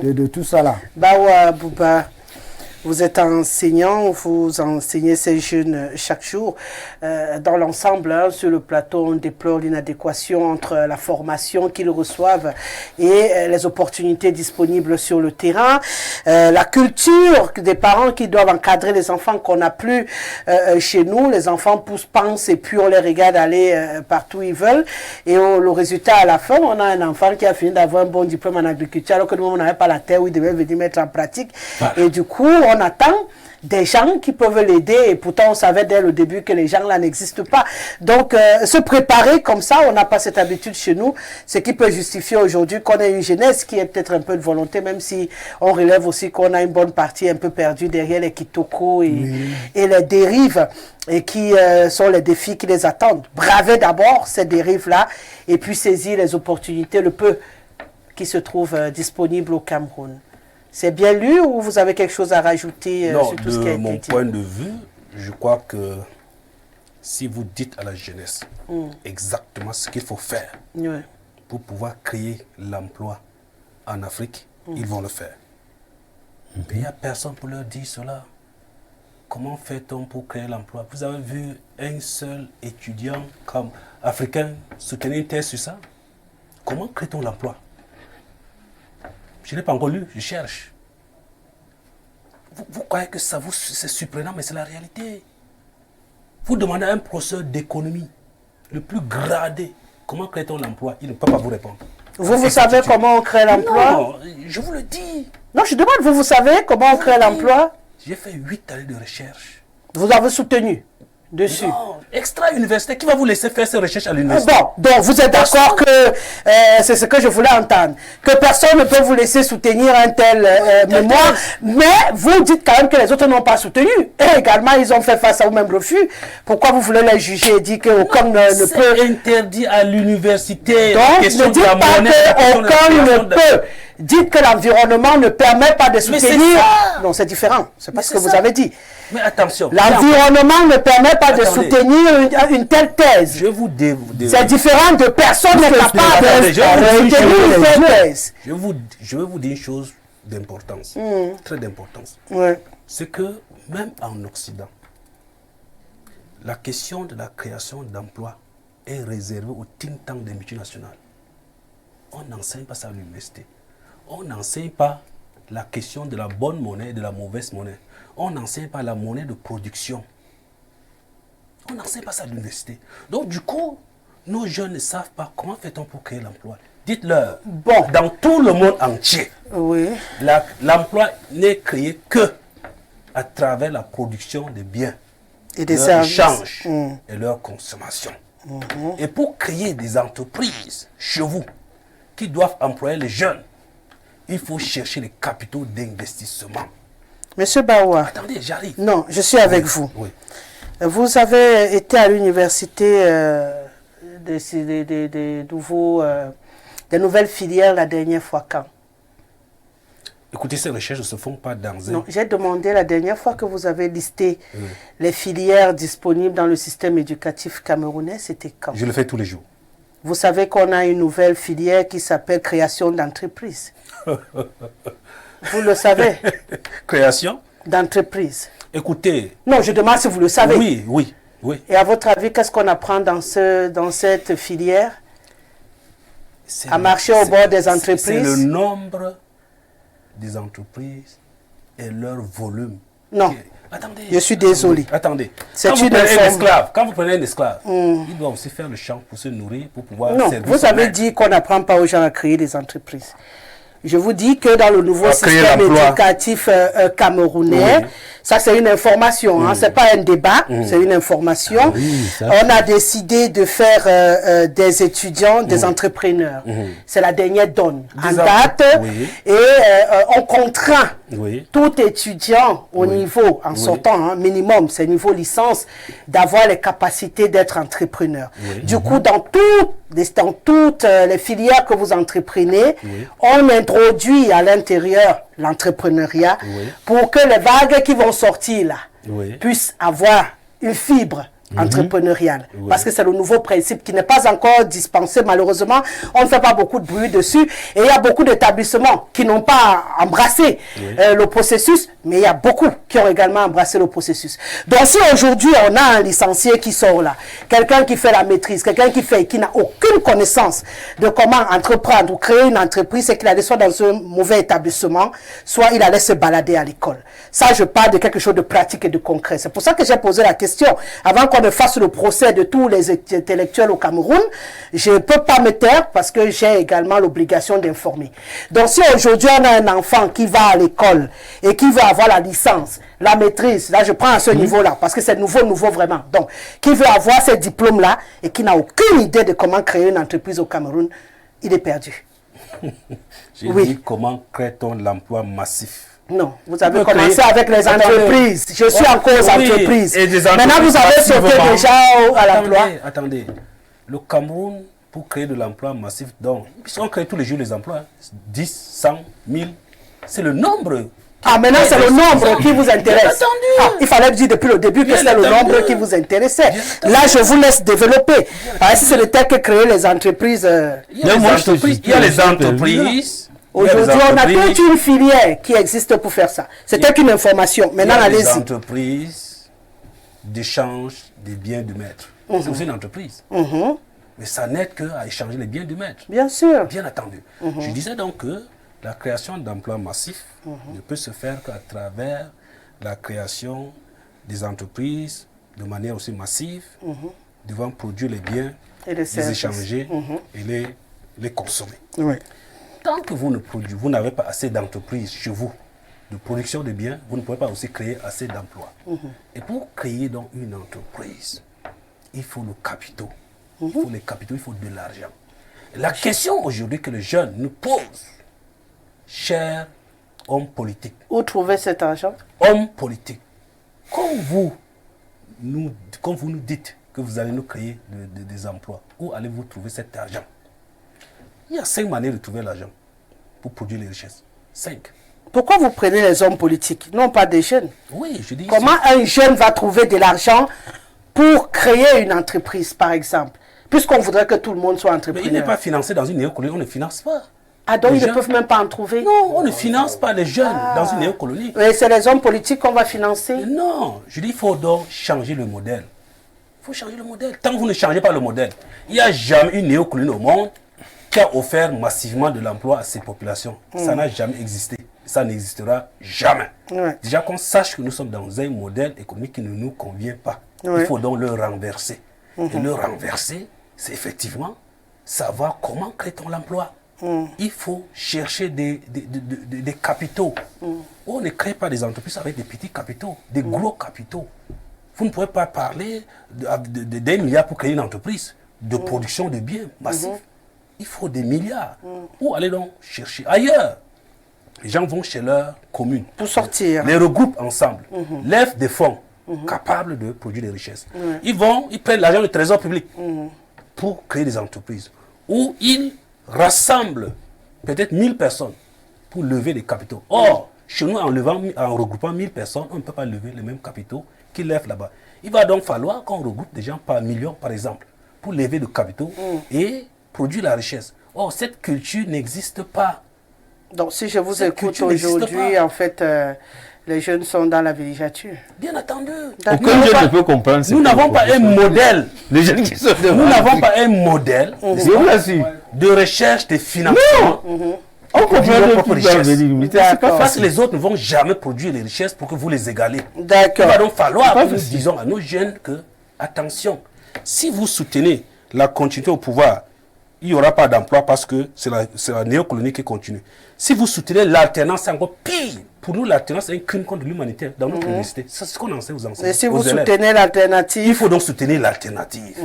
de tout ça là. Bawa Bouba, vous êtes enseignant, vous enseignez ces jeunes chaque jour. Dans l'ensemble, sur le plateau, on déplore l'inadéquation entre la formation qu'ils reçoivent et les opportunités disponibles sur le terrain. La culture des parents qui doivent encadrer les enfants qu'on n'a plus chez nous. Les enfants pensent et puis on les regarde aller partout où ils veulent. Et le résultat, à la fin, on a un enfant qui a fini d'avoir un bon diplôme en agriculture alors que nous, on n'avait pas la terre où il devait venir mettre en pratique. Et du coup, on attend des gens qui peuvent l'aider. Et pourtant, on savait dès le début que les gens là n'existent pas. Donc, se préparer comme ça, on n'a pas cette habitude chez nous. Ce qui peut justifier aujourd'hui qu'on ait une jeunesse qui ait peut-être un peu de volonté, même si on relève aussi qu'on a une bonne partie un peu perdue derrière les kitoko et les dérives, et qui sont les défis qui les attendent. Braver d'abord ces dérives-là, et puis saisir les opportunités, le peu qui se trouve disponible au Cameroun. C'est bien lu ou vous avez quelque chose à rajouter sur tout ce qui a été dit? De mon point de vue, je crois que si vous dites à la jeunesse exactement ce qu'il faut faire pour pouvoir créer l'emploi en Afrique, ils vont le faire. Mais il n'y a personne pour leur dire cela. Comment fait-on pour créer l'emploi? Vous avez vu un seul étudiant comme africain soutenir une thèse sur ça? Comment crée-t-on l'emploi? Je n'ai pas encore lu, je cherche. Vous croyez que ça c'est surprenant, mais c'est la réalité. Vous demandez à un professeur d'économie, le plus gradé, comment crée-t-on l'emploi? Il ne peut pas vous répondre. Vous savez comment on crée l'emploi? Non, je vous le dis. Non, je demande, vous savez comment on crée l'emploi? J'ai fait 8 années de recherche. Vous avez soutenu dessus? Non, extra-université, qui va vous laisser faire ces recherches à l'université? Bon, donc vous êtes d'accord que c'est ce que je voulais entendre, que personne ne peut vous laisser soutenir un tel mémoire, mais vous dites quand même que les autres n'ont pas soutenu, et également ils ont fait face à vous-même refus. Pourquoi vous voulez les juger et dire qu'aucun ne peut? C'est interdit à l'université. Donc ne dites pas qu'aucun ne peut. Dites que l'environnement ne permet pas de soutenir. Non, c'est différent. C'est pas ce que vous avez dit. Mais attention. L'environnement ne permet pas de soutenir une telle thèse. Je vous c'est différent de personne n'est capable de soutenir une telle thèse. Je vais vous dire une chose d'importance, très d'importance. Ouais. C'est que même en Occident, la question de la création d'emplois est réservée au think tank des multinationales. On n'enseigne pas ça à l'université. On n'enseigne pas la question de la bonne monnaie et de la mauvaise monnaie. On n'enseigne pas la monnaie de production. On n'enseigne pas ça à l'université. Donc du coup, nos jeunes ne savent pas comment fait-on pour créer l'emploi. Dites-leur, dans tout le monde entier, l'emploi n'est créé que à travers la production de biens, et des leur services, échange et leur consommation. Et pour créer des entreprises chez vous qui doivent employer les jeunes, il faut chercher les capitaux d'investissement. Monsieur Bawa. Attendez, j'arrive. Non, je suis avec vous. Oui. Vous avez été à l'université des nouvelles filières la dernière fois quand? Écoutez, ces recherches ne se font pas dans un... Non, j'ai demandé la dernière fois que vous avez listé les filières disponibles dans le système éducatif camerounais, c'était quand? Je le fais tous les jours. Vous savez qu'on a une nouvelle filière qui s'appelle création d'entreprise. Vous le savez? Création d'entreprise. Écoutez... Non, je demande si vous le savez. Oui. Et à votre avis, qu'est-ce qu'on apprend dans cette filière? À marcher au bord des entreprises? C'est le nombre des entreprises et leur volume. Non. Attendez. Je suis désolé. Attendez. Quand vous prenez un esclave, il doit aussi faire le champ pour se nourrir, pour pouvoir servir. Non, vous avez dit qu'on n'apprend pas aux gens à créer des entreprises. Je vous dis que dans le nouveau système éducatif camerounais, ça c'est une information, ce n'est pas un débat, c'est une information. On a décidé de faire des étudiants, des entrepreneurs. C'est la dernière donne en date. Et on contraint tout étudiant au niveau, en sortant, minimum, c'est niveau licence, d'avoir les capacités d'être entrepreneur. Du coup, dans toutes les filières que vous entreprenez, on introduit à l'intérieur l'entrepreneuriat pour que les vagues qui vont sortir là puissent avoir une fibre entrepreneuriale. Parce que c'est le nouveau principe qui n'est pas encore dispensé. Malheureusement, on ne fait pas beaucoup de bruit dessus. Et il y a beaucoup d'établissements qui n'ont pas embrassé le processus, mais il y a beaucoup qui ont également embrassé le processus. Donc si aujourd'hui on a un licencié qui sort là, quelqu'un qui fait la maîtrise, quelqu'un qui n'a aucune connaissance de comment entreprendre ou créer une entreprise, c'est qu'il allait soit dans un mauvais établissement, soit il allait se balader à l'école. Ça, je parle de quelque chose de pratique et de concret. C'est pour ça que j'ai posé la question, avant qu'on me fasse le procès de tous les intellectuels au Cameroun, je ne peux pas me taire parce que j'ai également l'obligation d'informer. Donc si aujourd'hui on a un enfant qui va à l'école et qui veut avoir la licence, la maîtrise, là je prends à ce niveau-là, parce que c'est nouveau vraiment, donc qui veut avoir ces diplômes-là et qui n'a aucune idée de comment créer une entreprise au Cameroun, il est perdu. J'ai dit comment crée-t-on l'emploi massif? Non, vous avez commencé avec les entreprises. Je suis en cause entreprises. Et des Maintenant, vous avez sauté déjà à l'emploi. Attendez. Le Cameroun, pour créer de l'emploi massif, donc, puisqu'on crée tous les jours les emplois, 10, 100, 1000, c'est le nombre. Ah, maintenant, c'est le nombre qui vous intéresse. Ah, il fallait dire depuis le début que c'est le nombre qui vous intéressait. Là, je vous laisse développer. Parce que c'est le tel que créer les entreprises. Il y a les entreprises. Aujourd'hui, on a toute une filière qui existe pour faire ça. C'était qu'une information. Maintenant, allez-y. Les entreprises d'échange des biens du maître. C'est aussi une entreprise. Mais ça n'aide qu'à échanger les biens du maître. Bien sûr. Bien entendu. Je disais donc que la création d'emplois massifs ne peut se faire qu'à travers la création des entreprises de manière aussi massive, devant produire les biens, et les échanger et les consommer. Oui. Tant que vous n'avez pas assez d'entreprises chez vous, de production de biens, vous ne pouvez pas aussi créer assez d'emplois. Et pour créer donc une entreprise, il faut le capitaux. Il faut les capitaux, il faut de l'argent. La question aujourd'hui que les jeunes nous posent, chers hommes politiques. Où trouver cet argent? Hommes politiques. Quand vous nous dites que vous allez nous créer des emplois, où allez-vous trouver cet argent? Il y a 5 manières de trouver l'argent pour produire les richesses. 5. Pourquoi vous prenez les hommes politiques, non pas des jeunes? Oui, je dis. Comment un jeune va trouver de l'argent pour créer une entreprise, par exemple? Puisqu'on voudrait que tout le monde soit entrepreneur. Mais il n'est pas financé dans une néocolonie, on ne finance pas. Ah, donc Les ils ne jeunes- peuvent même pas en trouver? Non, on ne finance pas les jeunes dans une néocolonie. Oui, c'est les hommes politiques qu'on va financer. Mais non, je dis il faut donc changer le modèle. Il faut changer le modèle. Tant que vous ne changez pas le modèle, il n'y a jamais une néocolonie au monde qui a offert massivement de l'emploi à ces populations. Ça n'a jamais existé. Ça n'existera jamais. Ouais. Déjà qu'on sache que nous sommes dans un modèle économique qui ne nous convient pas. Ouais. Il faut donc le renverser. Et le renverser, c'est effectivement savoir comment crée-t-on l'emploi. Il faut chercher des capitaux. On ne crée pas des entreprises avec des petits capitaux, des gros capitaux. Vous ne pouvez pas parler d'un milliard pour créer une entreprise de production de biens massifs. Il faut des milliards. Où aller donc chercher? Ailleurs. Les gens vont chez leur commune. Pour sortir. Les regroupent ensemble. Lèvent des fonds capables de produire des richesses. Ils prennent l'argent du trésor public pour créer des entreprises. Où ils rassemblent peut-être 1000 personnes pour lever des capitaux. Or, chez nous, en regroupant 1000 personnes, on ne peut pas lever les mêmes capitaux qu'ils lèvent là-bas. Il va donc falloir qu'on regroupe des gens par millions, par exemple, pour lever des capitaux et produire la richesse. Or, cette culture n'existe pas. Donc, si je vous Cette écoute culture n'existe aujourd'hui, pas. en fait, les jeunes sont dans la villégiature. Bien entendu. Aucun jeune ne peut comprendre. Nous n'avons pas un modèle. Les jeunes qui sont devant. Nous n'avons pas un modèle Je vous l'assure. de recherche de financement. On comprend Produire le nos propres plus richesses. venir. C'est pas parce que les autres ne vont jamais produire les richesses pour que vous les égalez. Il D'accord. va donc falloir que nous disons à nos jeunes que, attention, si vous soutenez la continuité au pouvoir, il n'y aura pas d'emploi parce que c'est la néocolonie qui continue. Si vous soutenez l'alternance, c'est encore pire. Pour nous, l'alternance est un crime contre l'humanité dans notre université. C'est ce qu'on enseigne aux enseignants. Et si aux vous élèves. soutenez Il l'alternative? faut donc soutenir l'alternative.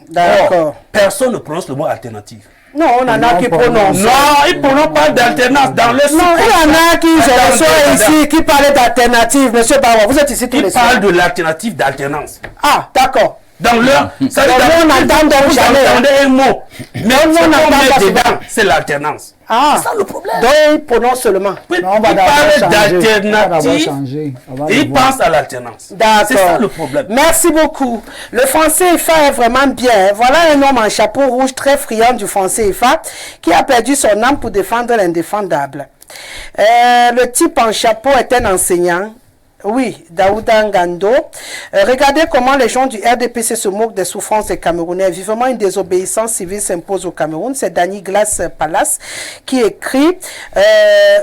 D'accord. Or, personne ne prononce le mot alternative. Non, on en a qui prononcent. Non, ils ne prononcent pas d'alternance dans le Non, il y en a qui, je reçois ici, qui parlaient d'alternative. Monsieur Bawa, vous êtes ici tous les Ils parlent soirs. de l'alternative d'alternance. Ah, d'accord. Dans leur... Ça veut Donc, dire nous, on entend donc vous jamais, entendez un mot. Mais nous, ce on qu'on n'entend met pas dedans, souvent. c'est l'alternance. Ah, C'est ça le problème. donc ils prononcent seulement. Ils Non, on va d'abord parlent changer. On va d'abord d'alternative changer. On va et ils voir. pensent à l'alternance. D'accord. C'est ça le problème. Merci beaucoup. Le français CFA est vraiment bien. Voilà un homme en chapeau rouge très friand du français CFA qui a perdu son âme pour défendre l'indéfendable. Le type en chapeau est un enseignant. Oui, Daouda Ngando. Regardez comment les gens du RDPC se moquent des souffrances des Camerounais. Vivement une désobéissance civile s'impose au Cameroun. C'est Dany Glass Palace qui écrit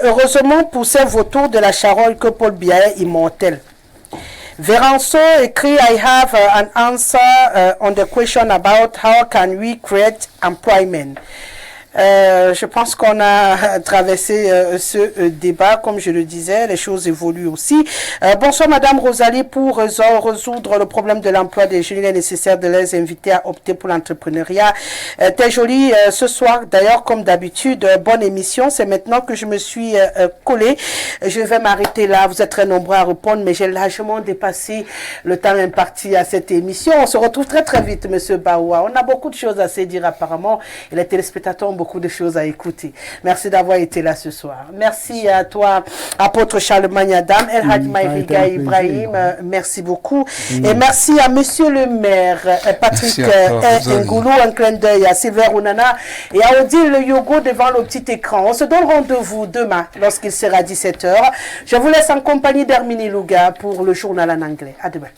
heureusement pour ces vautours de la Charole que Paul Biya est immortel. Veranso écrit, I have an answer on the question about how can we create employment. Je pense qu'on a traversé ce débat, comme je le disais, les choses évoluent aussi. Bonsoir Madame Rosalie, pour résoudre le problème de l'emploi des jeunes, il est nécessaire de les inviter à opter pour l'entrepreneuriat. T'es jolie ce soir, d'ailleurs comme d'habitude, bonne émission, c'est maintenant que je me suis collée. Je vais m'arrêter là, vous êtes très nombreux à répondre, mais j'ai largement dépassé le temps imparti à cette émission. On se retrouve très très vite, Monsieur Baoua. On a beaucoup de choses à se dire apparemment, et les téléspectateurs ont beaucoup de choses à écouter. Merci d'avoir été là ce soir. Merci à toi, apôtre Charlemagne Adam, El Hadj Maïriga Ibrahim, merci beaucoup. Et merci à monsieur le maire, Patrick Ngoulou, un clin d'œil à Sylvain Rounana et à Odile Yogo devant le petit écran. On se donne rendez-vous demain lorsqu'il sera 17h. Je vous laisse en compagnie d'Herminie Louga pour le journal en anglais. À demain.